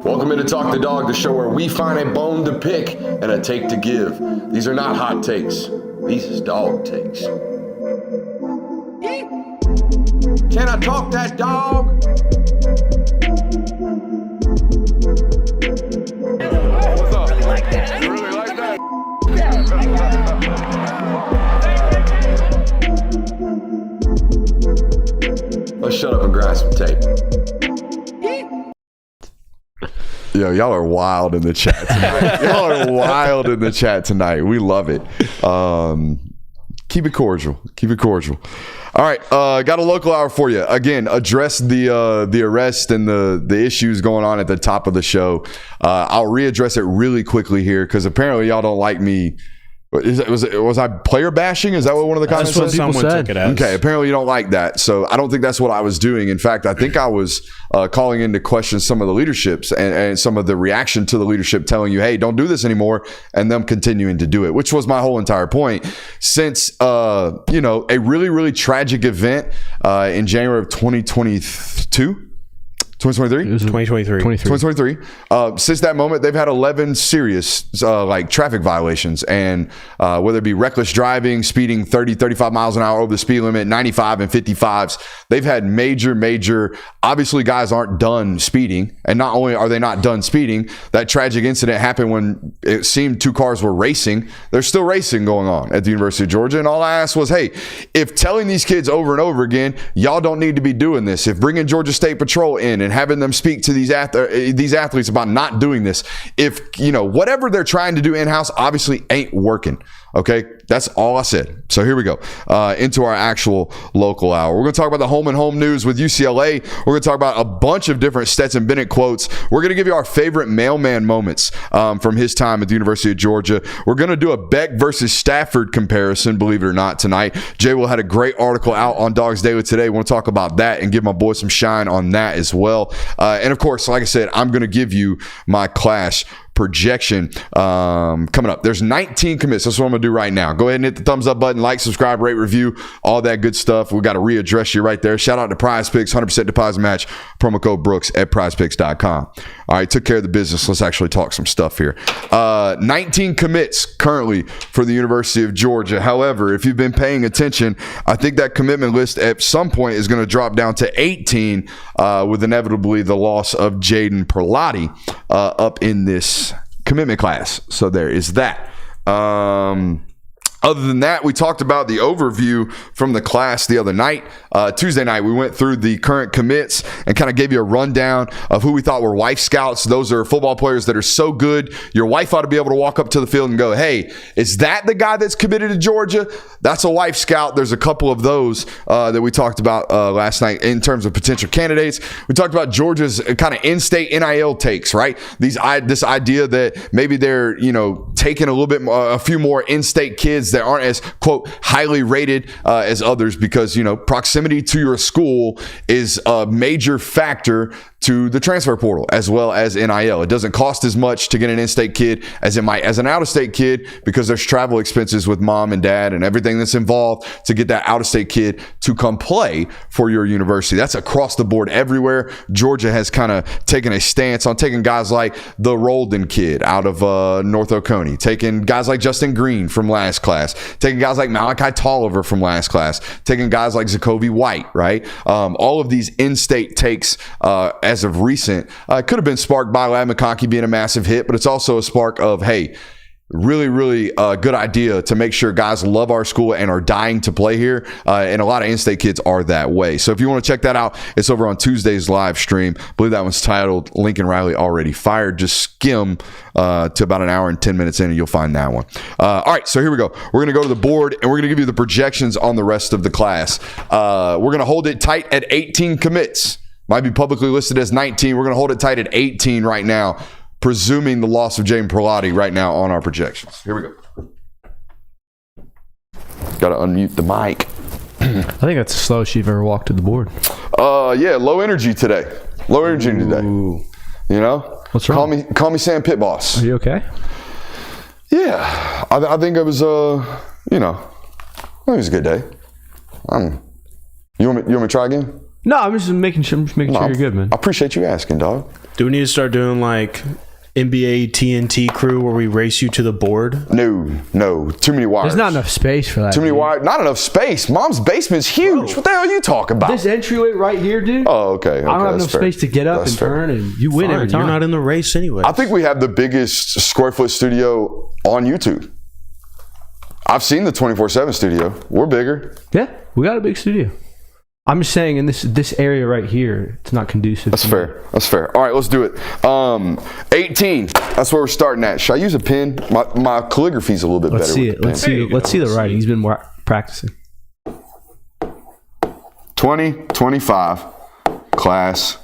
Welcome into Talk the Dog, the show where we find a bone to pick and a take to give. These are not hot takes. These is dog takes. Can I talk that dog? What's up? You really like that? Let's shut up and grind some tape. Yo, y'all are wild in the chat tonight. We love it. Keep it cordial. All right, got a local hour for you. Again, address the arrest and the issues going on at the top of the show. I'll readdress it really quickly here because apparently y'all don't like me. Was I player bashing? Is that what one of the comments said? Someone took it as. Okay, apparently you don't like that. So I don't think that's what I was doing. In fact, I think I was calling into question some of the leaderships and some of the reaction to the leadership telling you, hey, don't do this anymore, and them continuing to do it, which was my whole entire point. Since, a really, really tragic event in January of 2022, 2023? It was 2023. 2023. Since that moment, they've had 11 serious like traffic violations, and whether it be reckless driving, speeding 30, 35 miles an hour over the speed limit, 95 and 55s, they've had major. Obviously, guys aren't done speeding, and not only are they not done speeding, that tragic incident happened when it seemed two cars were racing. There's still racing going on at the University of Georgia, and all I asked was, hey, if telling these kids over and over again, y'all don't need to be doing this, if bringing Georgia State Patrol in and having them speak to these athletes about not doing this, if, whatever they're trying to do in-house obviously ain't working. Okay, that's all I said. So here we go into our actual local hour. We're going to talk about the home and home news with UCLA. We're going to talk about a bunch of different Stetson Bennett quotes. We're going to give you our favorite mailman moments from his time at the University of Georgia. We're going to do a Beck versus Stafford comparison, believe it or not, tonight. Jay Will had a great article out on Dogs Daily today. We want to talk about that and give my boy some shine on that as well. And of course, like I said, I'm going to give you my class projection coming up. There's 19 commits. That's what I'm going to do right now. Go ahead and hit the thumbs up button, like, subscribe, rate, review, all that good stuff. We got to readdress you right there. Shout out to Prize Picks, 100% deposit match, promo code Brooks at prizepicks.com. All right, took care of the business. Let's actually talk some stuff here. 19 commits currently for the University of Georgia. However, if you've been paying attention, I think that commitment list at some point is going to drop down to 18 with inevitably the loss of Jaden Perlotti up in this commitment class. So there is that. Other than that, we talked about the overview from the class the other night. Tuesday night, we went through the current commits and kind of gave you a rundown of who we thought were wife scouts. Those are football players that are so good, your wife ought to be able to walk up to the field and go, hey, is that the guy that's committed to Georgia? That's a wife scout. There's a couple of those that we talked about last night in terms of potential candidates. We talked about Georgia's kind of in-state NIL takes, right? This idea that maybe they're, taking a few more in-state kids that aren't as, quote, highly rated as others because, proximity to your school is a major factor to the transfer portal as well as NIL. It doesn't cost as much to get an in-state kid as it might as an out-of-state kid because there's travel expenses with mom and dad and everything that's involved to get that out-of-state kid to come play for your university. That's across the board everywhere. Georgia has kind of taken a stance on taking guys like the Roldan kid out of North Oconee, taking guys like Justin Green from last class, taking guys like Malachi Tolliver from last class, taking guys like Zacoby White, right? All of these in-state takes as of recent could have been sparked by Ladd McConkey being a massive hit, but it's also a spark of, hey, really good idea to make sure guys love our school and are dying to play here. And a lot of in-state kids are that way. So if you want to check that out, it's over on Tuesday's live stream. I believe that one's titled Lincoln Riley Already Fired. Just skim to about an hour and 10 minutes in and you'll find that one. All right, so here we go. We're going to go to the board and we're going to give you the projections on the rest of the class. We're going to hold it tight at 18 commits. Might be publicly listed as 19. We're going to hold it tight at 18 right now, presuming the loss of Jaden Perlotti right now on our projections. Here we go. Got to unmute the mic. I think that's the slowest you've ever walked to the board. Yeah, low energy today. Low energy today. Ooh. What's wrong? Call me Sam Pit Boss. Are you okay? Yeah, I think it was it was a good day. You want me to try again? No, I'm just making sure you're good, man. I appreciate you asking, dog. Do we need to start doing like NBA TNT crew where we race you to the board? No. Too many wires. There's not enough space for that. Too many wires. Not enough space. Mom's basement's huge. Bro, what the hell are you talking about? This entryway right here, dude. Oh, okay. I don't have enough space to get up and turn, and you win every time. You're not in the race anyway. I think we have the biggest square foot studio on YouTube. I've seen the 24/7 studio. We're bigger. Yeah, we got a big studio. I'm just saying in this area right here, it's not conducive. That's fair. That's fair. All right, let's do it. 18. That's where we're starting at. Should I use a pen? My calligraphy's a little bit better. Let's see it. Let's see the writing. He's been practicing. 2025 class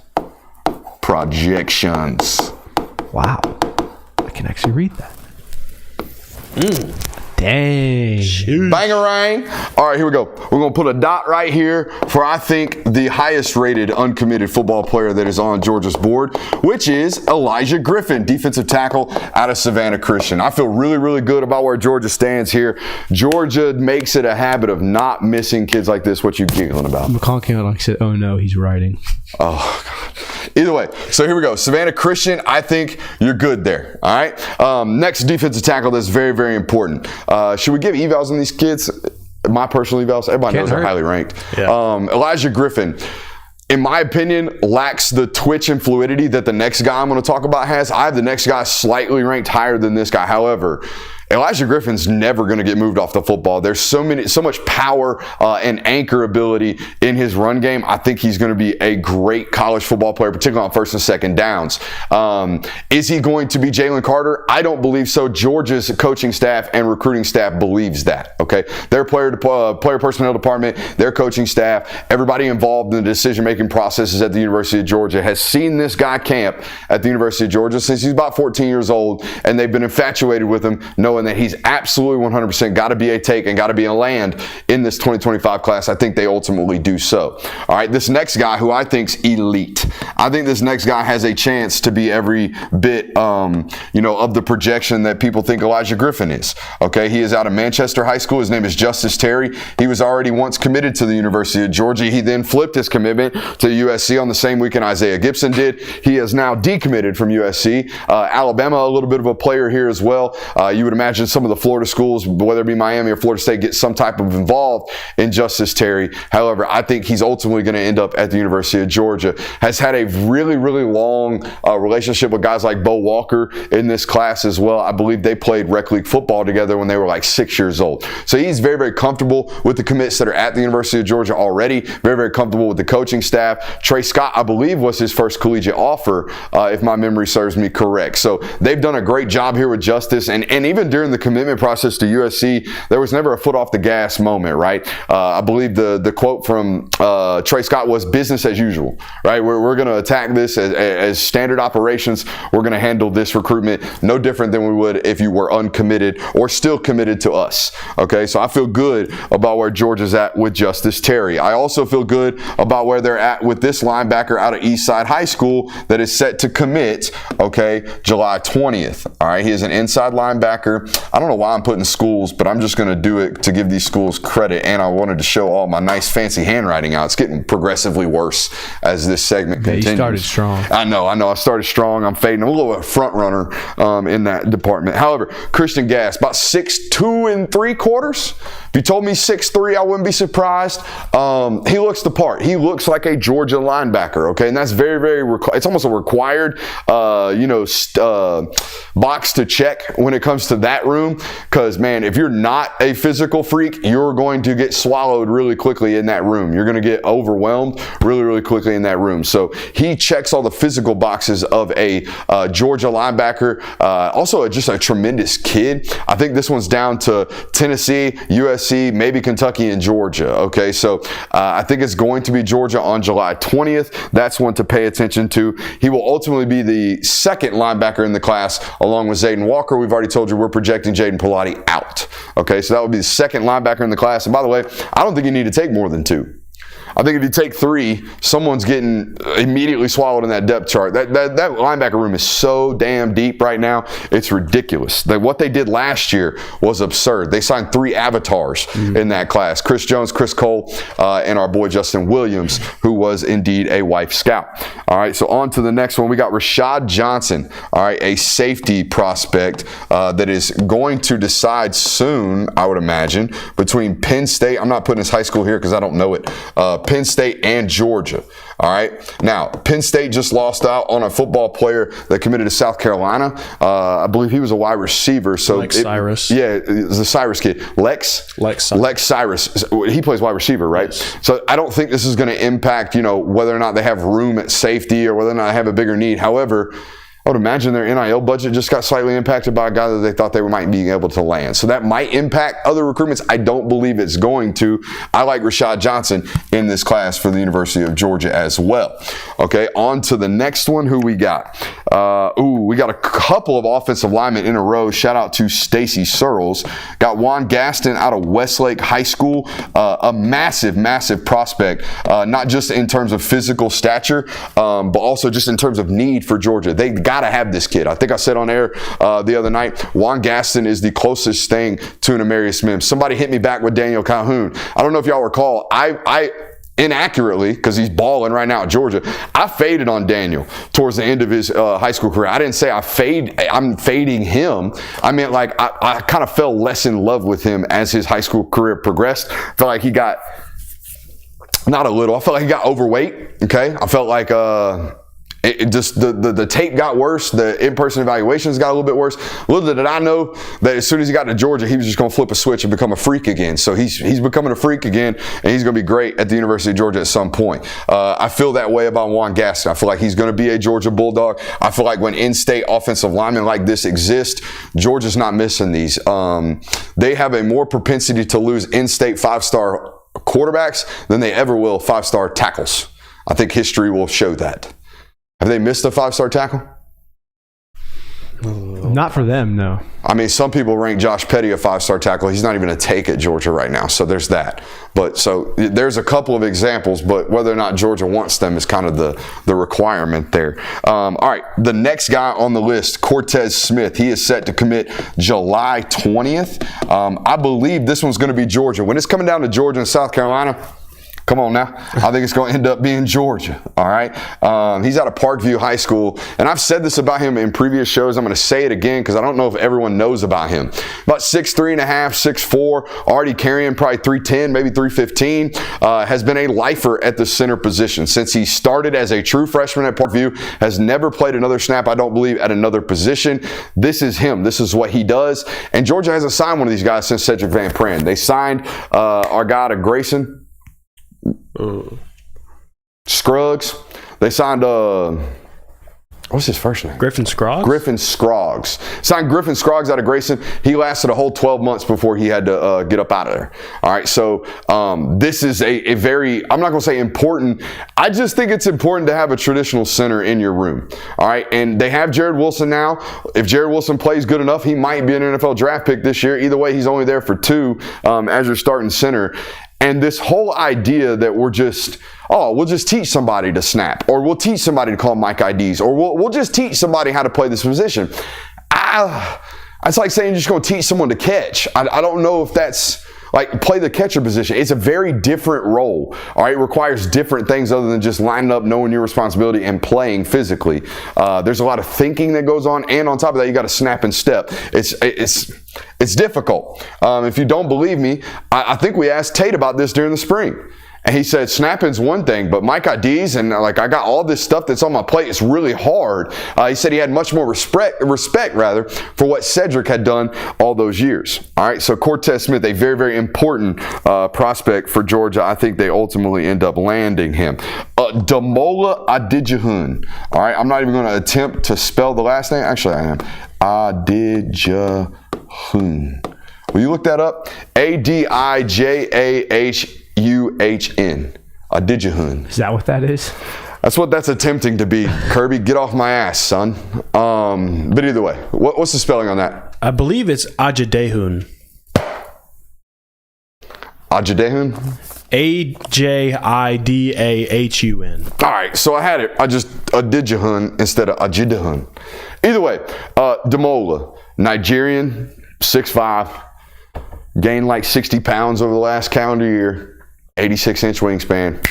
projections. Wow. I can actually read that. Dang. Bangarang. All right, here we go. We're going to put a dot right here for, I think, the highest rated uncommitted football player that is on Georgia's board, which is Elijah Griffin, defensive tackle out of Savannah Christian. I feel really good about where Georgia stands here. Georgia makes it a habit of not missing kids like this. What you giggling about? McConkey said, oh no, he's writing. Oh, God. Either way, so here we go. Savannah Christian, I think you're good there. All right. Next defensive tackle that's very, very important. Should we give evals on these kids? My personal evals. Everybody knows they're highly ranked. Yeah. Elijah Griffin, in my opinion, lacks the twitch and fluidity that the next guy I'm going to talk about has. I have the next guy slightly ranked higher than this guy. However, Elijah Griffin's never going to get moved off the football. There's so much power and anchor ability in his run game. I think he's going to be a great college football player, particularly on first and second downs. Is he going to be Jalen Carter? I don't believe so. Georgia's coaching staff and recruiting staff believes that. Okay, their player personnel department, their coaching staff, everybody involved in the decision-making processes at the University of Georgia has seen this guy camp at the University of Georgia since he's about 14 years old, and they've been infatuated with him, knowing that he's absolutely 100% got to be a take and got to be a land in this 2025 class. I think they ultimately do so. All right, this next guy who I think's elite. I think this next guy has a chance to be every bit, of the projection that people think Elijah Griffin is. Okay, he is out of Manchester High School. His name is Justice Terry. He was already once committed to the University of Georgia. He then flipped his commitment to USC on the same weekend Isaiah Gibson did. He is now decommitted from USC. Alabama, a little bit of a player here as well. You would imagine some of the Florida schools, whether it be Miami or Florida State, get some type of involved in Justice Terry. However, I think he's ultimately going to end up at the University of Georgia. Has had a really, really long relationship with guys like Bo Walker in this class as well. I believe they played rec league football together when they were like 6 years old. So he's very, very comfortable with the commits that are at the University of Georgia already. Very, very comfortable with the coaching staff. Trey Scott, I believe, was his first collegiate offer, if my memory serves me correct. So they've done a great job here with Justice, and even during the commitment process to USC, there was never a foot off the gas moment, right? I believe the quote from Trey Scott was business as usual, right? We're going to attack this as standard operations. We're going to handle this recruitment no different than we would if you were uncommitted or still committed to us, okay? So I feel good about where Georgia's at with Justice Terry. I also feel good about where they're at with this linebacker out of Eastside High School that is set to commit, okay, July 20th, all right? He is an inside linebacker. I don't know why I'm putting schools, but I'm just going to do it to give these schools credit, and I wanted to show all my nice fancy handwriting out. It's getting progressively worse as this segment continues. You started strong. I know. I started strong. I'm fading. I'm a little bit of a front runner in that department. However, Christian Gass, about 6'2 3/4. If you told me 6'3", I wouldn't be surprised. He looks the part. He looks like a Georgia linebacker, okay? And that's very, very, it's almost a required, box to check when it comes to that room. Because, man, if you're not a physical freak, you're going to get swallowed really quickly in that room. You're going to get overwhelmed really, really quickly in that room. So he checks all the physical boxes of a Georgia linebacker. Also, just a tremendous kid. I think this one's down to Tennessee, USC, maybe Kentucky, and Georgia. Okay, so I think it's going to be Georgia on July 20th. That's one to pay attention to. He will ultimately be the second linebacker in the class, along with Zayden Walker. We've already told you we're projecting Jaden Pilati out. Okay, so that would be the second linebacker in the class. And by the way, I don't think you need to take more than two. I think if you take three, someone's getting immediately swallowed in that depth chart. That linebacker room is so damn deep right now. It's ridiculous. What they did last year was absurd. They signed 3 avatars in that class. Chris Jones, Chris Cole, and our boy Justin Williams, who was indeed a wife scout. All right, so on to the next one. We got Rashad Johnson, all right, a safety prospect that is going to decide soon, I would imagine, between Penn State. I'm not putting his high school here because I don't know it. Penn State and Georgia. All right. Now, Penn State just lost out on a football player that committed to South Carolina. I believe he was a wide receiver. So Lex Cyrus. Yeah, the Cyrus kid. Lex Cyrus. He plays wide receiver, right? Yes. So I don't think this is going to impact, whether or not they have room at safety or whether or not they have a bigger need. However, I would imagine their NIL budget just got slightly impacted by a guy that they thought they might be able to land. So that might impact other recruitments. I don't believe it's going to. I like Rashad Johnson in this class for the University of Georgia as well. Okay, on to the next one. Who we got? We got a couple of offensive linemen in a row. Shout out to Stacy Searles. Got Juan Gaston out of Westlake High School. A massive, massive prospect, not just in terms of physical stature, but also just in terms of need for Georgia. They got to have this kid. I think I said on air the other night, Juan Gaston is the closest thing to an Amarius Mims. Somebody hit me back with Daniel Calhoun. I don't know if y'all recall. inaccurately, because he's balling right now at Georgia. I faded on Daniel towards the end of his high school career. I didn't say I'm fading him. I meant like I kind of fell less in love with him as his high school career progressed. I felt like he got, not a little, I felt like he got overweight. Okay. I felt like it just the tape got worse. The in-person evaluations got a little bit worse. Little did I know that as soon as he got to Georgia, he was just going to flip a switch and become a freak again. So he's becoming a freak again, and he's going to be great at the University of Georgia at some point. I feel that way about Juan Gaston. I feel like he's going to be a Georgia Bulldog. I feel like when in-state offensive linemen like this exist, Georgia's not missing these. They have a more propensity to lose in-state 5-star quarterbacks than they ever will 5-star tackles. I think history will show that. Have they missed a 5-star tackle? Not for them, no. I mean, some people rank Josh Petty a 5-star tackle. He's not even a take at Georgia right now, so there's that. But so there's a couple of examples, but whether or not Georgia wants them is kind of the requirement there. All right, the next guy on the list, Cortez Smith. He is set to commit July 20th. I believe this one's going to be Georgia. When it's coming down to Georgia and South Carolina, come on now. I think it's going to end up being Georgia. All right. He's out of Parkview High School. And I've said this about him in previous shows. I'm going to say it again because I don't know if everyone knows about him. About 6'3.5", 6'4", already carrying probably 310, maybe 315. Has been a lifer at the center position since he started as a true freshman at Parkview. Has never played another snap, I don't believe, at another position. This is him. This is what he does. And Georgia hasn't signed one of these guys since Cedric Van Pran. They signed our guy to Grayson. Scruggs. They signed what's his first name? Griffin Scroggs? Griffin Scroggs. Signed Griffin Scroggs out of Grayson. He lasted a whole 12 months before he had to get up out of there. All right, so this is a very, I'm not going to say important, I just think it's important to have a traditional center in your room. All right, and they have Jared Wilson now. If Jared Wilson plays good enough, he might be an NFL draft pick this year. Either way, he's only there for 2 as your starting center. And this whole idea that we'll just teach somebody to snap, or we'll teach somebody to call Mike IDs, or we'll just teach somebody how to play this position. It's like saying you're just going to teach someone to catch. I don't know if that's like play the catcher position. It's a very different role. All right, it requires different things other than just lining up, knowing your responsibility, and playing physically. There's a lot of thinking that goes on, and on top of that, you got to snap and step. It's difficult. If you don't believe me, I think we asked Tate about this during the spring. And he said, snapping's one thing, but Mike IDs and I got all this stuff that's on my plate. It's really hard. He said he had much more respect for what Cedric had done all those years. All right, so Cortez Smith, a very, very important prospect for Georgia. I think they ultimately end up landing him. Damola Adejahun. All right, I'm not even going to attempt to spell the last name. Actually, I am. Adejahun. Will you look that up? Adijahun. Adejahun. Is that what that is? That's what that's attempting to be. Kirby, get off my ass, son. But either way, what's the spelling on that? I believe it's Ajadehun. Ajadehun? Ajidahun. All right, so I had it. I just Adejahun instead of Ajidahun. Either way, Damola, Nigerian, 6'5", gained like 60 pounds over the last calendar year. 86-inch wingspan.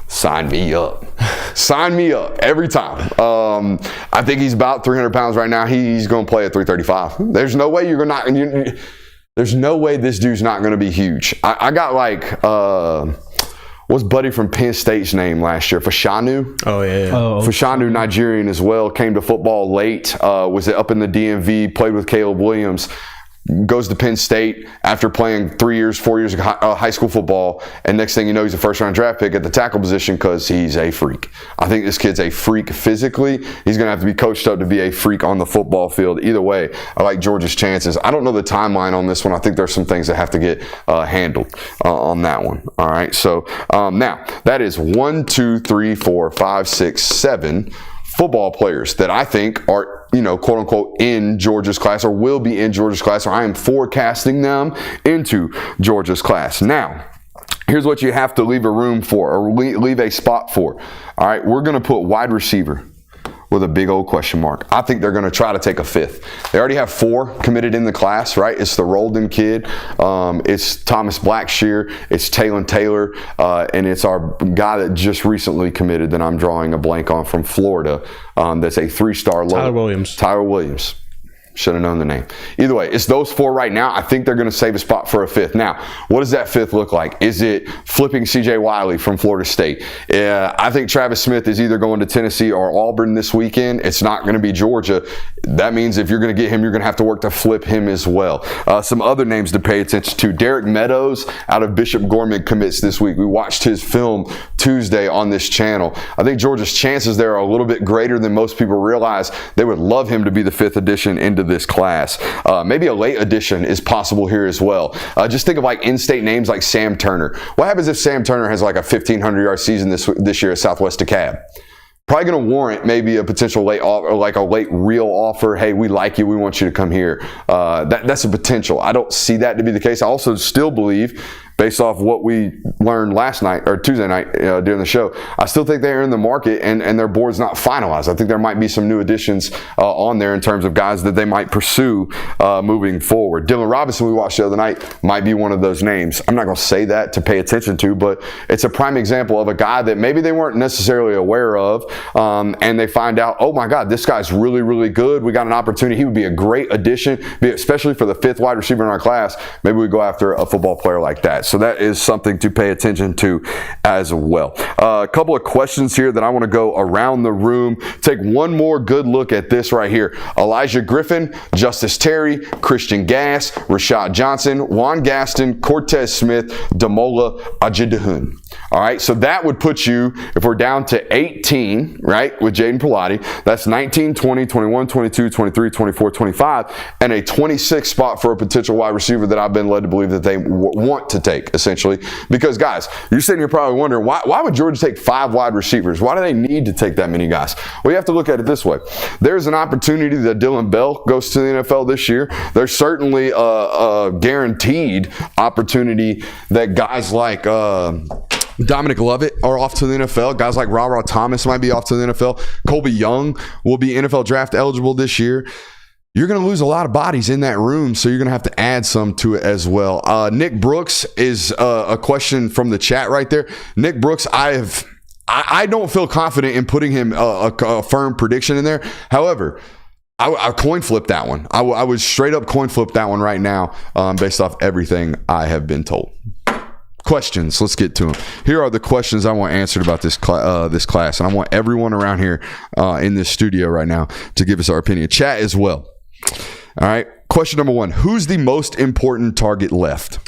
Sign me up. Sign me up every time. I think he's about 300 pounds right now. He's going to play at 335. There's no way there's no way this dude's not going to be huge. I got like, what's buddy from Penn State's name last year? Fashanu? Oh, yeah. Oh, Fashanu, Nigerian as well, came to football late, was up in the DMV, played with Caleb Williams. Goes to Penn State after playing 4 years of high school football, and next thing you know, he's a first-round draft pick at the tackle position because he's a freak. I think this kid's a freak physically. He's going to have to be coached up to be a freak on the football field. Either way, I like Georgia's chances. I don't know the timeline on this one. I think there's some things that have to get handled on that one. All right, so now that is 1, 2, 3, 4, 5, 6, 7 football players that I think are, quote unquote, in Georgia's class or will be in Georgia's class, or I am forecasting them into Georgia's class. Now, here's what you have to leave a room for, or leave a spot for. All right, we're going to put wide receiver. with a big old question mark. I think they're going to try to take a fifth. They already have 4 committed in the class, right? It's the Roldan kid, it's Thomas Blackshear, it's Taylon Taylor, and it's our guy that just recently committed that I'm drawing a blank on from Florida. That's a 3-star low. Tyler Williams. Should have known the name. Either way, it's those 4 right now. I think they're going to save a spot for a fifth. Now, what does that fifth look like? Is it flipping CJ Wiley from Florida State? I think Travis Smith is either going to Tennessee or Auburn this weekend. It's not going to be Georgia. That means if you're going to get him, you're going to have to work to flip him as well. Some other names to pay attention to. Derek Meadows out of Bishop Gorman commits this week. We watched his film Tuesday on this channel. I think Georgia's chances there are a little bit greater than most people realize. They would love him to be the 5th edition into this class. Maybe a late addition is possible here as well. Just think of like in-state names like Sam Turner. What happens if Sam Turner has like a 1,500-yard season this year at Southwest DeKalb? Probably going to warrant maybe a potential late offer, or like a late real offer. Hey, we like you. We want you to come here. That's a potential. I don't see that to be the case. I also still believe, based off what we learned last night or Tuesday night during the show, I still think they're in the market and their board's not finalized. I think there might be some new additions on there in terms of guys that they might pursue moving forward. Dylan Robinson, we watched the other night, might be one of those names. I'm not going to say that to pay attention to, but it's a prime example of a guy that maybe they weren't necessarily aware of, and they find out, oh my God, this guy's really, really good. We got an opportunity. He would be a great addition, especially for the 5th wide receiver in our class. Maybe we go after a football player like that. So that is something to pay attention to as well. A couple of questions here that I want to go around the room. Take one more good look at this right here. Elijah Griffin, Justice Terry, Christian Gass, Rashad Johnson, Juan Gaston, Cortez Smith, Damola Ajidahun. All right, so that would put you, if we're down to 18, right, with Jaden Pilati, that's 19, 20, 21, 22, 23, 24, 25, and a 26 spot for a potential wide receiver that I've been led to believe that they want to take, essentially. Because, guys, you're sitting here probably wondering, why would Georgia take 5 wide receivers? Why do they need to take that many guys? Well, you have to look at it this way. There's an opportunity that Dylan Bell goes to the NFL this year. There's certainly a guaranteed opportunity that guys like Dominic Lovett are off to the NFL. Guys like Ra Thomas might be off to the NFL. Colby Young will be NFL draft eligible this year. You're going to lose a lot of bodies in that room, so you're going to have to add some to it as well. Nick Brooks is a question from the chat right there. Nick Brooks, I don't feel confident in putting him a firm prediction in there. However, I coin flip that one. I would straight up coin flip that one right now based off everything I have been told. Questions. Let's get to them. Here are the questions I want answered about this class, and I want everyone around here in this studio right now to give us our opinion. Chat as well. All right. Question number 1. Who's the most important target left?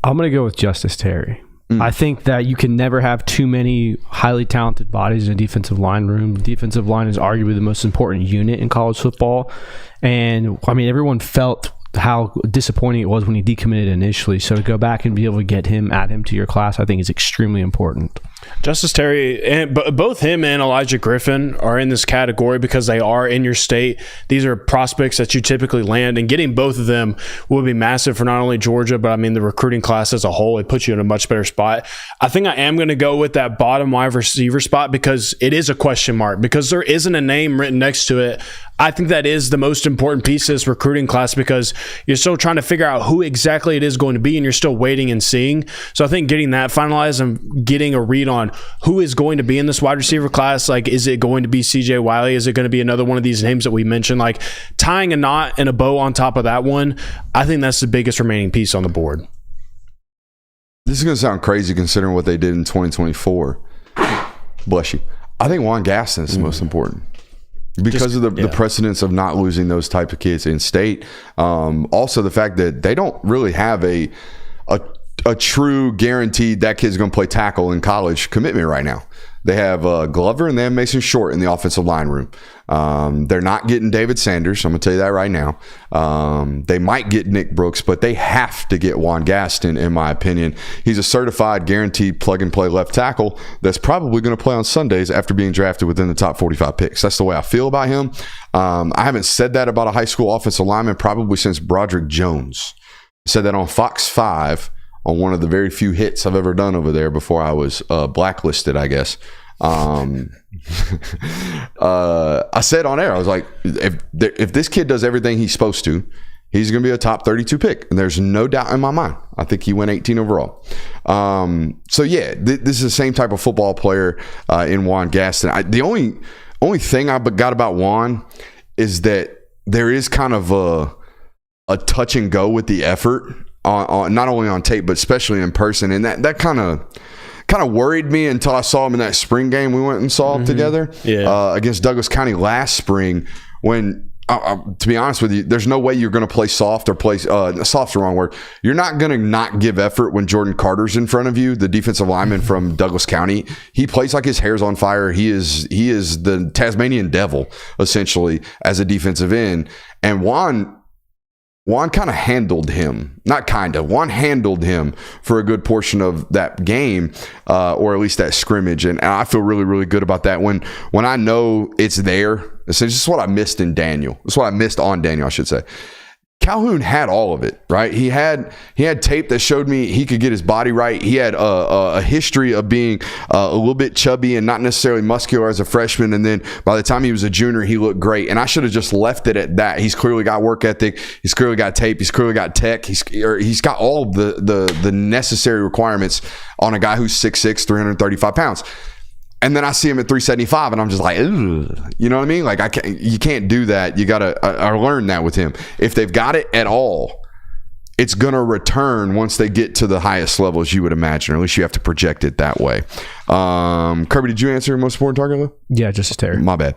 I'm going to go with Justice Terry. I think that you can never have too many highly talented bodies in a defensive line room. The defensive line is arguably the most important unit in college football. And, I mean, everyone felt how disappointing it was when he decommitted initially. So to go back and be able to add him to your class, I think is extremely important. Justice Terry, and both him and Elijah Griffin are in this category because they are in your state. These are prospects that you typically land, and getting both of them would be massive for not only Georgia, but I mean the recruiting class as a whole. It puts you in a much better spot. I think I am going to go with that bottom wide receiver spot because it is a question mark, because there isn't a name written next to it. I think that is the most important piece of this recruiting class because you're still trying to figure out who exactly it is going to be, and you're still waiting and seeing. So I think getting that finalized and getting a read on who is going to be in this wide receiver class, like is it going to be CJ Wiley? Is it going to be another one of these names that we mentioned? Like tying a knot and a bow on top of that one, I think that's the biggest remaining piece on the board. This is going to sound crazy considering what they did in 2024. Bless you. I think Juan Gaston is the most important. Because of the precedence of not losing those type of kids in state. Also, the fact that they don't really have a true guaranteed that kid's going to play tackle in college commitment right now. They have Glover and they have Mason Short in the offensive line room. They're not getting David Sanders. I'm going to tell you that right now. They might get Nick Brooks, but they have to get Juan Gaston, in my opinion. He's a certified, guaranteed plug-and-play left tackle that's probably going to play on Sundays after being drafted within the top 45 picks. That's the way I feel about him. I haven't said that about a high school offensive lineman probably since Broderick Jones. I said that on Fox 5 on one of the very few hits I've ever done over there before I was blacklisted, I guess. I I said on air, I was like, if this kid does everything he's supposed to, he's going to be a top 32 pick. And there's no doubt in my mind. I think he went 18 overall. So, yeah, this is the same type of football player in Juan Gaston. The only thing I got about Juan is that there is kind of a touch and go with the effort, on not only on tape, but especially in person. And that kind of worried me until I saw him in that spring game we went and saw him together against Douglas County last spring when – to be honest with you, there's no way you're going to play soft or play soft's the wrong word. You're not going to not give effort when Jordan Carter's in front of you, the defensive lineman from Douglas County. He plays like his hair's on fire. He is the Tasmanian devil, essentially, as a defensive end. And Juan kind of handled him. Juan handled him for a good portion of that game, or at least that scrimmage. And I feel really, really good about that. When I know it's there, essentially, this is what I missed in Daniel. This is what I missed on Daniel, I should say. Calhoun had all of it, right? He had tape that showed me he could get his body right. He had a history of being a little bit chubby and not necessarily muscular as a freshman. And then by the time he was a junior, he looked great. And I should have just left it at that. He's clearly got work ethic. He's clearly got tape. He's clearly got tech. He's got all of the necessary requirements on a guy who's 6'6", 335 pounds. And then I see him at 375, and I'm just like, ugh. You know what I mean? Like, you can't do that. You got to I learned that with him. If they've got it at all, it's going to return once they get to the highest levels, you would imagine, or at least you have to project it that way. Kirby, did you answer most important target, Lou? Yeah, just as Terry. My bad.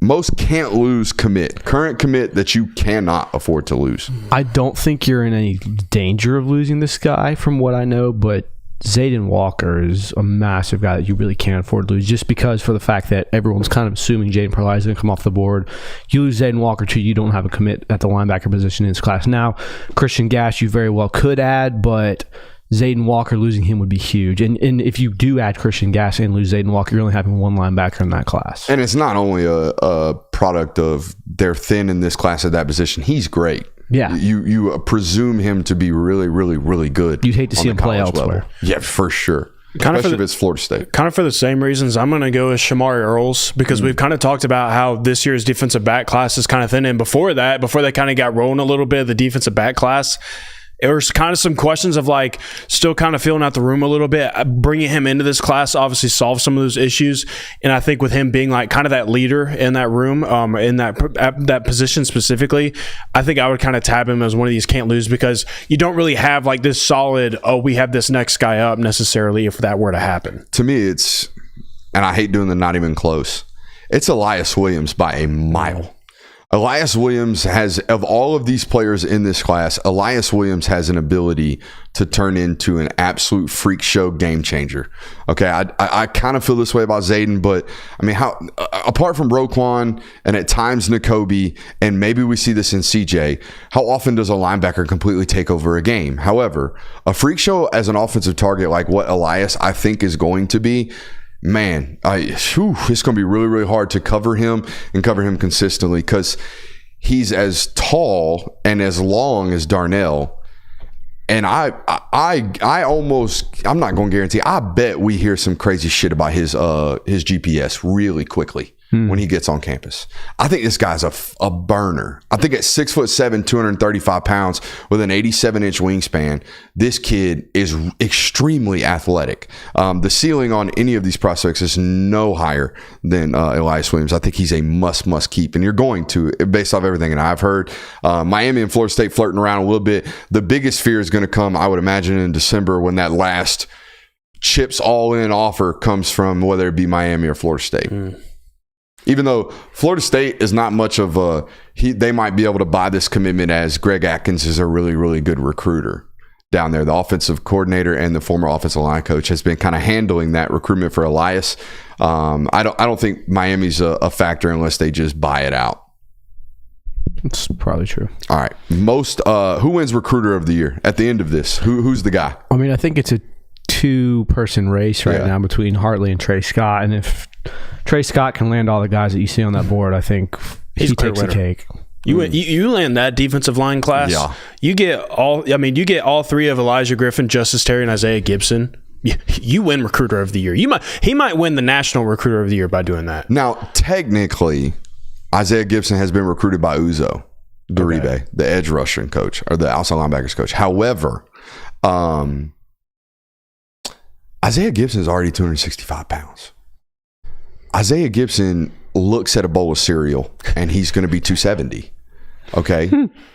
Most can't lose commit. Current commit that you cannot afford to lose. I don't think you're in any danger of losing this guy from what I know, but Zayden Walker is a massive guy that you really can't afford to lose, just because for the fact that everyone's kind of assuming Jaden Perlai is going to come off the board. You lose Zayden Walker too, you don't have a commit at the linebacker position in this class. Now, Christian Gash you very well could add, but Zayden Walker, losing him would be huge. And if you do add Christian Gash and lose Zayden Walker, you're only having one linebacker in that class. And it's not only a product of they're thin in this class at that position. He's great. Yeah. You presume him to be really, really, really good. You'd hate to see him play elsewhere. Level. Yeah, for sure. Especially if it's Florida State. Kind of for the same reasons, I'm going to go with Shamari Earls, because we've kind of talked about how this year's defensive back class is kind of thin. And before they kind of got rolling a little bit, the defensive back class, there was kind of some questions of like still kind of feeling out the room a little bit. Bringing him into this class obviously solves some of those issues. And I think with him being like kind of that leader in that room, in that position specifically, I think I would kind of tab him as one of these can't lose, because you don't really have like this solid, we have this next guy up necessarily if that were to happen. To me, it's, and I hate doing the not even close, it's Elias Williams by a mile. Elias Williams has, of all of these players in this class, Elias Williams has an ability to turn into an absolute freak show game changer. Okay, I kind of feel this way about Zayden, but I mean, how apart from Roquan and at times Nakobe, and maybe we see this in CJ, how often does a linebacker completely take over a game? However, a freak show as an offensive target like what Elias I think is going to be, man, it's going to be really, really hard to cover him and cover him consistently, because he's as tall and as long as Darnell. And I almost, I'm not going to guarantee, I bet we hear some crazy shit about his GPS really quickly when he gets on campus. I think this guy's a burner. I think at 6'7", 235 pounds with an 87-inch wingspan, this kid is extremely athletic. The ceiling on any of these prospects is no higher than Elias Williams. I think he's a must keep, and you're going to, based off everything. And I've heard Miami and Florida State flirting around a little bit. The biggest fear is going to come, I would imagine, in December when that last chips all in offer comes from whether it be Miami or Florida State. Even though Florida State is not much of a, they might be able to buy this commitment as Greg Atkins is a really, really good recruiter down there. The offensive coordinator and the former offensive line coach has been kind of handling that recruitment for Elias. I don't think Miami's a factor unless they just buy it out. It's probably true. All right. Who wins recruiter of the year at the end of this? Who's the guy? I mean, I think it's a two-person race right now between Hartley and Trey Scott. And if Trey Scott can land all the guys that you see on that board, I think he takes the cake. You land that defensive line class. Yeah. You get all three of Elijah Griffin, Justice Terry, and Isaiah Gibson. you win recruiter of the year. He might win the national recruiter of the year by doing that. Now, technically, Isaiah Gibson has been recruited by Uzo Duribe, the edge rushing coach or the outside linebackers coach. However, Isaiah Gibson is already 265 pounds. Isaiah Gibson looks at a bowl of cereal and he's going to be 270, okay,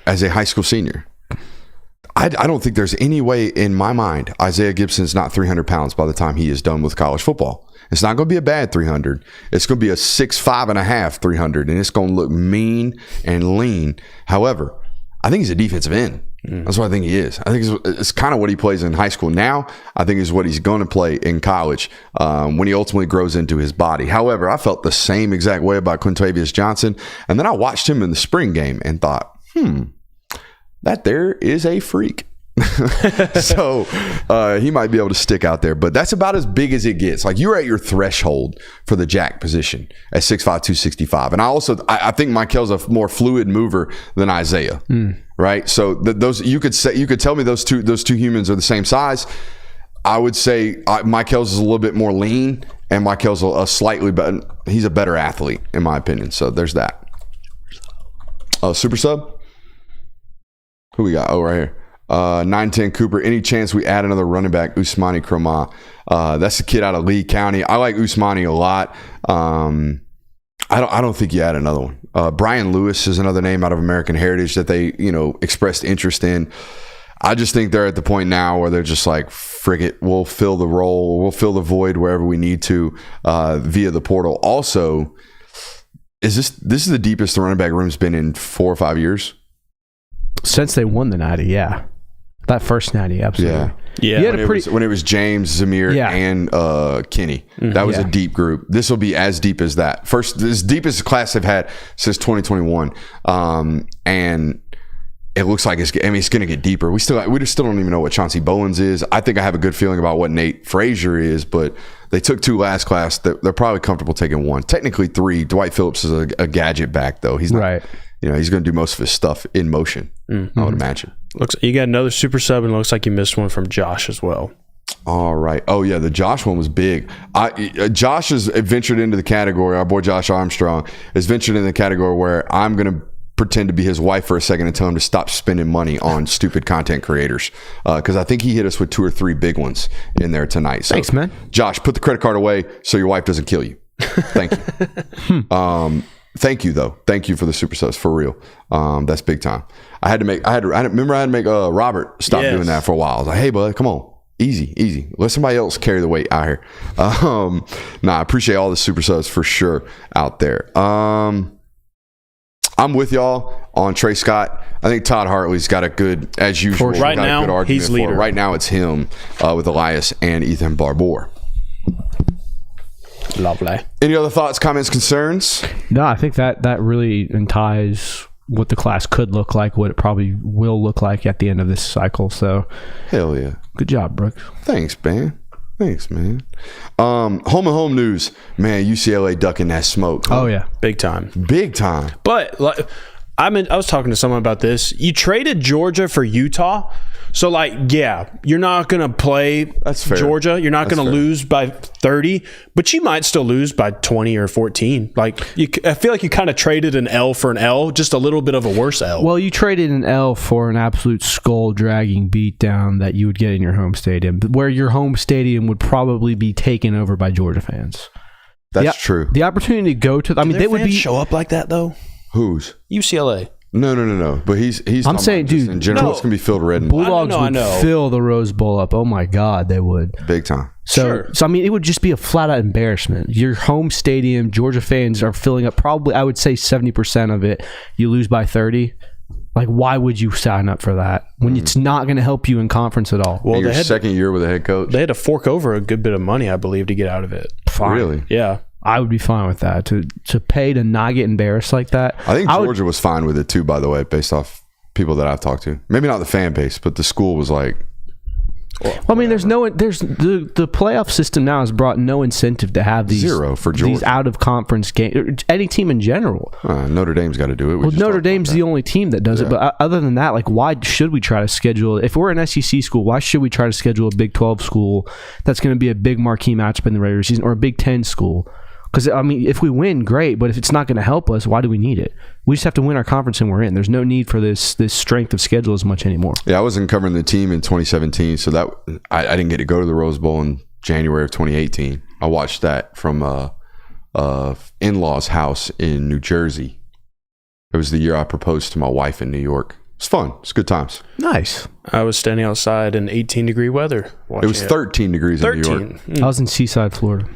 as a high school senior. I don't think there's any way in my mind Isaiah Gibson's not 300 pounds by the time he is done with college football. It's not going to be a bad 300. It's going to be a 6'5.5" 300, and it's going to look mean and lean. However, I think he's a defensive end. That's what I think he is. I think it's kind of what he plays in high school now. I think is what he's going to play in college when he ultimately grows into his body. However, I felt the same exact way about Quintavious Johnson, and then I watched him in the spring game and thought, that there is a freak. So he might be able to stick out there, but that's about as big as it gets. Like, you're at your threshold for the jack position at 6'5", 265. And I think Mikel's a more fluid mover than Isaiah, right? So those you could tell me those two humans are the same size. I would say Mikel's is a little bit more lean, and Mikel's a slightly better. He's a better athlete in my opinion. So there's that. Super sub. Who we got? Oh, right here. 910 Cooper. Any chance we add another running back, Usmani Kromah? That's a kid out of Lee County. I like Usmani a lot. I don't think you add another one. Brian Lewis is another name out of American Heritage that they expressed interest in. I just think they're at the point now where they're just like, frig it, we'll fill the role, we'll fill the void wherever we need to via the portal. Also, this is the deepest the running back room's been in 4 or 5 years? Since they won the Natty, yeah. That first Natty, absolutely. Yeah. When it was James, Zamir, and Kenny. That was a deep group. This will be as deep as that. As deepest class they've had since 2021. And it looks like it's going to get deeper. We still don't even know what Chauncey Bowens is. I think I have a good feeling about what Nate Frazier is, but they took 2 last class. They're probably comfortable taking 1. Technically 3. Dwight Phillips is a gadget back, though. He's not, right. He's going to do most of his stuff in motion, I would imagine. Looks you got another super sub, and it looks like you missed one from Josh as well. All right. Oh, yeah, the Josh one was big. Josh has ventured into the category, our boy Josh Armstrong has ventured into the category where I'm going to pretend to be his wife for a second and tell him to stop spending money on stupid content creators, because I think he hit us with 2 or 3 big ones in there tonight. So, thanks, man. Josh, put the credit card away so your wife doesn't kill you. Thank you. Thank you, though. Thank you for the super subs, for real. That's big time. I had to make Robert stop doing that for a while. I was like, hey, bud, come on. Easy. Let somebody else carry the weight out here. I appreciate all the super subs for sure out there. I'm with y'all on Trey Scott. I think Todd Hartley's got a good, as usual, right now, good argument he's leader. Right now, it's him with Elias and Ethan Barbour. Lovely. Any other thoughts, comments, concerns? No, I think that really ties what the class could look like, what it probably will look like at the end of this cycle. So, hell yeah. Good job, Brooks. Thanks, man. Home and home news. Man, UCLA ducking that smoke. Huh? Oh, yeah. Big time. But I was talking to someone about this. You traded Georgia for Utah. So, you're not going to play Georgia. You're not going to lose by 30, but you might still lose by 20 or 14. I feel like you kind of traded an L for an L, just a little bit of a worse L. Well, you traded an L for an absolute skull-dragging beatdown that you would get in your home stadium, where your home stadium would probably be taken over by Georgia fans. That's true. The opportunity to go to... they would show up like that, though? Whose? UCLA. No. But he's. I'm saying, dude, in general, it's gonna be filled red. And Bulldogs would fill the Rose Bowl up. Oh my God, they would. Big time. So it would just be a flat out embarrassment. Your home stadium, Georgia fans are filling up. Probably, I would say 70% of it. You lose by 30. Why would you sign up for that when it's not going to help you in conference at all? Well, your second year with a head coach, they had to fork over a good bit of money, I believe, to get out of it. Fine. Really? Yeah. I would be fine with that. To pay to not get embarrassed like that. I think Georgia was fine with it too, by the way, based off people that I've talked to. Maybe not the fan base, but the school was like, Well, I mean, there's the playoff system now has brought no incentive to have these Zero for Georgia. these out of conference games. Any team in general. Notre Dame's got to do it. Well, Notre Dame's the only team that does it. But other than that, like, why should we try to schedule? If we're an SEC school, why should we try to schedule a Big 12 school that's going to be a big marquee matchup in the regular season, or a Big 10 school? Because, I mean, if we win, great. But if it's not going to help us, why do we need it? We just have to win our conference and we're in. There's no need for this strength of schedule as much anymore. Yeah, I wasn't covering the team in 2017, so that I didn't get to go to the Rose Bowl in January of 2018. I watched that from in-laws' house in New Jersey. It was the year I proposed to my wife in New York. It's fun. It's good times. Nice. I was standing outside in 18-degree weather. It was 13 degrees in New York. I was in Seaside, Florida.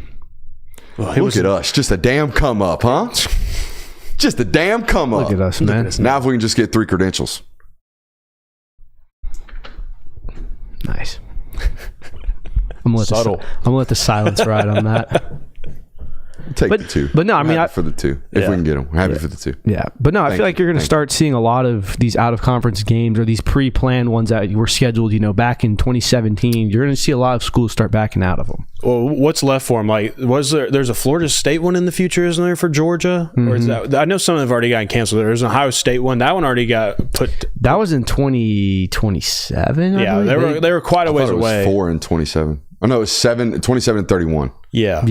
Well, Look at us. Just a damn come up, huh? Just a damn come up. Look at us, man. Now if we can just get 3 credentials. Nice. I'm gonna let the silence ride on that. Take the 2. But no, I mean, happy for the 2 if we can get them. We're happy for the 2. Yeah, but no, I feel like you're going to start seeing a lot of these out of conference games, or these pre-planned ones that were scheduled, back in 2017. You're going to see a lot of schools start backing out of them. Well, what's left for them? Like, there's a Florida State one in the future, isn't there, for Georgia? Or is that? I know some of them have already gotten canceled. There's an Ohio State one. That one already got put. That was in 2027. Yeah, they were quite a ways away. 4 and 27. Oh no, it was 27 and 31. Yeah.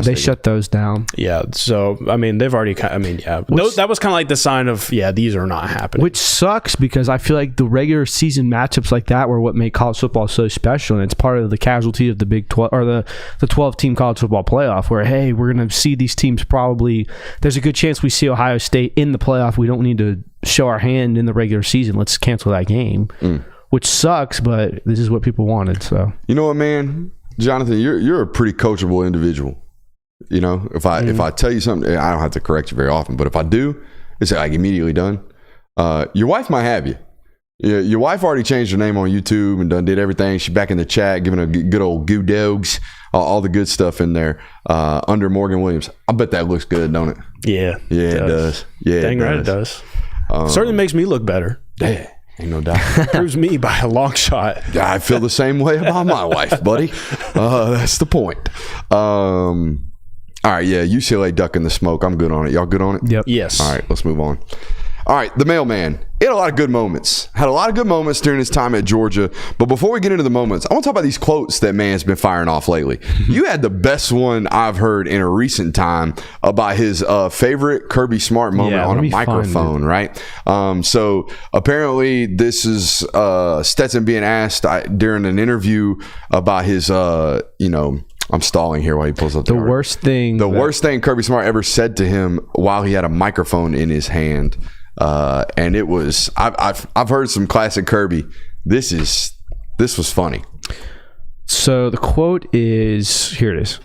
They shut those down. Yeah. So, I mean, they've already that was kind of like the sign of, these are not happening. Which sucks, because I feel like the regular season matchups like that were what make college football so special. And it's part of the casualty of the Big 12 or the 12-team college football playoff, where, hey, we're going to see these teams probably. There's a good chance we see Ohio State in the playoff. We don't need to show our hand in the regular season. Let's cancel that game. Which sucks, but this is what people wanted. So, you know what, man, Jonathan, you're a pretty coachable individual. If I tell you something, I don't have to correct you very often, but if I do, it's like immediately done. Your wife might have you. Your wife already changed her name on YouTube and did everything. She's back in the chat, giving a good old goo dogs, all the good stuff in there under Morgan Williams. I bet that looks good, don't it? Yeah. Yeah, it does. Yeah, dang right it does. Certainly makes me look better. Yeah. Ain't no doubt. Proves me by a long shot. I feel the same way about my wife, buddy. That's the point. All right, UCLA ducking the smoke. I'm good on it. Y'all good on it? Yep. Yes. All right, let's move on. All right, the mailman. He had a lot of good moments. Had a lot of good moments during his time at Georgia. But before we get into the moments, I want to talk about these quotes that man's been firing off lately. You had the best one I've heard in a recent time about his favorite Kirby Smart moment on a microphone, right? So apparently this is Stetson being asked during an interview about his, I'm stalling here while he pulls up the worst thing. Worst thing Kirby Smart ever said to him while he had a microphone in his hand. And it was I've heard some classic Kirby. This was funny. So the quote is, here it is.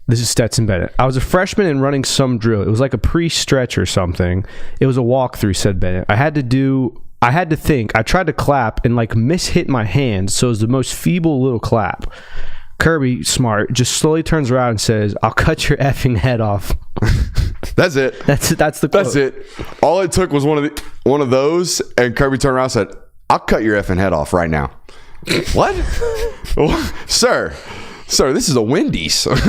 This is Stetson Bennett. I was a freshman and running some drill. It was like a pre-stretch or something. It was a walkthrough, said Bennett. I had to think. I tried to clap and mishit my hand, so it was the most feeble little clap. Kirby Smart just slowly turns around and says, "I'll cut your effing head off." That's it. That's the quote. That's it. All it took was one of those, and Kirby turned around and said, "I'll cut your effing head off right now." What? Sir, this is a Wendy's. What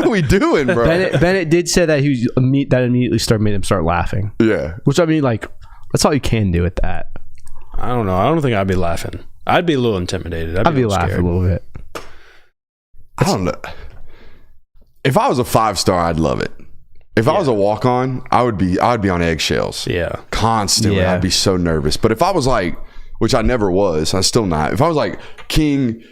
are we doing, bro? Bennett did say that that immediately made him start laughing. Yeah. Which, I mean, that's all you can do with that. I don't know. I don't think I'd be laughing. I'd be a little intimidated. I'd be laughing a little bit. I don't know. If I was a 5-star, I'd love it. If I was a walk-on, I would be on eggshells. Yeah. Constantly. Yeah. I'd be so nervous. But if I was which I never was, I'm still not. If I was King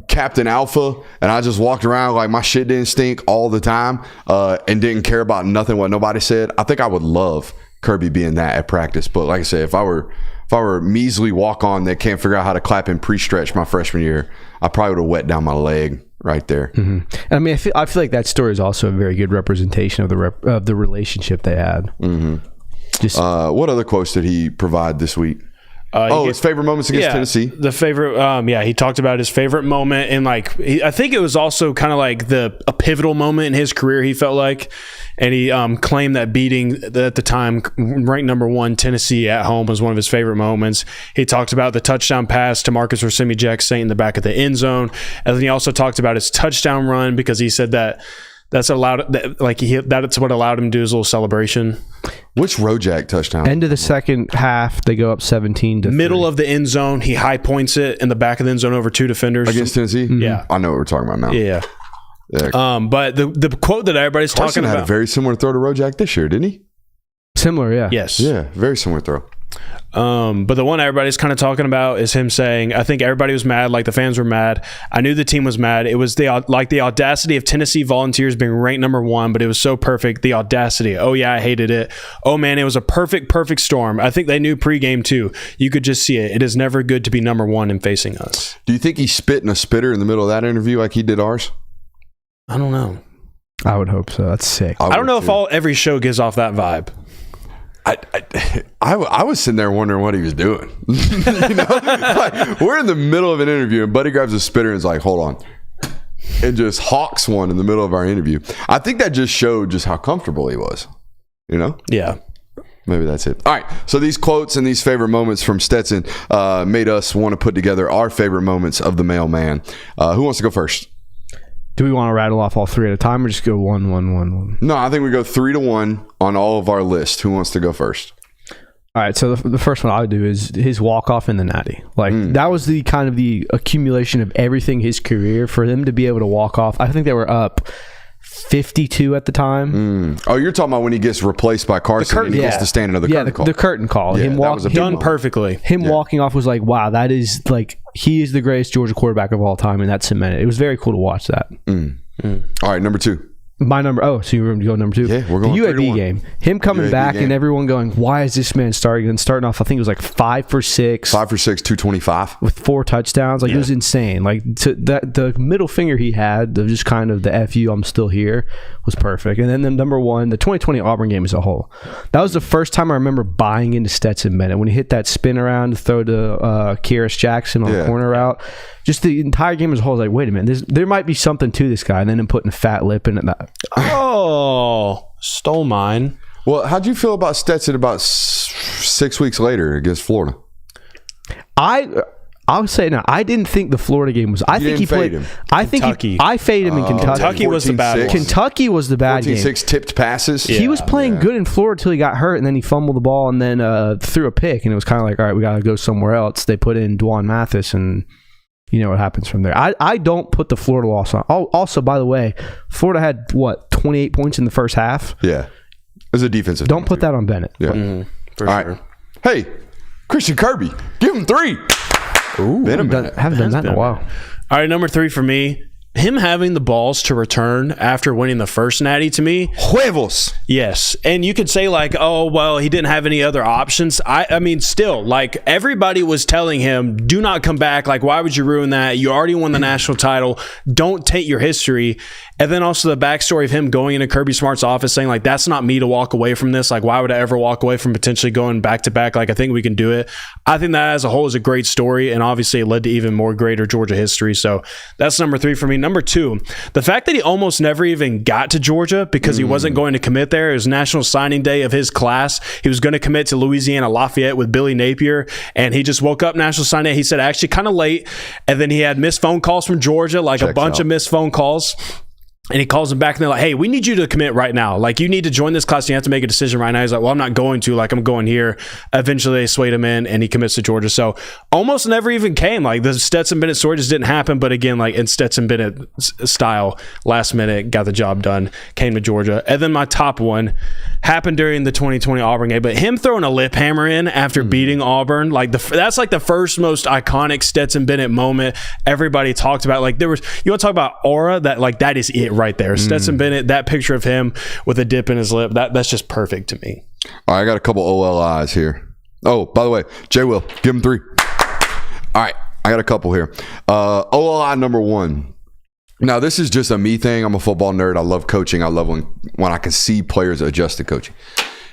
Captain Alpha and I just walked around my shit didn't stink all the time and didn't care about nothing what nobody said, I think I would love Kirby being that at practice. But like I said, if I were a measly walk-on that can't figure out how to clap and pre-stretch my freshman year, I probably would have wet down my leg right there. Mm-hmm. I mean, I feel like that story is also a very good representation of the relationship they had. Mm-hmm. What other quotes did he provide this week? His favorite moments against Tennessee. The favorite, he talked about his favorite moment, and I think it was also kind of like a pivotal moment in his career. He felt like, and he claimed that beating at the time ranked number 1 Tennessee at home was one of his favorite moments. He talked about the touchdown pass to Marcus Rosemi-Jacksaint in the back of the end zone, and then he also talked about his touchdown run because he said that's what allowed him to do his little celebration. Which Rojack touchdown? End of the second half, they go up 17 to middle 3. of the end zone. He high points it in the back of the end zone over 2 defenders Against Tennessee? Yeah. I know what we're talking about now. Yeah. But the quote that everybody's Carson talking had about, a very similar throw to Rojack this year, didn't he? Similar, yeah. yes, Yeah, very similar throw. But the one everybody's kind of talking about is him saying, I think everybody was mad, like the fans were mad. I knew the team was mad. It was the audacity of Tennessee Volunteers being ranked number 1, but it was so perfect. The audacity. Oh, yeah, I hated it. Oh, man, it was a perfect storm. I think they knew pregame, too. You could just see it. It is never good to be number 1 in facing us. Do you think he spit in a spitter in the middle of that interview like he did ours? I don't know. I would hope so. That's sick. I don't know if every show gives off that vibe. I was sitting there wondering what he was doing. Like, we're in the middle of an interview and Buddy grabs a spitter and is like, hold on. And just hawks one in the middle of our interview. I think that just showed just how comfortable he was. Yeah. Maybe that's it. All right. So these quotes and these favorite moments from Stetson made us want to put together our favorite moments of the mailman. Who wants to go first? Do we want to rattle off all 3 at a time or just go 1, 1, 1, 1? No, I think we go 3 to 1 on all of our lists. Who wants to go first? All right, so the first one I would do is his walk-off in the Natty. That was the kind of the accumulation of everything his career for them to be able to walk off. I think they were up 52 at the time. Oh, you're talking about when he gets replaced by Carson and he gets to stand another curtain call. The curtain call. Yeah, that was a big done moment. perfectly. Walking off was like, wow, that is like, he is the greatest Georgia quarterback of all time, and that's cemented. It was very cool to watch that. All right, number 2. My number. Oh, so you were going to go number 2? Yeah, we're going the 3 to UAB 1. game. Him coming UAB back game. and everyone going, why is this man starting? And starting off, I think it was like 5 for 6. 5 for 6, 225. With 4 touchdowns. It was insane. The middle finger he had, of just kind of the FU, I'm still here, was perfect. And then the number 1, the 2020 Auburn game as a whole. That was the first time I remember buying into Stetson Bennett. When he hit that spin around to throw to Kyrus Jackson on the corner route. Just the entire game as a whole, I was like, wait a minute, there might be something to this guy. And then him putting a fat lip in it. Oh, stole mine. Well, how'd you feel about Stetson about 6 weeks later against Florida? I'll say now, I didn't think the Florida game was. I think he played him. I faded him in Kentucky. Kentucky was the bad one. Kentucky was the bad game. 14-6 tipped passes. He was playing good in Florida until he got hurt, and then he fumbled the ball and then threw a pick, and it was kind of like, all right, we got to go somewhere else. They put in Dwan Mathis, and you know what happens from there. I don't put the Florida loss on. Also, by the way, Florida had 28 points in the first half. Yeah, it was a defensive. Don't put that on Bennett. Yeah, for all sure. Right. Hey, Christian Kirby, give him 3. Ooh, haven't done that in a while. All right, number 3 for me. Him having the balls to return after winning the first natty, to me, huevos. Yes. And you could say like, oh, well, he didn't have any other options. I mean, still, like, everybody was telling him, do not come back. Like, why would you ruin that? You already won the national title. Don't take your history. And then also the backstory of him going into Kirby Smart's office saying, like, that's not me to walk away from this. Like, why would I ever walk away from potentially going back to back? Like, I think we can do it. I think that as a whole is a great story. And obviously it led to even more greater Georgia history. So that's number 3 for me. Number 2, the fact that he almost never even got to Georgia because he wasn't going to commit there. It was National Signing Day of his class. He was going to commit to Louisiana Lafayette with Billy Napier. And he just woke up National Signing Day. He said actually kind of late. And then he had missed phone calls from Georgia, like a bunch of missed phone calls. And he calls him back and they're like, hey, we need you to commit right now. Like, you need to join this class. You have to make a decision right now. He's like, well, I'm not going to. Like, I'm going here. Eventually, they swayed him in and he commits to Georgia. So almost never even came. Like, the Stetson Bennett story just didn't happen. But again, like in Stetson Bennett style, last minute, got the job done, came to Georgia. And then my top one happened during the 2020 Auburn game. But him throwing a lip hammer in after beating Auburn, like that's like the first most iconic Stetson Bennett moment everybody talked about. Like, there was, you want to talk about aura, that like that is it right there. Stetson Bennett, that picture of him with a dip in his lip, that's just perfect to me. All right, I got a couple OLIs here. Oh, by the way, Jay Will, give him 3. All right, I got a couple here. OLI number 1. Now, this is just a me thing. I'm a football nerd. I love coaching. I love when I can see players adjust to coaching.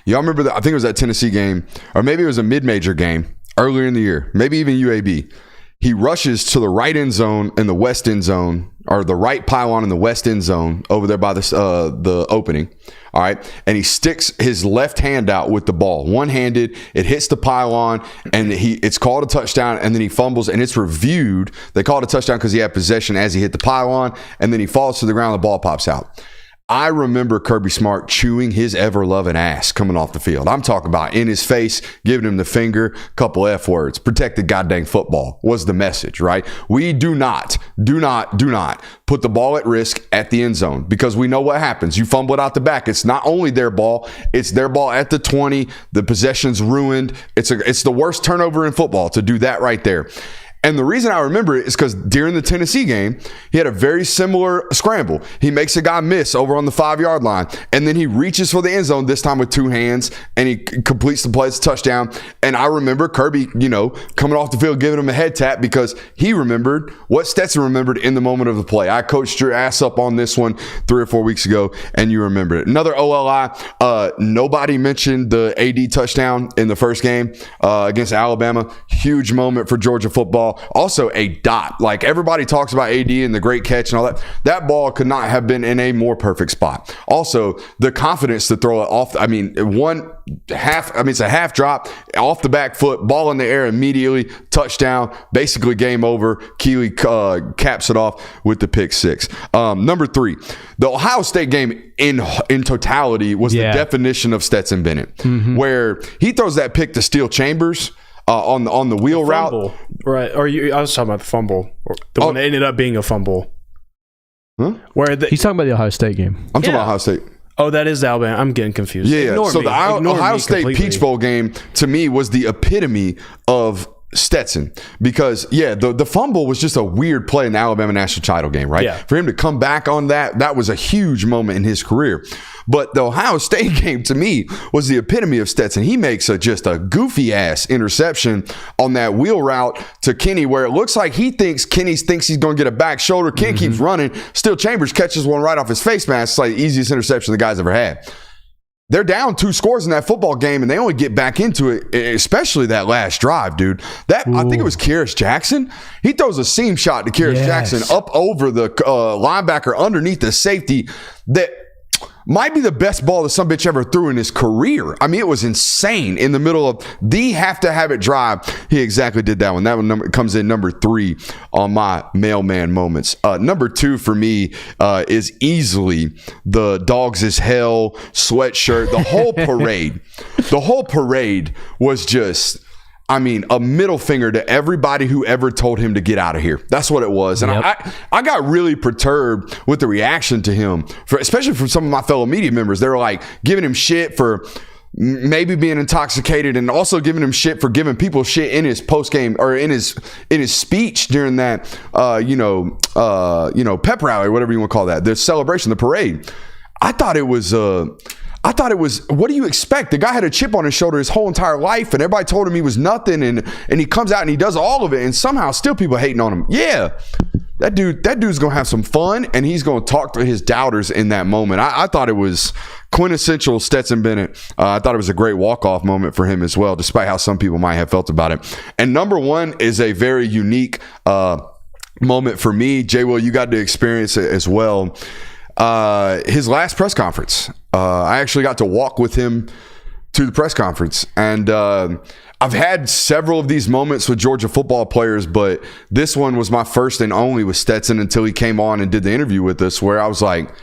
Y'all remember that? I think it was that Tennessee game, or maybe it was a mid-major game. earlier in the year, maybe even UAB. He rushes to the right end zone in the west end zone, or the right pylon in the west end zone over there by the opening. All right. And he sticks his left hand out with the ball, one-handed. It hits the pylon, and it's called a touchdown, and then he fumbles, and it's reviewed. They call it a touchdown because he had possession as he hit the pylon, and then he falls to the ground, the ball pops out. I remember Kirby Smart chewing his ever-loving ass coming off the field. I'm talking about in his face, giving him the finger, couple F words. Protect the goddamn football was the message, right? We do not put the ball at risk at the end zone, because we know what happens. You fumble it out the back. It's not only their ball, it's their ball at the 20. The possession's ruined. It's the worst turnover in football to do that right there. And the reason I remember it is because during the Tennessee game, he had a very similar scramble. He makes a guy miss over on the 5-yard line, and then he reaches for the end zone, this time with two hands, and he completes the play. It's a touchdown. And I remember Kirby, coming off the field, giving him a head tap, because he remembered what Stetson remembered in the moment of the play. I coached your ass up on this one 3 or 4 weeks ago, and you remember it. Another OLI, nobody mentioned the AD touchdown in the first game against Alabama. Huge moment for Georgia football. Also a dot. Like, everybody talks about AD and the great catch and all that. That ball could not have been in a more perfect spot. Also, the confidence to throw it off. It's a half drop off the back foot, ball in the air immediately, touchdown, basically game over. Keeley caps it off with the pick six. Number 3, the Ohio State game in totality was the definition of Stetson Bennett, where he throws that pick to Steel Chambers on the wheel route. Right. I was talking about the fumble. The one that ended up being a fumble. Huh? He's talking about the Ohio State game. I'm talking about Ohio State. Oh, that is the Alabama. I'm getting confused. Yeah. So the Ohio State completely. Peach Bowl game, to me, was the epitome of Stetson, because the fumble was just a weird play in the Alabama national title game, right? Yeah. For him to come back on that was a huge moment in his career. But the Ohio State game, to me, was the epitome of Stetson. He makes just a goofy ass interception on that wheel route to Kenny, where it looks like Kenny thinks he's going to get a back shoulder. Kenny keeps running. Still Chambers catches one right off his face mask. It's like the easiest interception the guy's ever had. They're down 2 scores in that football game, and they only get back into it, especially that last drive, dude. I think it was Kearis Jackson. He throws a seam shot to Kearis Jackson up over the linebacker underneath the safety. That might be the best ball that some bitch ever threw in his career. I mean, it was insane in the middle of the have to have it drive. He exactly did that one. That one comes in number 3 on my mailman moments. Number 2 for me is easily the Dogs is Hell sweatshirt. The whole parade. The whole parade was just, a middle finger to everybody who ever told him to get out of here. That's what it was. And I got really perturbed with the reaction to him, especially from some of my fellow media members. They were like giving him shit for maybe being intoxicated, and also giving him shit for giving people shit in his post game or in his speech during that pep rally, or whatever you want to call that, the celebration, the parade. I thought it was what do you expect? The guy had a chip on his shoulder his whole entire life, and everybody told him he was nothing, and he comes out and he does all of it, and somehow still people hating on him. Yeah, that dude's gonna have some fun, and he's gonna talk to his doubters in that moment. I thought it was quintessential Stetson Bennett. I thought it was a great walk-off moment for him as well, despite how some people might have felt about it. And number 1 is a very unique moment for me. J. Will, you got to experience it as well. His last press conference. I actually got to walk with him to the press conference, and I've had several of these moments with Georgia football players, but this one was my first and only with Stetson until he came on and did the interview with us, where I was like,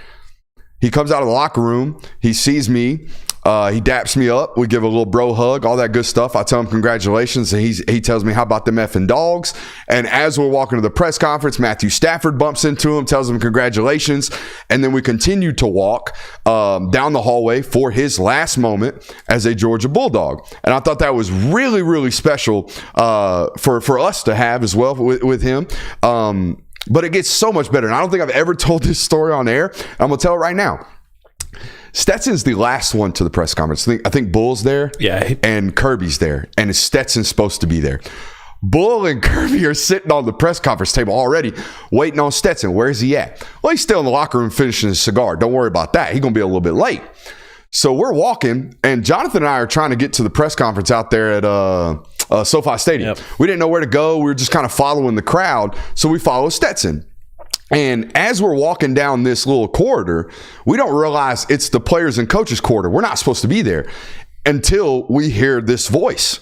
he comes out of the locker room, he sees me, he daps me up, we give a little bro hug, all that good stuff. I tell him congratulations, and he tells me, how about them effing Dogs? And as we're walking to the press conference, Matthew Stafford bumps into him, tells him congratulations, and then we continue to walk down the hallway for his last moment as a Georgia Bulldog. And I thought that was really, really special for us to have as well with him. But it gets so much better, and I don't think I've ever told this story on air. I'm going to tell it right now. Stetson's the last one to the press conference. I think Bull's there, and Kirby's there, and Stetson's supposed to be there. Bull and Kirby are sitting on the press conference table already, waiting on Stetson. Where is he at? Well, he's still in the locker room finishing his cigar. Don't worry about that. He's going to be a little bit late. So we're walking, and Jonathan and I are trying to get to the press conference out there at SoFi Stadium. Yep. We didn't know where to go. We were just kind of following the crowd. So we follow Stetson. And as we're walking down this little corridor, we don't realize it's the players and coaches corridor. We're not supposed to be there until we hear this voice.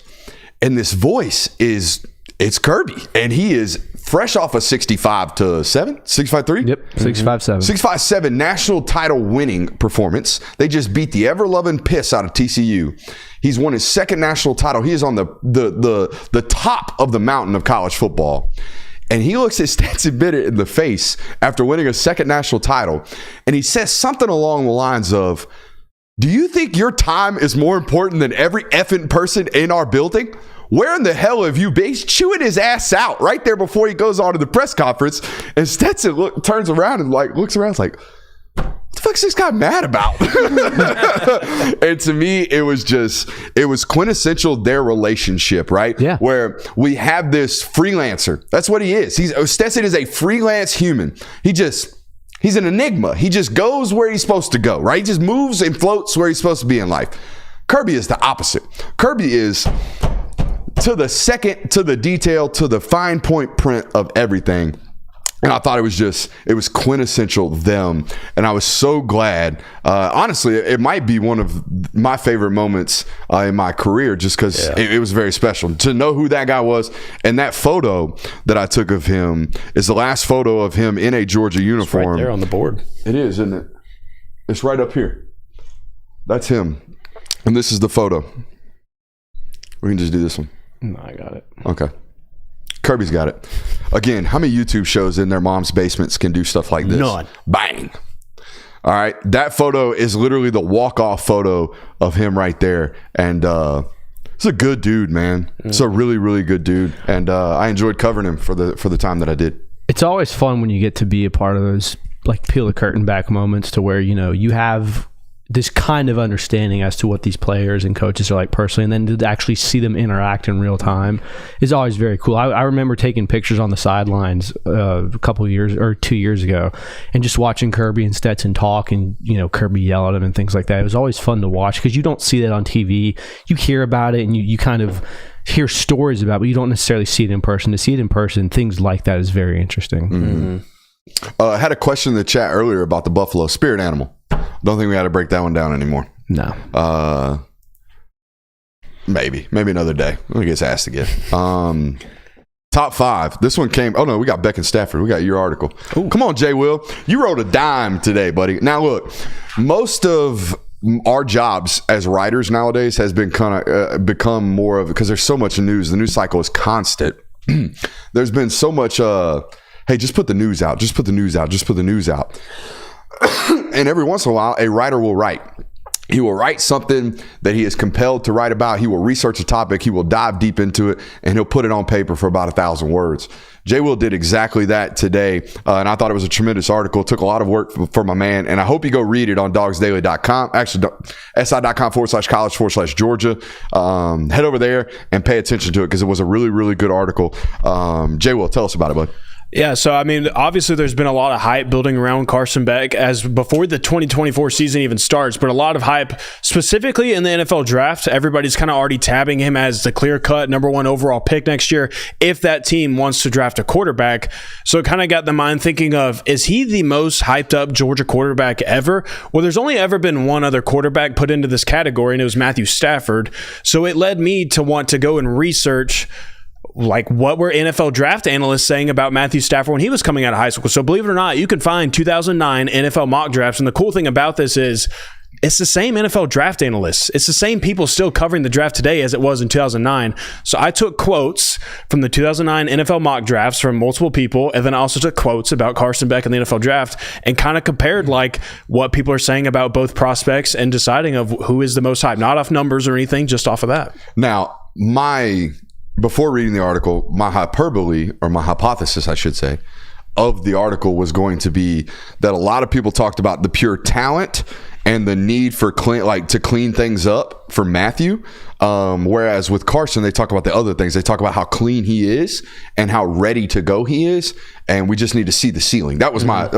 And this voice it's Kirby. And he is fresh off a 65-7, 65-3? Yep, 65-7. 65-7 national title winning performance. They just beat the ever-loving piss out of TCU. He's won his second national title. He is on the top of the mountain of college football. And he looks at Stetson Bennett in the face after winning a second national title. And he says something along the lines of, do you think your time is more important than every effing person in our building? Where in the hell have you been? He's chewing his ass out right there before he goes on to the press conference. And Stetson turns around and looks around and is like, what the fuck's this guy mad about? And to me, it was quintessential their relationship, right? Yeah. Where we have this freelancer. That's what he is. Stetson is a freelance human. He's an enigma. He just goes where he's supposed to go, right? He just moves and floats where he's supposed to be in life. Kirby is the opposite. Kirby is to the second, to the detail, to the fine point print of everything. And I thought it was quintessential them. And I was so glad. Honestly, it might be one of my favorite moments in my career just because it was very special. To know who that guy was. And that photo that I took of him is the last photo of him in a Georgia uniform. It's right there on the board. It is, isn't it? It's right up here. That's him. And this is the photo. We can just do this one. No, I got it. Okay. Kirby's got it. Again, how many YouTube shows in their mom's basements can do stuff like this? None. Bang. All right. That photo is literally the walk-off photo of him right there. And it's a good dude, man. It's a really, really good dude. And I enjoyed covering him for the time that I did. It's always fun when you get to be a part of those, like, peel the curtain back moments to where, you have this kind of understanding as to what these players and coaches are like personally, and then to actually see them interact in real time is always very cool. I remember taking pictures on the sidelines a couple of years or 2 years ago and just watching Kirby and Stetson talk and, Kirby yell at him and things like that. It was always fun to watch because you don't see that on TV. You hear about it and you kind of hear stories about it, but you don't necessarily see it in person. To see it in person, things like that is very interesting. Mm-hmm. I had a question in the chat earlier about the buffalo spirit animal. Don't think we had to break that one down anymore. No. Maybe another day. When it gets asked again. Top 5. This one came. Oh no, we got Beck and Stafford. We got your article. Ooh. Come on, Jay Will. You wrote a dime today, buddy. Now look, most of our jobs as writers nowadays has been kind of become more of, because there's so much news. The news cycle is constant. There's been so much. Hey, just put the news out. Just put the news out. Just put the news out. And every once in a while, a writer will write. He will write something that he is compelled to write about. He will research a topic. He will dive deep into it, and he'll put it on paper for about 1,000 words. Jay Will did exactly that today, and I thought it was a tremendous article. It took a lot of work for my man, and I hope you go read it on dogsdaily.com. Actually, si.com/college/Georgia. Head over there and pay attention to it because it was a really, really good article. Jay Will, tell us about it, bud. Yeah, so I mean, obviously there's been a lot of hype building around Carson Beck as before the 2024 season even starts, but a lot of hype specifically in the NFL draft. Everybody's kind of already tabbing him as the clear-cut number 1 overall pick next year if that team wants to draft a quarterback. So it kind of got the mind thinking of, is he the most hyped up Georgia quarterback ever? Well, there's only ever been one other quarterback put into this category, and it was Matthew Stafford. So it led me to want to go and research like what were NFL draft analysts saying about Matthew Stafford when he was coming out of high school. So believe it or not, you can find 2009 NFL mock drafts. And the cool thing about this is it's the same NFL draft analysts. It's the same people still covering the draft today as it was in 2009. So I took quotes from the 2009 NFL mock drafts from multiple people, and then I also took quotes about Carson Beck in the NFL draft and kind of compared like what people are saying about both prospects and deciding of who is the most hype, not off numbers or anything, just off of that. Now, before reading the article, my hyperbole, or my hypothesis, I should say, of the article was going to be that a lot of people talked about the pure talent and the need for to clean things up for Matthew. Whereas with Carson, they talk about the other things. They talk about how clean he is and how ready to go he is, and we just need to see the ceiling. That was my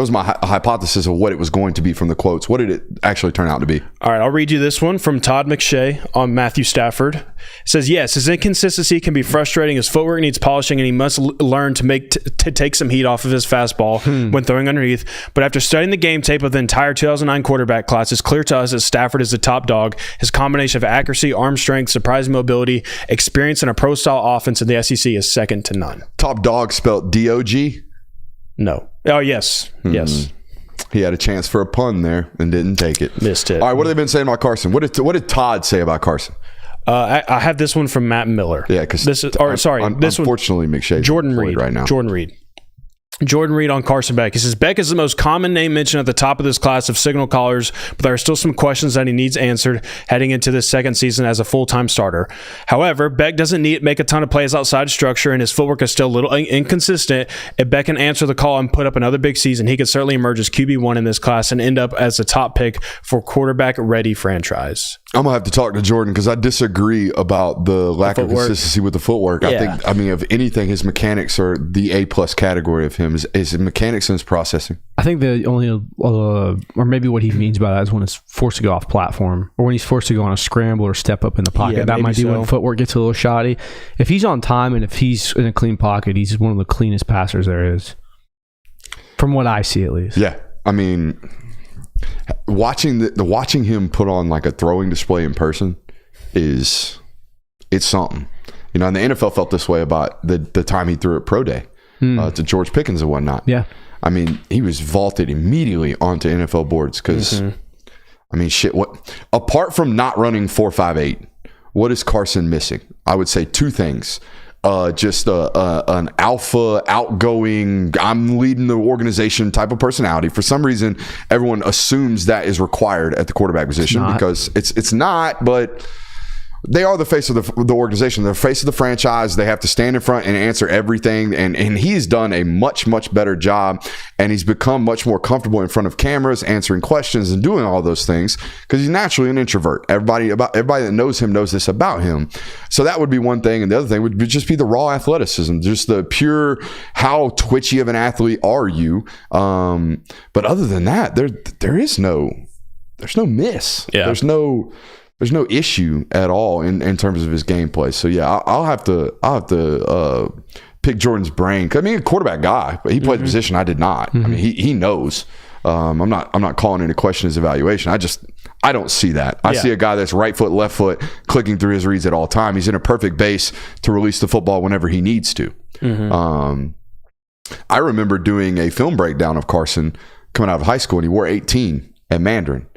hypothesis of what it was going to be from the quotes. What did it actually turn out to be? All right, I'll read you this one from Todd McShay on Matthew Stafford. It says, yes, his inconsistency can be frustrating. His footwork needs polishing, and he must learn to take some heat off of his fastball when throwing underneath. But after studying the game tape of the entire 2009 quarterback class, it's clear to us that Stafford is the top dog. His combination of accuracy, arm strength, surprising mobility, experience in a pro-style offense in the SEC is second to none. Top dog spelled D-O-G? No. Oh, yes. Yes. He had a chance for a pun there and didn't take it. Missed it. All right, what have they been saying about Carson? What did Todd say about Carson? I have this one from Matt Miller. Yeah, because unfortunately, McShay's Jordan Reed right now. Jordan Reed on Carson Beck. He says, Beck is the most common name mentioned at the top of this class of signal callers, but there are still some questions that he needs answered heading into this second season as a full-time starter. However, Beck doesn't make a ton of plays outside structure, and his footwork is still a little inconsistent. If Beck can answer the call and put up another big season, he could certainly emerge as QB1 in this class and end up as the top pick for quarterback-ready franchise. I'm going to have to talk to Jordan because I disagree about the lack of consistency with the footwork. Yeah. I mean, if anything, his mechanics are the A-plus category of him. Is his mechanics and his processing. I think the only, or maybe what he means by that is when it's forced to go off platform or when he's forced to go on a scramble or step up in the pocket. Yeah, that might be when footwork gets a little shoddy. If he's on time and if he's in a clean pocket, he's one of the cleanest passers there is. From what I see, at least. Yeah. I mean, watching him put on like a throwing display in person it's something. You know, and the NFL felt this way about the time he threw at Pro Day. To George Pickens and whatnot. Yeah. I mean, he was vaulted immediately onto NFL boards because, I mean, shit, apart from not running 4.58, what is Carson missing? I would say two things. Just an alpha, outgoing, I'm leading the organization type of personality. For some reason, everyone assumes that is required at the quarterback position because it's not, but they are the face of the organization. They're the face of the franchise. They have to stand in front and answer everything. And he's done a much, much better job. And he's become much more comfortable in front of cameras, answering questions and doing all those things because he's naturally an introvert. Everybody that knows him knows this about him. So that would be one thing. And the other thing would just be the raw athleticism, just the pure, how twitchy of an athlete are you? But other than that, there's no miss. Yeah. There's no issue at all in terms of his gameplay. So yeah, I'll have to pick Jordan's brain. I mean, a quarterback guy, but he played the position I did not. I mean, he knows. I'm not calling into question his evaluation. I don't see that. I see a guy that's right foot, left foot, clicking through his reads at all time. He's in a perfect base to release the football whenever he needs to. I remember doing a film breakdown of Carson coming out of high school, and he wore 18 at Mandarin.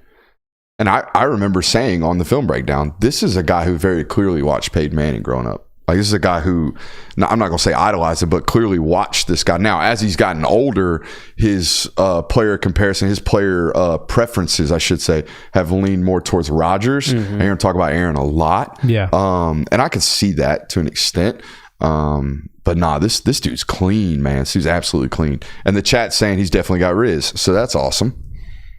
And I remember saying on the film breakdown, this is a guy who very clearly watched Peyton Manning growing up. Like, this is a guy who, I'm not going to say idolized him, but clearly watched this guy. Now, as he's gotten older, his player comparison, his player preferences, I should say, have leaned more towards Rodgers. And you're going to talk about Aaron a lot. Yeah. And I can see that to an extent. But nah, this dude's clean, man. This dude's absolutely clean. And the chat's saying he's definitely got Riz. So that's awesome.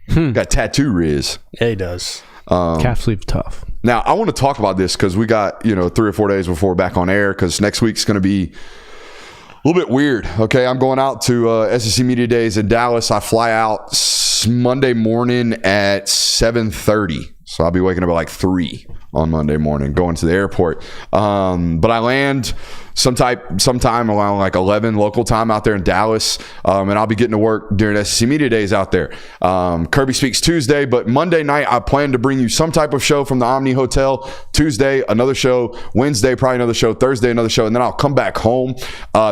Got tattoo Riz. Yeah, he does. Calf sleeve tough. Now, I want to talk about this because we got, 3 or 4 days before we're back on air because next week's going to be a little bit weird. Okay, I'm going out to SEC Media Days in Dallas. I fly out Monday morning at 7:30. So I'll be waking up at like 3 on Monday morning, going to the airport. But I land sometime around like 11 local time out there in Dallas. And I'll be getting to work during SEC Media Days out there. Kirby Speaks Tuesday, but Monday night I plan to bring you some type of show from the Omni Hotel. Tuesday, another show. Wednesday, probably another show. Thursday, another show. And then I'll come back home.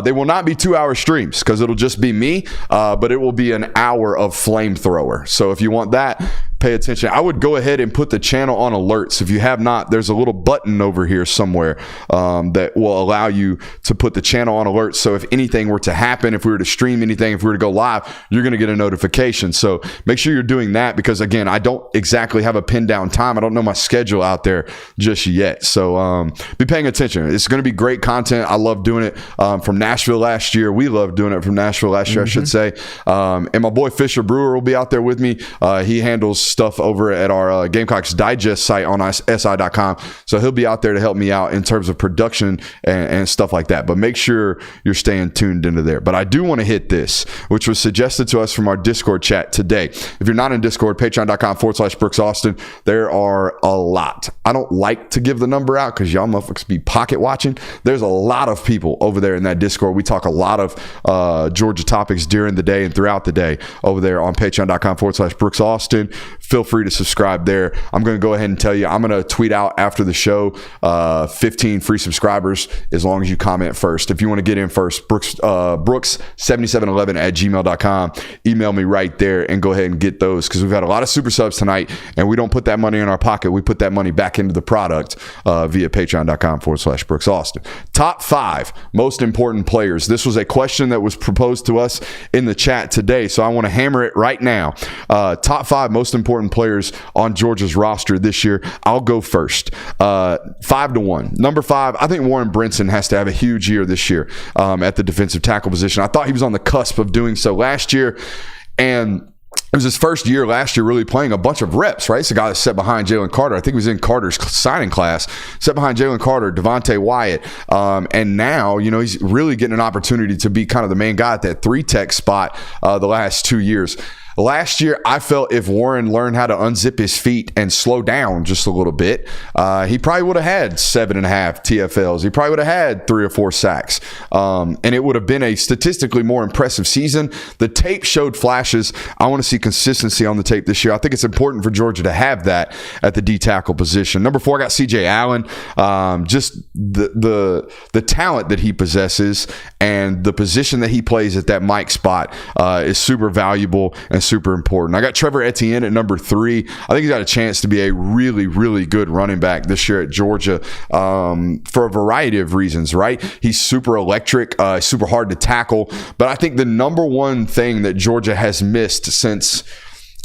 They will not be 2-hour streams because it'll just be me, but it will be an hour of flamethrower. So if you want that, pay attention. I would go ahead and put the channel on alerts. If you have not, there's a little button over here somewhere that will allow you to put the channel on alerts. So if anything were to happen, if we were to stream anything, if we were to go live, you're going to get a notification. So make sure you're doing that because, again, I don't exactly have a pinned down time. I don't know my schedule out there just yet. So be paying attention. It's going to be great content. I love doing it from Nashville last year. We loved doing it from Nashville last year, I should say. And my boy Fisher Brewer will be out there with me. He handles stuff over at our Gamecocks Digest site on SI.com. So he'll be out there to help me out in terms of production and stuff like that. But make sure you're staying tuned into there. But I do want to hit this, which was suggested to us from our Discord chat today. If you're not in Discord, patreon.com/Brooks Austin. There are a lot. I don't like to give the number out because y'all motherfuckers be pocket watching. There's a lot of people over there in that Discord. We talk a lot of Georgia topics during the day and throughout the day over there on patreon.com/Brooks Austin. Feel free to subscribe there. I'm going to go ahead and tell you, I'm going to tweet out after the show 15 free subscribers as long as you comment first. If you want to get in first, Brooks7711@gmail.com. Email me right there and go ahead and get those because we've had a lot of super subs tonight and we don't put that money in our pocket. We put that money back into the product via patreon.com/Brooks Austin. Top 5 most important players. This was a question that was proposed to us in the chat today, so I want to hammer it right now. Top 5 most important players on Georgia's roster this year. I'll go first. 5-1. Number 5, I think Warren Brinson has to have a huge year this year at the defensive tackle position. I thought he was on the cusp of doing so last year, and it was his first year last year really playing a bunch of reps, right? It's a guy that sat behind Jalen Carter. I think he was in Carter's signing class, sat behind Jalen Carter, Devontae Wyatt. And now, he's really getting an opportunity to be kind of the main guy at that 3-tech spot the last 2 years. Last year, I felt if Warren learned how to unzip his feet and slow down just a little bit, he probably would have had 7.5 TFLs. He probably would have had 3 or 4 sacks. And it would have been a statistically more impressive season. The tape showed flashes. I want to see consistency on the tape this year. I think it's important for Georgia to have that at the D-tackle position. Number 4, I got CJ Allen. Just the talent that he possesses and the position that he plays at that Mike spot is super valuable and super important. I got Trevor Etienne at number 3. I think he's got a chance to be a really, really good running back this year at Georgia for a variety of reasons, right? He's super electric, super hard to tackle. But I think the number one thing that Georgia has missed since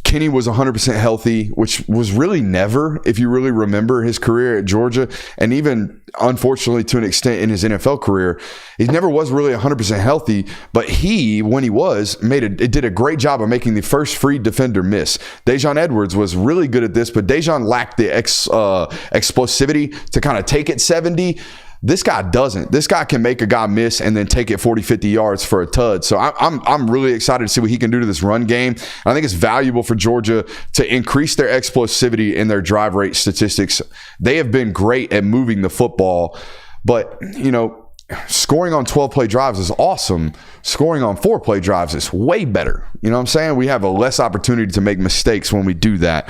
Kenny was 100% healthy, which was really never, if you really remember his career at Georgia, and even unfortunately to an extent in his NFL career, he never was really 100% healthy. But when he was, did a great job of making the first free defender miss. Dejon Edwards was really good at this, but Dejon lacked the explosivity to kind of take it 70. This guy doesn't. This guy can make a guy miss and then take it 40, 50 yards for a tud. So I'm really excited to see what he can do to this run game. I think it's valuable for Georgia to increase their explosivity in their drive rate statistics. They have been great at moving the football, but, scoring on 12-play drives is awesome. Scoring on 4-play drives is way better. You know what I'm saying? We have a less opportunity to make mistakes when we do that.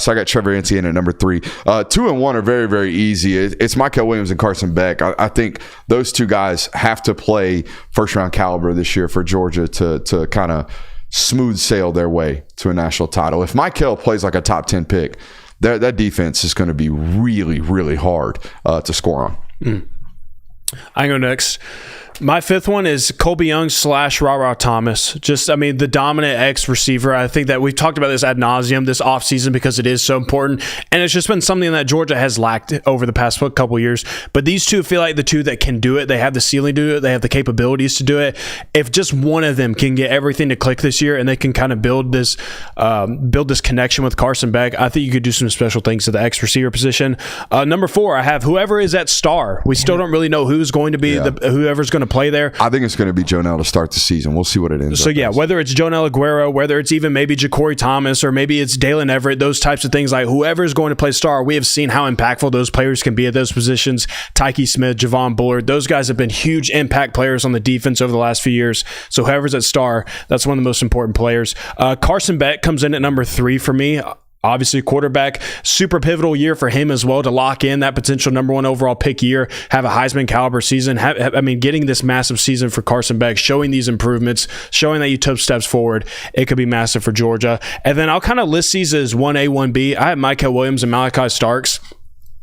So I got Trevor Etienne at number 3. 2 and 1 are very, very easy. It's Michael Williams and Carson Beck. I think those two guys have to play first-round caliber this year for Georgia to kind of smooth sail their way to a national title. If Michael plays like a top 10 pick, that defense is going to be really, really hard to score on. I go next. My 5th one is Colby Young / Ra Thomas. The dominant X receiver. I think that we've talked about this ad nauseum this offseason because it is so important. And it's just been something that Georgia has lacked over the past couple of years. But these two feel like the two that can do it. They have the ceiling to do it. They have the capabilities to do it. If just one of them can get everything to click this year and they can kind of build this connection with Carson Beck, I think you could do some special things to the X receiver position. Number 4, I have whoever is at star. We still don't really know who's going to be whoever's going to play there. I think it's going to be Jonell to start the season. We'll see what it ends up. So yeah, whether it's Jonell Aguero, whether it's even maybe Ja'Cory Thomas, or maybe it's Dalen Everett, those types of things, like whoever is going to play star, we have seen how impactful those players can be at those positions. Tyke Smith, Javon Bullard, those guys have been huge impact players on the defense over the last few years. So whoever's at star, that's one of the most important players. Carson Beck comes in at number 3 for me. Obviously, quarterback, super pivotal year for him as well to lock in that potential number 1 overall pick year, have a Heisman caliber season. Getting this massive season for Carson Beck, showing these improvements, showing that you took steps forward, it could be massive for Georgia. And then I'll kind of list these as 1A, 1B. I have Michael Williams and Malachi Starks.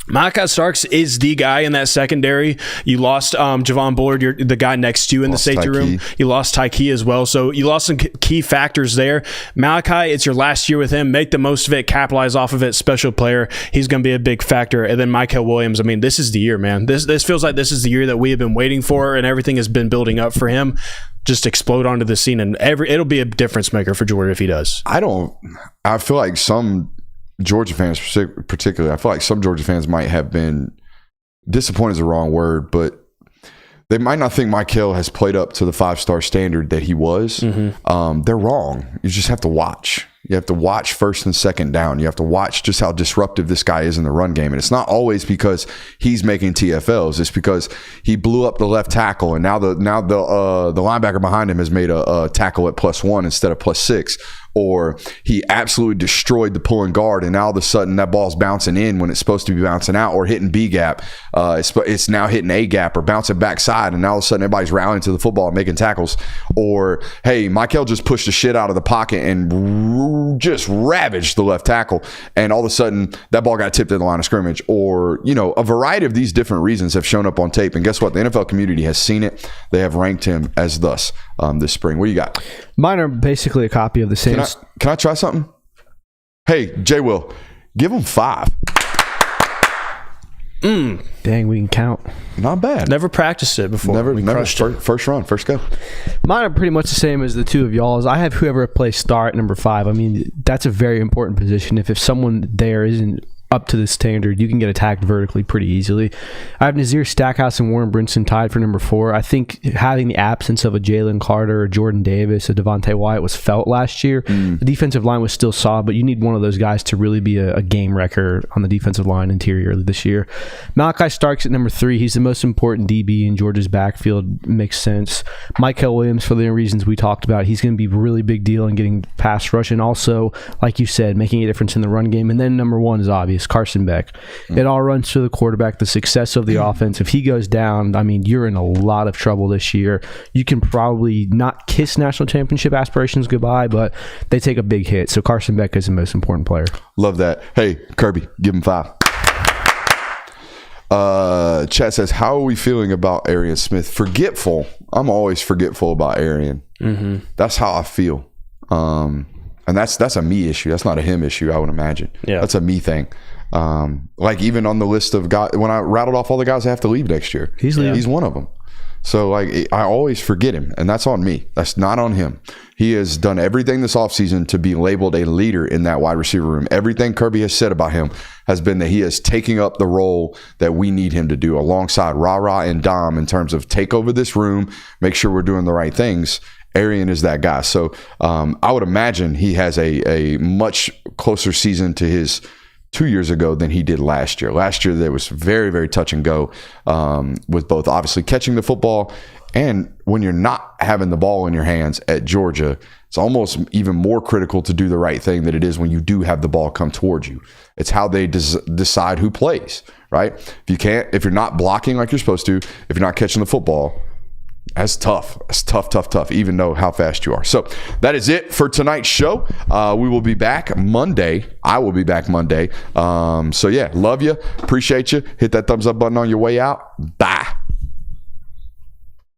Malachi Starks is the guy in that secondary. You lost Javon Bullard, the guy next to you in the safety room. You lost Tyke as well. So you lost some key factors there. Malachi, it's your last year with him. Make the most of it. Capitalize off of it. Special player. He's going to be a big factor. And then Michael Williams. I mean, this is the year, man. This feels like this is the year that we have been waiting for, and everything has been building up for him. Just explode onto the scene, and it'll be a difference maker for Georgia if he does. I feel like some Georgia fans, particularly, I feel like some Georgia fans might have been disappointed is the wrong word, but they might not think Mike Hill has played up to the 5-star standard that he was. Mm-hmm. They're wrong. You just have to watch. You have to watch first and second down. You have to watch just how disruptive this guy is in the run game. And it's not always because he's making TFLs. It's because he blew up the left tackle, and now the linebacker behind him has made a tackle at +1 instead of +6. Or he absolutely destroyed the pulling guard, and now all of a sudden that ball's bouncing in when it's supposed to be bouncing out, or hitting B gap. It's now hitting A gap or bouncing backside, and now all of a sudden everybody's rallying to the football and making tackles. Or, hey, Michael just pushed the shit out of the pocket and just ravaged the left tackle, and all of a sudden that ball got tipped in the line of scrimmage. Or, a variety of these different reasons have shown up on tape, and guess what? The NFL community has seen it. They have ranked him as thus this spring. What do you got? Mine are basically a copy of the same. Can I try something? Hey, J. Will, give him 5. Dang, we can count. Not bad. Never practiced it before. Never. First run, first go. Mine are pretty much the same as the two of y'all's. I have whoever plays star at number 5. I mean, that's a very important position. If someone there isn't up to the standard, you can get attacked vertically pretty easily. I have Nazir Stackhouse and Warren Brinson tied for number 4. I think having the absence of a Jalen Carter, a Jordan Davis, a Devontae Wyatt was felt last year. The defensive line was still solid, but you need one of those guys to really be a game wrecker on the defensive line interior this year. Malachi Starks at number 3. He's the most important DB in Georgia's backfield. Makes sense. Michael Williams, for the reasons we talked about, he's going to be a really big deal in getting pass rush, and also, like you said, making a difference in the run game. And then number 1 is obvious. Carson Beck. It all runs to the quarterback, the success of the offense. If he goes down, I mean, you're in a lot of trouble this year. You can probably not kiss national championship aspirations goodbye, but they take a big hit. So Carson Beck is the most important player. Love that. Hey, Kirby, give him 5. Chat says, how are we feeling about Arian Smith? Forgetful. I'm always forgetful about Arian. Mm-hmm. That's how I feel. And that's a me issue. That's not a him issue, I would imagine. Yeah. That's a me thing. Like even on the list of guys, when I rattled off all the guys that have to leave next year, he's one of them. So like I always forget him, and that's on me. That's not on him. He has done everything this offseason to be labeled a leader in that wide receiver room. Everything Kirby has said about him has been that he is taking up the role that we need him to do alongside Ra and Dom in terms of take over this room, make sure we're doing the right things. Arian is that guy. So I would imagine he has a much closer season to his 2 years ago than he did last year. Last year, there was very, very touch and go with both obviously catching the football, and when you're not having the ball in your hands at Georgia, it's almost even more critical to do the right thing than it is when you do have the ball come towards you. It's how they decide who plays, right? If you're not blocking like you're supposed to, if you're not catching the football, that's tough. It's tough, even though how fast you are. So that is it for tonight's show. We will be back Monday. I will be back Monday. So yeah, love you. Appreciate you. Hit that thumbs up button on your way out. Bye.